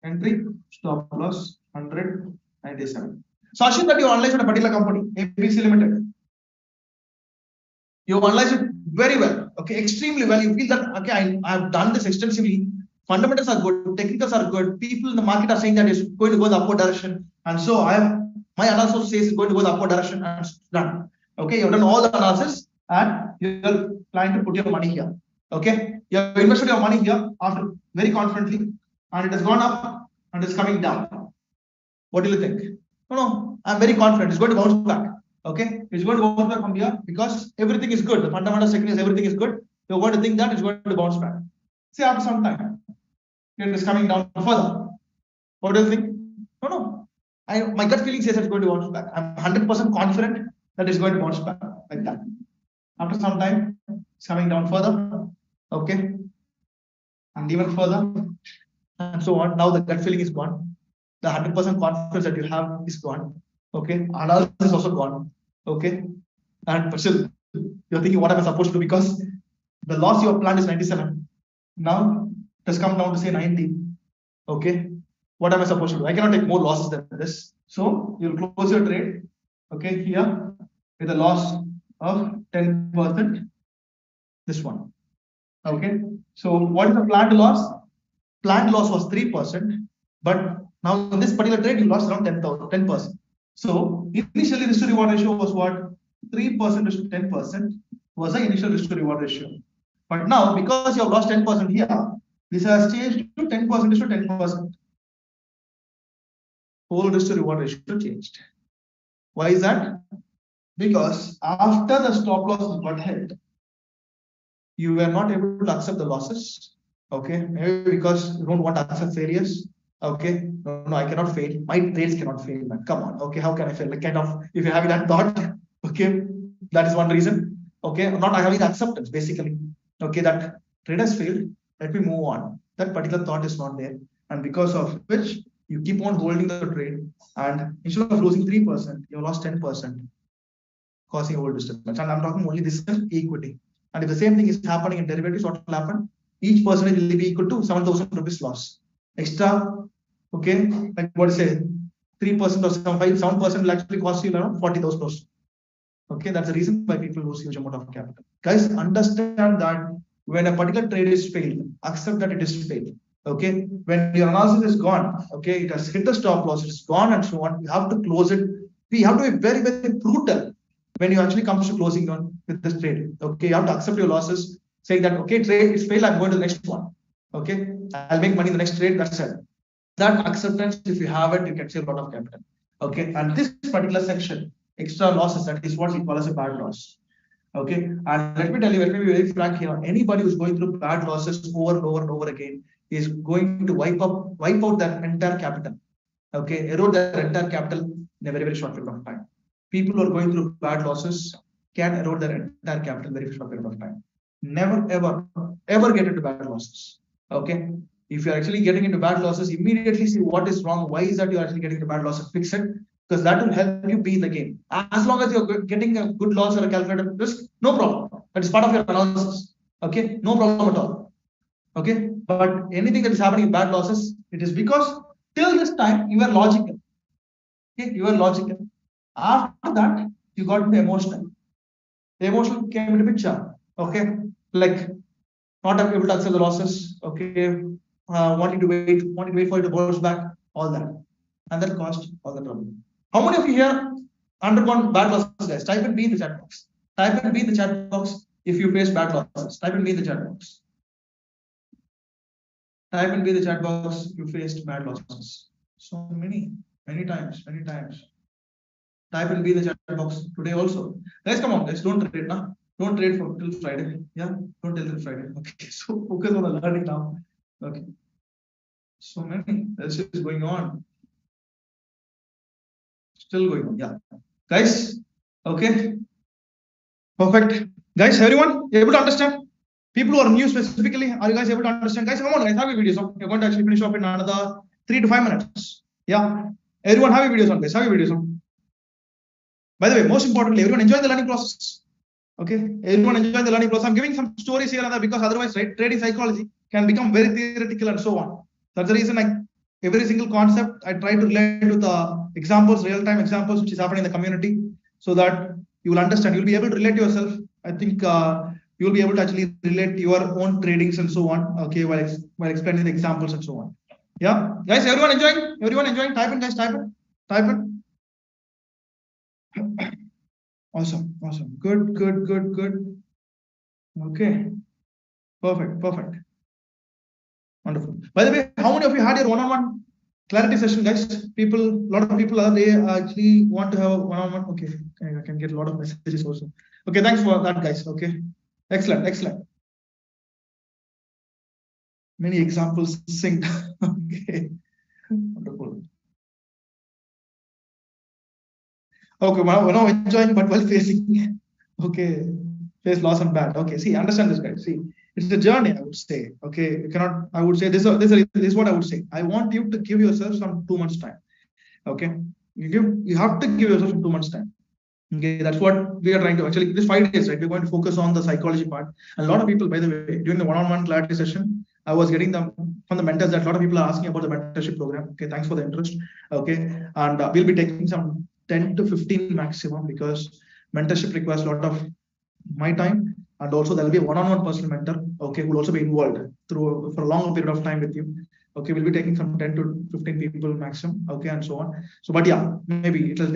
Entry stop loss 197. So assume that you analyze a particular company, ABC Limited. You analyze it very well, okay, extremely well. You feel that okay, I have done this extensively. Fundamentals are good, technicals are good. People in the market are saying that it's going to go in the upward direction, and so my analysis says it's going to go in the upward direction, and it's done. Okay, you've done all the analysis, and you're planning to put your money here. Okay, you have invested your money here after very confidently, and it has gone up and it's coming down. What do you think? No, I'm very confident it's going to bounce back. Okay, it's going to bounce back from here because everything is good. The fundamental techniques, everything is good. You're going to think that it's going to bounce back. See, after some time, it is coming down further. What do you think? No. My gut feeling says it's going to bounce back. I'm 100% confident that it's going to bounce back like that. After some time, it's coming down further. Okay, and even further, and so on. Now the gut feeling is gone. The 100% confidence that you have is gone. Okay, analysis is also gone. Okay, and still you're thinking, what am I supposed to do? Because the loss you have planned is 97. Now it has come down to say 90. Okay, what am I supposed to do? I cannot take more losses than this. So you'll close your trade. Okay, here with a loss of 10%. This one. Okay, so what is the planned loss? Planned loss was 3%, but now in this particular trade you lost around 10%. So initially risk to reward ratio was what? 3% risk to 10% was the initial risk to reward ratio. But now because you have lost 10% here, this has changed to 10% risk to 10%. Whole risk to reward ratio changed. Why is that? Because after the stop loss got hit, you were not able to accept the losses. Okay, maybe because you don't want to accept failures. Okay, no, I cannot fail. My trades cannot fail, man. Come on. Okay, how can I fail? Like kind of, if you're having that thought, okay, that is one reason. Okay, not having acceptance, basically. Okay, that trade has failed. Let me move on. That particular thought is not there, and because of which you keep on holding the trade, and instead of losing 3%, you lost 10%, causing a whole disturbance. And I'm talking only this is equity. And if the same thing is happening in derivatives, what will happen? Each percentage will be equal to 7,000 rupees loss. Extra, okay, like what I say, 3% or 7% will actually cost you around 40,000. Okay, that's the reason why people lose huge amount of capital. Guys, understand that when a particular trade is failed, accept that it is failed. Okay, when your analysis is gone, okay, it has hit the stop loss, it's gone and so on. You have to close it. We have to be very, very brutal when you actually comes to closing down with this trade. Okay, you have to accept your losses, saying that okay, trade is failed, I'm going to the next one. Okay, I'll make money in the next trade. That's it. That acceptance, if you have it, you can save a lot of capital. Okay, and this particular section, extra losses, that is what we call as a bad loss. Okay, and let me tell you, let me be very frank here. Anybody who's going through bad losses over and over and over again is going to wipe out their entire capital. Okay, erode their entire capital in a very, very short period of time. People who are going through bad losses can erode their entire capital in a very short period of time. Never, ever get into bad losses. Okay, if you're actually getting into bad losses, immediately see what is wrong. Why is that you're actually getting into bad losses? Fix it, because that will help you be in the game. As long as you're getting a good loss or a calculated risk, no problem. That is part of your analysis. Okay, no problem at all. Okay, but anything that is happening in bad losses, it is because till this time you were logical. Okay, you were logical. After that, you got into emotional. The emotional came into picture. Okay, like not able to accept the losses. Okay, wanting to wait for it to bounce back, all that, and that caused all the trouble. How many of you here undergone bad losses, guys? Type in B in the chat box. Type in B in the chat box if you face bad losses. Type in B in the chat box. Type in B in the chat box if you faced bad losses. So many times. Type in B in the chat box today also. Guys, come on, guys, don't trade now. Don't trade till Friday. Yeah, don't till Friday. Okay, so focus on the learning now. Okay. So many. This is going on. Still going on. Yeah. Guys, okay. Perfect. Guys, everyone able to understand? People who are new specifically, are you guys able to understand? Guys, come on, guys, have your videos on. You're going to actually finish off in another 3 to 5 minutes. Yeah. Everyone have your videos on, guys. Have your videos on. By the way, most importantly, everyone enjoy the learning process. Okay. Everyone enjoy the learning process. I'm giving some stories here and there because otherwise, right, trading psychology can become very theoretical and so on. That's the reason every single concept I try to relate to the examples, real-time examples, which is happening in the community, so that you will understand. You'll be able to relate to yourself. I think you'll be able to actually relate your own tradings and so on. Okay, while explaining the examples and so on. Yeah, guys, everyone enjoying? Everyone enjoying? Type in, guys. Type in. Type in. Awesome. Good. Okay. Perfect. Wonderful. By the way, how many of you had your one-on-one clarity session, guys? A lot of people they actually want to have a one-on-one. Okay, I can get a lot of messages also. Okay, thanks for that, guys. Okay, excellent. Many examples synced. Okay, wonderful. Okay, we're now enjoying, but while facing. Okay, face loss and bad. Okay, see, understand this, guys. See, it's a journey, I would say. Okay, you cannot. I would say this is what I would say. I want you to give yourself some 2 months time. Okay, you have to give yourself some 2 months time. Okay, that's what we are trying to actually. This 5 days, right? We're going to focus on the psychology part. And a lot of people, by the way, during the one-on-one clarity session, I was getting them from the mentors that a lot of people are asking about the mentorship program. Okay, thanks for the interest. Okay, and we'll be taking some 10 to 15 maximum because mentorship requires a lot of my time, and also there will be a one-on-one personal mentor. Okay, who will also be involved for a longer period of time with you. Okay, we'll be taking some 10 to 15 people maximum. Okay, and so on. So, but yeah, maybe it will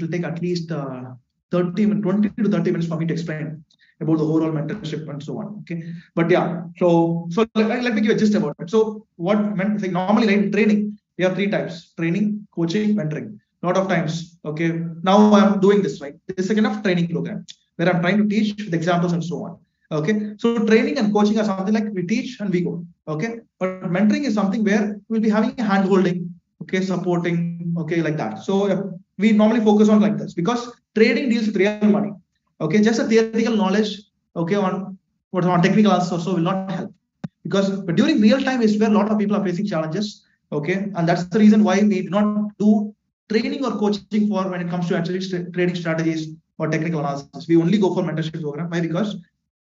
take at least 20 to 30 minutes for me to explain about the overall mentorship and so on. Okay, but yeah, so let me give a gist about it. So what normally in training, we have 3 types: training, coaching, mentoring. Lot of times, okay, now I'm doing this, right? This is a kind of training program where I'm trying to teach with examples and so on. Okay, so training and coaching are something like we teach and we go. Okay, but mentoring is something where we'll be having a hand holding, okay, supporting, okay, like that. So we normally focus on like this because trading deals with real money. Okay, just a theoretical knowledge, okay, on technical answers also will not help, but during real time is where a lot of people are facing challenges. Okay, and that's the reason why we do not do training or coaching for when it comes to actually trading strategies or technical analysis. We only go for mentorship program. Why? Because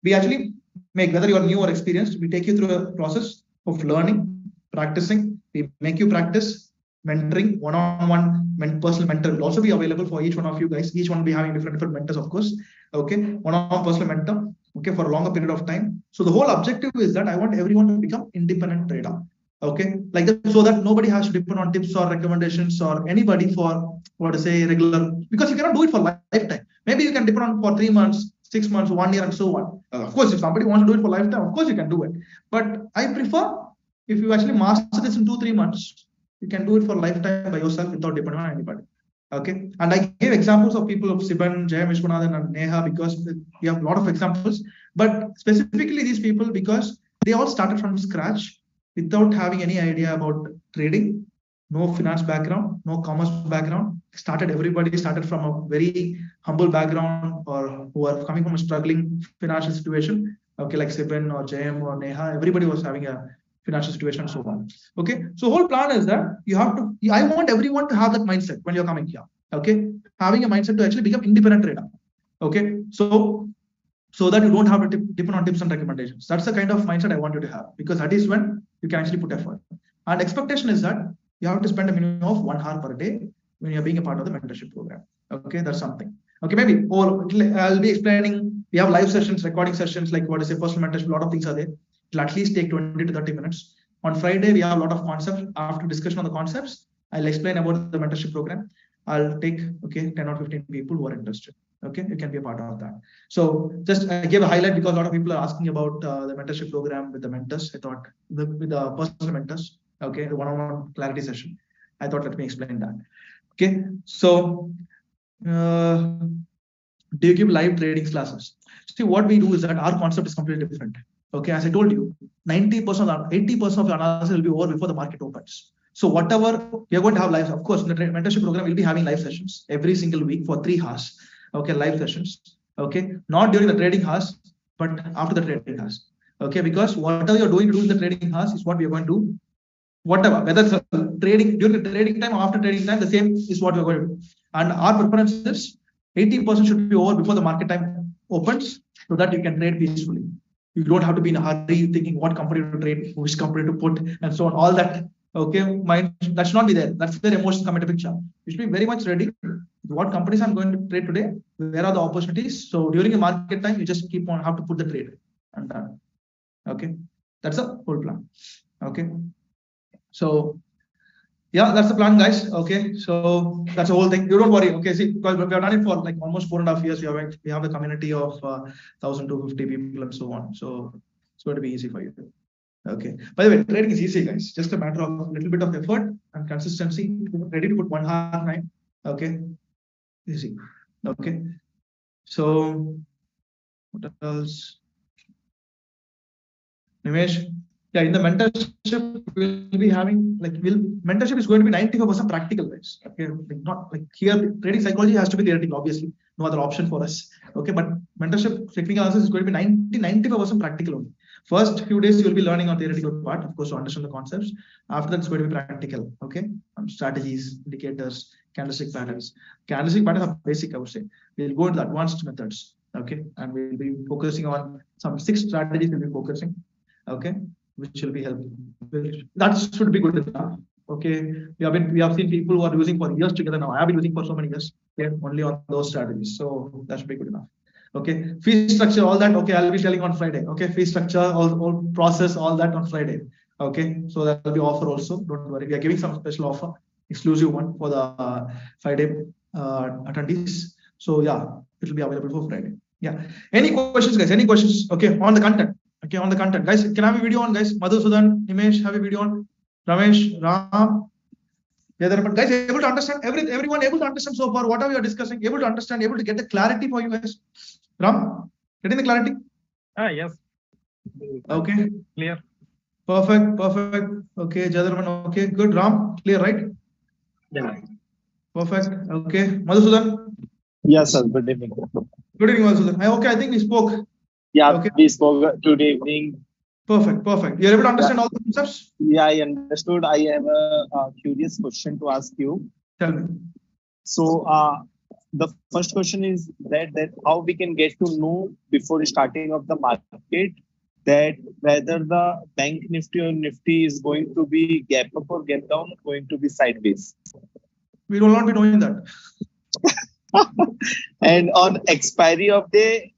we actually make, whether you are new or experienced, we take you through a process of learning, practicing. We make you practice mentoring. One-on-one personal mentor will also be available for each one of you guys. Each one will be having different mentors, of course. Okay, one-on-one personal mentor. Okay, for a longer period of time. So the whole objective is that I want everyone to become independent trader. Okay, like that, so that nobody has to depend on tips or recommendations or anybody for regular, because you cannot do it for lifetime. Maybe you can depend on for 3 months, 6 months, 1 year, and so on. Of course, if somebody wants to do it for lifetime, of course you can do it. But I prefer if you actually master this in 2-3 months, you can do it for lifetime by yourself without depending on anybody. Okay, and I gave examples of people of Siban, Jayam Vishwanathan, and Neha because we have a lot of examples. But specifically these people because they all started from scratch, without having any idea about trading, no finance background, no commerce background. Everybody started from a very humble background or who are coming from a struggling financial situation. Okay, like Siban or JM or Neha, everybody was having a financial situation and so on. Okay, so whole plan is that I want everyone to have that mindset when you're coming here. Okay, having a mindset to actually become independent trader. Okay, so that you don't have to depend on tips and recommendations. That's the kind of mindset I want you to have, because that is when you can actually put effort. And expectation is that you have to spend a minimum of 1 hour per day when you're being a part of the mentorship program. Okay, that's something. Okay, maybe I'll be explaining. We have live sessions, recording sessions, like personal mentorship, a lot of things are there. It'll at least take 20 to 30 minutes. On Friday, we have a lot of concepts. After discussion on the concepts, I'll explain about the mentorship program. I'll take 10 or 15 people who are interested. Okay, you can be a part of that. So just I gave a highlight because a lot of people are asking about the mentorship program with the mentors. I thought with the personal mentors, okay, the one-on-one clarity session. I thought let me explain that. Okay, so do you give live trading classes? See, what we do is that our concept is completely different. Okay, as I told you, 90% or 80% of the analysis will be over before the market opens. So whatever we are going to have live, of course, in the mentorship program, we'll be having live sessions every single week for 3 hours. Okay, live sessions. Okay, not during the trading hours, but after the trading hours. Okay, because whatever you're going to do in the trading hours is what we are going to do. Whatever, whether it's trading during the trading time or after trading time, the same is what we're going to do. And our preference is 80% should be over before the market time opens, so that you can trade peacefully. You don't have to be in a hurry thinking what company to trade, which company to put, and so on. All that, okay, mind that should not be there. That's where emotions come into picture. You should be very much ready. What companies I'm going to trade today? Where are the opportunities? So during a market time, you just keep on have to put the trade and done. Okay, that's the whole plan. Okay, so yeah, that's the plan, guys. Okay, so that's the whole thing. You don't worry. Okay, see, because we have done it for like almost 4.5 years. We have a community of 1,250 people and so on. So it's going to be easy for you. Okay. By the way, trading is easy, guys. Just a matter of a little bit of effort and consistency. Ready to put 1 hour night. Okay, easy. Okay. So what else? Nimesh. Yeah, in the mentorship, we'll be having mentorship is going to be 95% practical, guys. Okay, not like here, trading psychology has to be theoretical, obviously, no other option for us. Okay, but mentorship technical analysis is going to be 95% practical only. First few days you'll be learning on theoretical part, of course, to understand the concepts. After that, it's going to be practical. Okay, strategies, indicators, candlestick patterns. Candlestick patterns are basic, I would say. We'll go into advanced methods. Okay, and we'll be focusing on some 6 strategies. We'll be focusing. Okay, which will be helpful. That should be good enough. Okay, we have seen people who are using for years together now. I have been using for so many years. Okay, only on those strategies. So that should be good enough. Okay, fee structure, all that. Okay, I'll be telling on Friday. Okay, fee structure, all process, all that on Friday. Okay, so that will be offer also. Don't worry, we are giving some special offer, exclusive one for the Friday attendees. So yeah, it will be available for Friday. Yeah. Any questions, guys? Any questions? Okay, on the content. Okay, on the content, guys. Can I have a video on, guys? Madhusudan, Nimesh, have a video on. Ramesh, Ram. But guys, able to understand everyone able to understand so far whatever we are discussing, able to understand, able to get the clarity for you guys. Ram, getting the clarity? Yes. Okay. Clear. Perfect. Okay, Jadarman. Okay, good. Ram, clear, right? Yeah. Perfect. Okay, Madhusudan. Yes, sir. Good evening. Good evening, Madhusudan. Okay, I think we spoke. Yeah, okay. We spoke today evening. Perfect. You're able to understand all the concepts? Yeah, I understood. I have a curious question to ask you. Tell me. So, the first question is that how we can get to know before starting of the market that whether the bank nifty or nifty is going to be gap up or gap down, going to be sideways. We will not be doing that. And on expiry of day,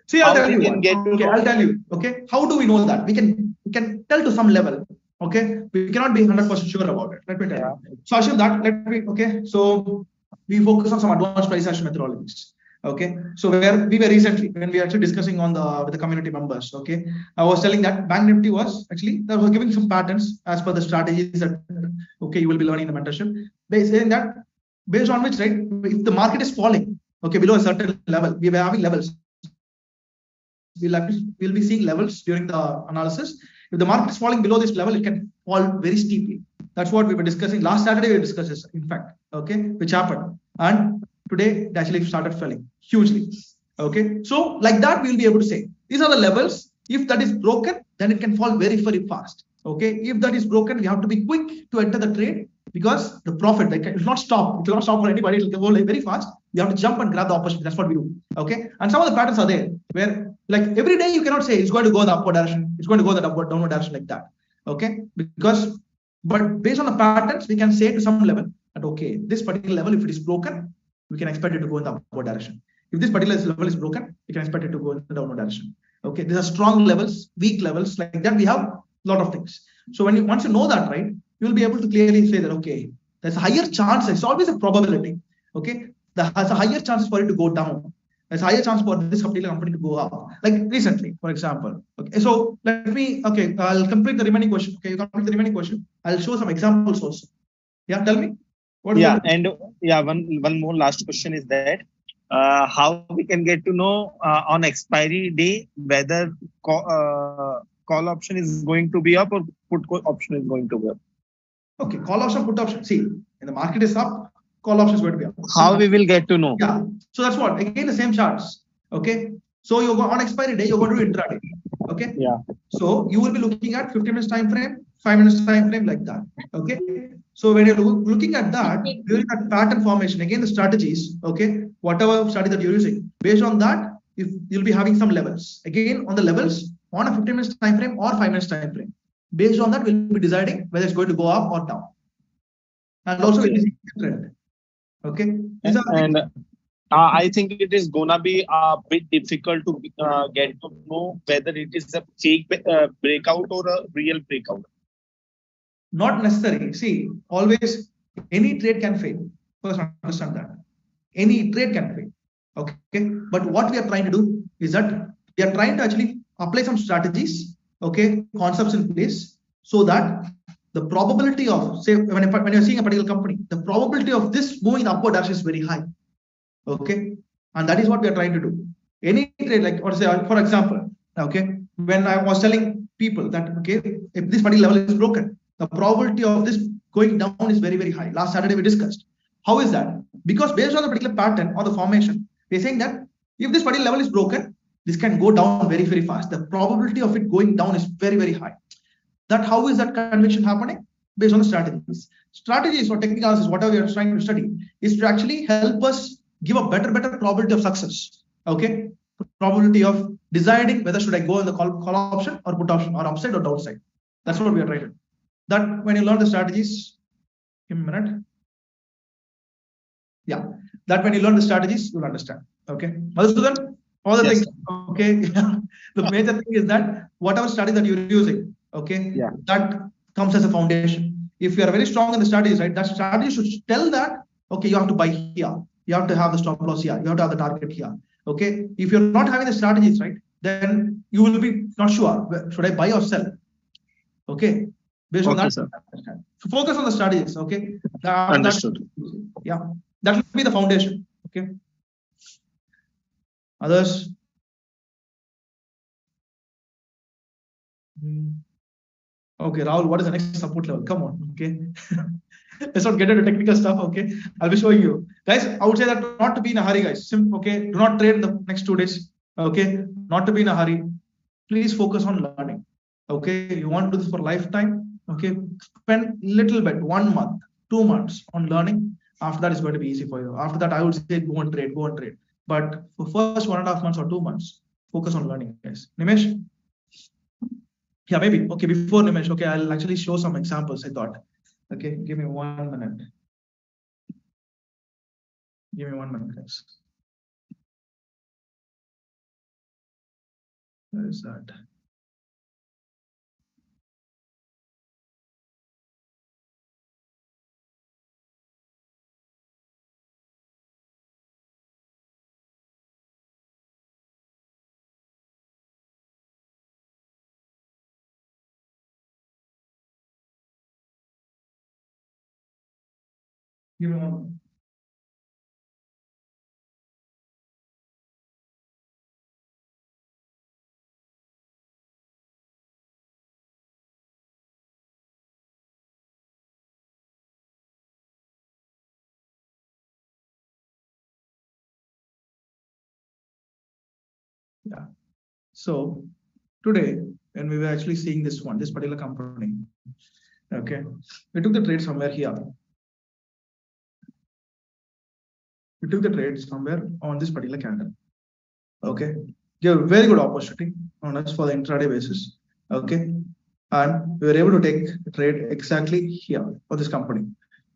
see, I'll tell you. I'll tell you. Okay, how do we know that? We can tell to some level. Okay, we cannot be 100% sure about it. Let me tell you. So assume that. Okay. So we focus on some advanced price action methodologies. Okay. So where we were recently when we were actually discussing on with the community members. Okay, I was telling that Bank Nifty was actually they were giving some patterns as per the strategies that you will be learning in the mentorship. Saying that based on which, right, if the market is falling, okay, below a certain level, we were having levels. We'll be seeing levels during the analysis. If the market is falling below this level, it can fall very steeply. That's what we were discussing last Saturday. We discussed this, in fact, okay, which happened, and today it actually started falling hugely. Okay, so like that we'll be able to say these are the levels. If that is broken, then it can fall very fast. Okay, if that is broken, we have to be quick to enter the trade because the profit it will not stop. It will not stop for anybody. It will go very fast. You have to jump and grab the opportunity. That's what we do. Okay, and some of the patterns are there where like every day you cannot say it's going to go in the upward direction. It's going to go in the downward direction like that. Okay, but based on the patterns, we can say to some level that okay, this particular level, if it is broken, we can expect it to go in the upward direction. If this particular level is broken, we can expect it to go in the downward direction. Okay, these are strong levels, weak levels, like that. We have a lot of things. So once you know that, right, you will be able to clearly say that okay, there's a higher chance. It's always a probability. okay, has a higher chances for it to go down. There's a higher chance for this particular company to go up. Like recently, for example. Okay, so I'll complete the remaining question. Okay, you complete the remaining question. I'll show some examples also. Yeah, tell me. Yeah, and one more last question is that how we can get to know on expiry day whether call option is going to be up or put option is going to be up. Okay, call option, put option. See, when the market is up, call option is going to be up. How we will get to know? Yeah, so that's what, again, the same charts. Okay, so you go on expiry day, you're going to do intraday. Okay, Yeah. so you will be looking at 15 minutes time frame, 5 minutes time frame, like that. Okay, so when you're looking at that, during that pattern formation, again the strategies, okay, whatever strategy that you're using, based on that, if you'll be having some levels. Again, on the levels, on a 15 minutes time frame or 5 minutes time frame. Based on that, we'll be deciding whether it's going to go up or down. And also, it is trend. Okay, I think it is gonna be a bit difficult to get to know whether it is a fake breakout or a real breakout. Not necessary. See, always any trade can fail. First, understand that any trade can fail. Okay, but what we are trying to do is that we are trying to actually apply some strategies, okay, concepts in place, so that the probability of, say, when you're seeing a particular company, the probability of this moving upward direction is very high. Okay, and that is what we are trying to do. Any trade, like, or say, for example, okay, when I was telling people that, okay, if this particular level is broken, the probability of this going down is very, very high. Last Saturday we discussed. How is that? Because based on the particular pattern or the formation, we're saying that if this particular level is broken, this can go down very, very fast. The probability of it going down is very, very high. That how is that conviction happening? Based on the strategies. Strategies or technical analysis, whatever we are trying to study, is to actually help us give a better probability of success. Okay, probability of deciding whether should I go in the call option or put option or upside or downside. That's what we are trying to do. That when you learn the strategies, give me a minute. Yeah, that when you learn the strategies, you'll understand. Okay, Madhusudan, all the things. Okay, the major thing is that whatever strategy that you're using, okay, that comes as a foundation. If you are very strong in the strategies, right, that strategy should tell that, okay, you have to buy here, you have to have the stop loss here, you have to have the target here. Okay, if you're not having the strategies, right, then you will be not sure, should I buy or sell? Okay, based on that, so focus on the strategies. Okay, understood. Yeah, that will be the foundation. Okay, others. Okay, Rahul, what is the next support level? Come on, okay. Let's not get into technical stuff, okay. I'll be showing you. Guys, I would say that not to be in a hurry, guys. Okay, do not trade in the next 2 days. Okay, not to be in a hurry. Please focus on learning. Okay, you want to do this for lifetime. Okay, spend little bit, 1 month, 2 months on learning. After that, it's going to be easy for you. After that, I would say go and trade. But for first 1.5 months or 2 months, focus on learning, guys. Nimesh? Yeah, maybe. Okay, before Nimesh, okay, I'll actually show some examples, I thought. Okay, give me 1 minute. Give me 1 minute, guys. Where is that? Give me 1 minute. Yeah. So today, when we were actually seeing this particular company, okay, we took the trade somewhere here. We took the trade somewhere on this particular candle. Okay, give a very good opportunity on us for the intraday basis. Okay, and we were able to take the trade exactly here for this company.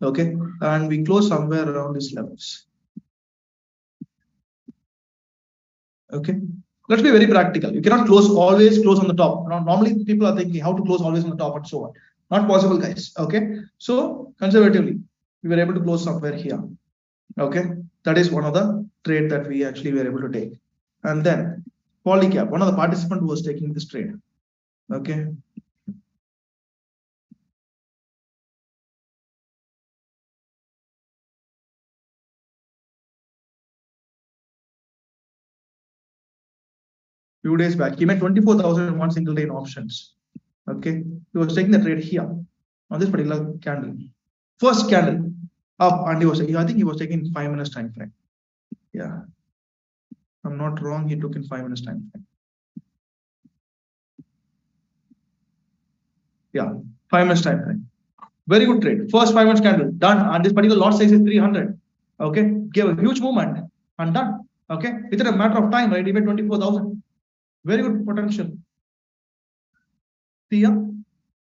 Okay, and we closed somewhere around these levels. Okay, let's be very practical. You cannot always close on the top. Normally, people are thinking how to close always on the top and so on. Not possible, guys. Okay, so conservatively, we were able to close somewhere here. Okay, that is one of the trade that we actually were able to take. And then Polycap, one of the participant who was taking this trade. Okay. Few days back, he made 24,000 in one single day in options. Okay, he was taking the trade here on this particular candle. First candle up, and I think he was taking 5 minutes time frame. Yeah, I'm not wrong. He took in 5 minutes time frame. Yeah, 5 minutes time frame. Very good trade. First 5 minutes candle done, and this particular lot size is 300. Okay, gave a huge movement and done. Okay, within a matter of time, right? He made 24,000. Very good potential. See here,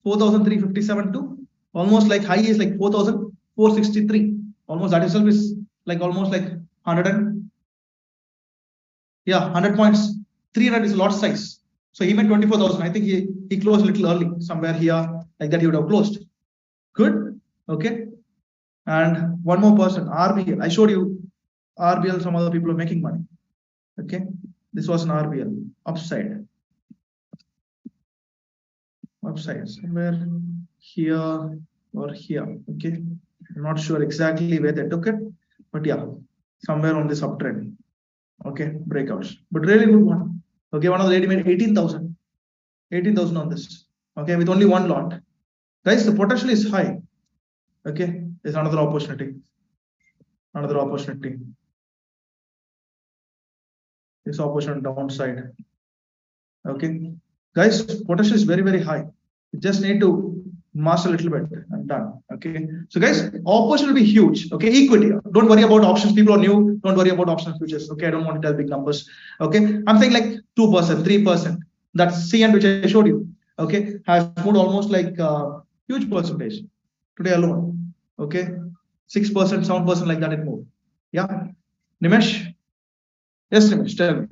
4,357 to almost like high is like 4,463. Almost that itself is like almost like 100 and 100 points. 300 is lot size. So he made 24,000. I think he closed a little early, somewhere here like that he would have closed. Good. Okay. And one more person, RBL. I showed you RBL. Some other people are making money. Okay. This was an RBL upside. Upside somewhere here or here. Okay. I'm not sure exactly where they took it, but yeah, somewhere on this uptrend. Okay, breakouts, but really good one. Okay, one of the lady made 18,000. 18,000 on this. Okay, with only one lot. Guys, the potential is high. Okay, there's another opportunity. Another opportunity. This opportunity downside. Okay, guys, potential is very, very high. You just need to master a little bit and done. Okay, so guys, opportunity will be huge. Okay, equity. Don't worry about options. People are new. Don't worry about options futures. Okay, I don't want to tell big numbers. Okay, I'm saying like 2%, 3%. That's CN which I showed you. Okay, has moved almost like huge percentage today alone. Okay, 6%, 7% like that it moved. Yeah, Nimesh. Yes, Nimesh, tell me.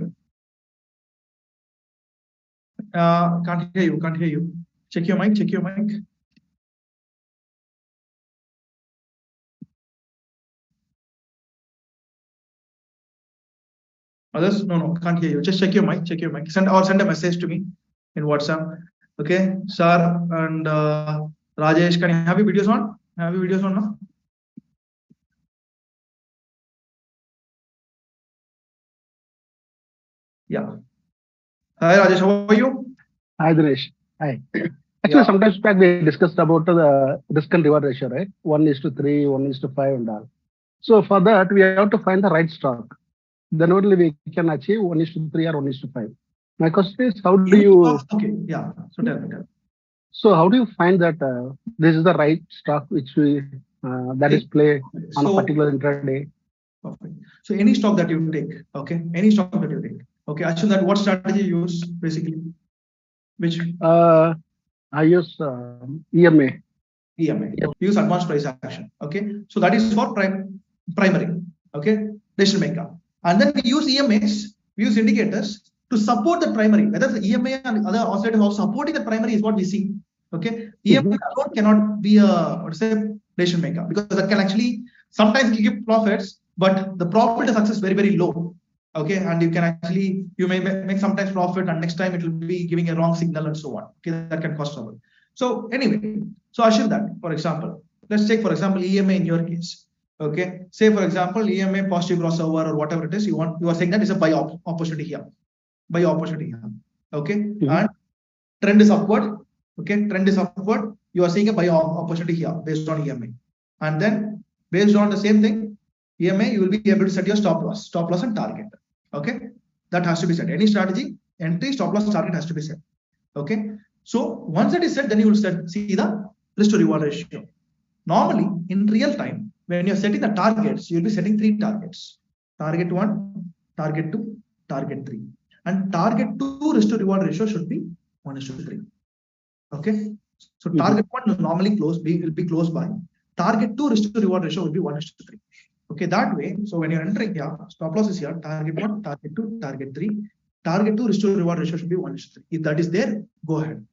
Can't hear you. Can't hear you. Check your mic. Check your mic. Others? No, can't hear you. Just check your mic. Check your mic. Send a message to me in WhatsApp. Okay, Sir and Rajesh, can you have your videos on? Have your videos on now? Yeah. Hi Rajesh, how are you? Hi Dinesh. Hi. Actually, sometimes back we discussed about the risk and reward ratio, right? 1:3, 1:5, and all. So for that, we have to find the right stock. Then only we can achieve 1:3 or 1:5. My question is, how do you? Okay, yeah. So tell me. So how do you find that this is the right stock which we that is play on a particular intraday? Perfect. So any stock that you take, okay, any stock that you take, okay. Actually, that what strategy you use basically? Which? I use EMA. EMA. Use advanced price action. Okay. So that is for primary. Okay. Decision maker. And then we use EMAs, we use indicators to support the primary. Whether the EMA and other oscillators are supporting the primary is what we see. Okay. EMA alone cannot be a decision maker, because that can actually sometimes give profits, but the profit to success is very, very low. Okay, and you can actually, you may make sometimes profit, and next time it will be giving a wrong signal and so on. Okay, that can cause trouble. So anyway, so assume that, for example, let's take for example EMA in your case. Okay, say for example EMA positive crossover or whatever it is you want. You are saying that is a buy opportunity here, buy opportunity here. Okay, and trend is upward. Okay, trend is upward. You are seeing a buy opportunity here based on EMA, and then based on the same thing, EMA, you will be able to set your stop loss and target. Okay, that has to be set. Any strategy, entry, stop loss, target has to be set. Okay, so once that is set, then you will see the risk to reward ratio. Normally, in real time, when you're setting the targets, you'll be setting 3 targets: target 1, target 2, target 3, and target 2 risk to reward ratio should be 1:3. Okay, so target 1 will normally will be close by. Target 2 risk to reward ratio will be 1:3. Okay, that way, so when you're entering here, stop loss is here, target 1, target 2, target 3. Target 2 risk to reward ratio should be 1:3. If that is there, go ahead.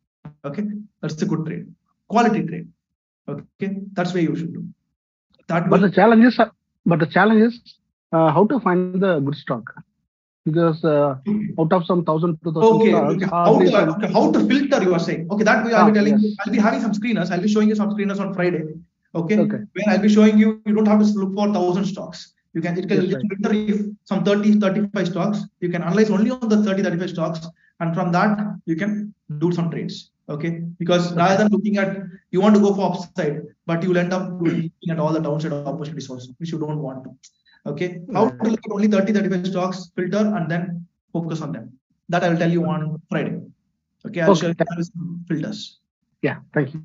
Okay, that's a good trade, quality trade. Okay, that's where you should do. But the challenge is But the challenge is how to find the good stock. Because out of some 1,000, 2,000 Okay, stocks, okay. hardly some. Okay, how to filter, you are saying. Okay, that way I'll be telling you, Yes. I'll be having some screeners. I'll be showing you some screeners on Friday. Okay. Okay. Where I'll be showing you, you don't have to look for 1,000 stocks. You can, it can Yes, just right. filter if some 30, 35 stocks. You can analyze only on the 30, 35 stocks. And from that, you can do some trades. Okay. Because rather than looking at, you want to go for upside, but you'll end up looking at all the downside opportunities also, which you don't want to. Okay. How to look at only 30, 35 stocks, filter, and then focus on them. That I will tell you on Friday. Okay, I'll show you some filters. Yeah, thank you.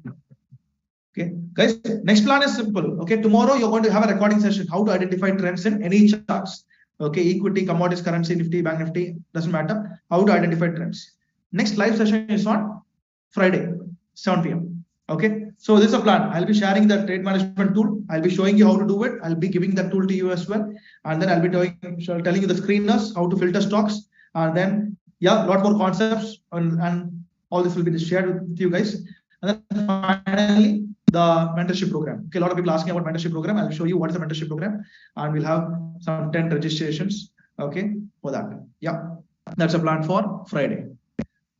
Okay, guys, next plan is simple. Okay, tomorrow you're going to have a recording session, how to identify trends in any charts. Okay, equity, commodities, currency, Nifty, Bank Nifty, doesn't matter. How to identify trends. Next live session is on Friday, 7 p.m. Okay, so this is a plan. I'll be sharing the trade management tool. I'll be showing you how to do it. I'll be giving that tool to you as well. And then I'll be telling you the screeners, how to filter stocks. And then, yeah, a lot more concepts and all this will be shared with you guys. And then finally, the mentorship program. Okay, a lot of people asking about mentorship program. I'll show you what is the mentorship program, and we'll have some 10 registrations. Okay, for that. Yeah, that's a plan for Friday.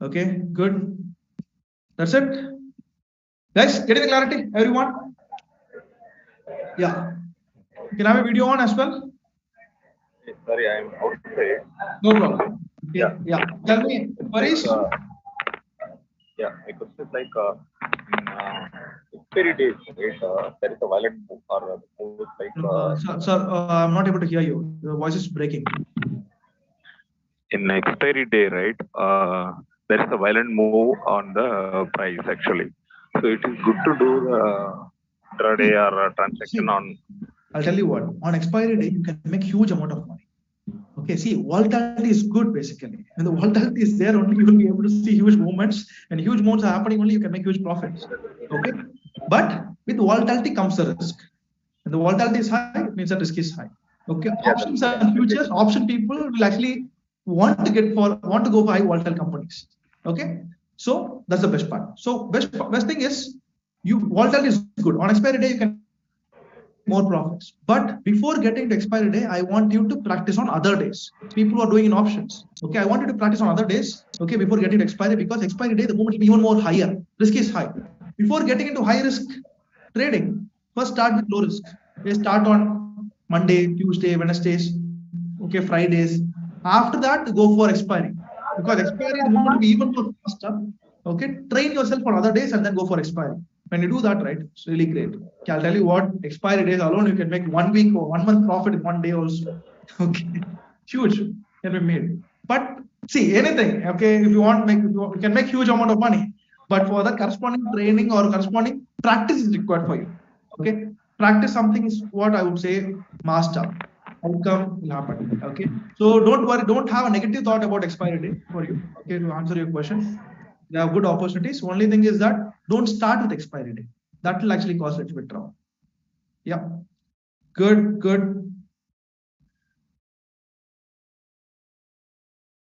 Okay, good. That's it, guys. Getting the clarity, everyone? Yeah. Can I have a video on as well? Sorry, I'm outside. No problem. Yeah. Yeah. Tell me, Paris. Yeah, my question is like expiry days, right? There is a violent move or move like. Sir, I'm not able to hear you. Your voice is breaking. In expiry day, right? There is a violent move on the price actually. So it is good to do the intraday or transaction on. I'll tell you what. On expiry day, you can make huge amount of money. Okay, see, volatility is good basically. When the volatility is there, only you will be able to see huge movements, and huge movements are happening only you can make huge profits. Okay, but with volatility comes the risk. When the volatility is high, it means the risk is high. Okay, options and futures, option people will actually want to go for high volatile companies. Okay, so that's the best part. So best thing is volatility is good. On expiry day, you can more profits. But before getting to expiry day, I want you to practice on other days. People who are doing in options. Okay, I want you to practice on other days. Okay, before getting to expiry, because expiry day, the movement will be even more higher. Risk is high. Before getting into high risk trading, first start with low risk. They start on Monday, Tuesday, Wednesdays, okay, Fridays. After that, go for expiry. Because expiry, the movement will be even more faster. Okay, train yourself on other days and then go for expiry. When you do that, right, it's really great. Okay, I'll tell you what, expiry days alone, you can make 1 week or 1 month profit in 1 day also. Okay, huge can be made. But see, anything, okay, if you want, you can make huge amount of money. But for that corresponding training or corresponding practice is required for you. Okay, practice something is what I would say master. Outcome will happen. Okay, so don't worry, don't have a negative thought about expiry day for you. Okay, to answer your question. There are good opportunities. Only thing is that don't start with expiry day. That will actually cause a little bit trouble. Yeah. Good.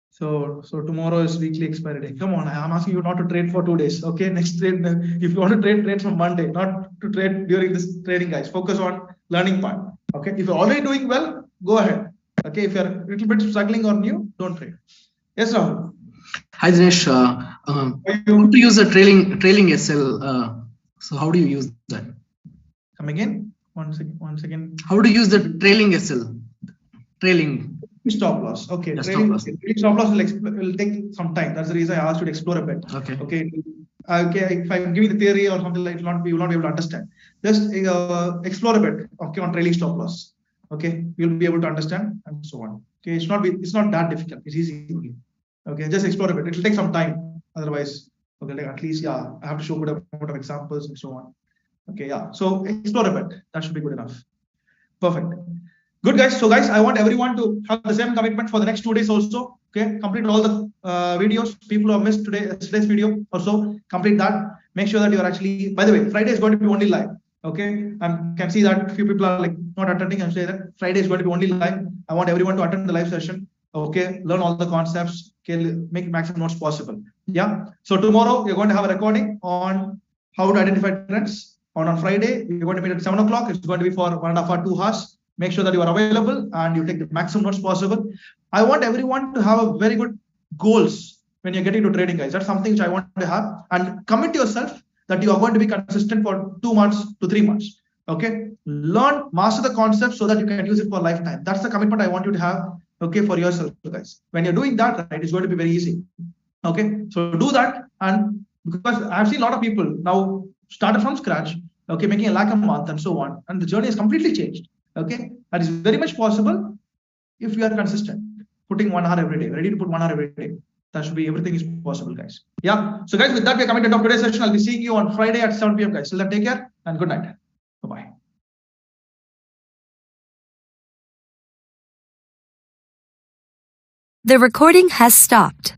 So tomorrow is weekly expiry day. Come on, I'm asking you not to trade for 2 days. Okay, next trade. If you want to trade from Monday, not to trade during this trading, guys. Focus on learning part. Okay, if you're already doing well, go ahead. Okay, if you're a little bit struggling or new, don't trade. Yes, Rahul. Hi Dinesh, how to use a trailing SL? So how do you use that? Come again? One second. How to use the trailing SL? Trailing stop loss. Okay. Yeah, Trailing stop loss will take some time. That's the reason I asked you to explore a bit. Okay. Okay. If I'm giving the theory or something like that, you will not be able to understand. Just explore a bit. Okay, on trailing stop loss. Okay, you'll be able to understand and so on. Okay, it's not that difficult. It's easy. Okay, just explore a bit. It will take some time. Otherwise, okay, like at least I have to show good amount of examples and so on. Okay, yeah. So explore a bit. That should be good enough. Perfect. Good guys. So guys, I want everyone to have the same commitment for the next 2 days also. Okay, complete all the videos. People who have missed today's video also complete that. Make sure that you are actually. By the way, Friday is going to be only live. Okay, I can see that few people are like not attending. I'm saying that Friday is going to be only live. I want everyone to attend the live session. Okay, learn all the concepts. Okay, make maximum notes possible. Yeah. So tomorrow we're going to have a recording on how to identify trends. On Friday, we're going to meet at 7 o'clock. It's going to be for 1.5 hours, 2 hours. Make sure that you are available and you take the maximum notes possible. I want everyone to have a very good goals when you're getting to trading, guys. That's something which I want to have, and commit yourself that you are going to be consistent for 2 months to 3 months. Okay, learn, master the concept so that you can use it for a lifetime. That's the commitment I want you to have, okay, for yourself, guys. When you're doing that, right, it's going to be very easy. Okay, so do that. And because I've seen a lot of people now started from scratch, okay, making a lakh a month and so on, and the journey has completely changed. Okay, that is very much possible if you are consistent, putting 1 hour every day, ready to put 1 hour every day. That should be, everything is possible, guys. Yeah. So guys, with that, we're coming to the end of today's session. I'll be seeing you on Friday at 7 p.m. guys. Till then, take care and good night. Bye-bye. The recording has stopped.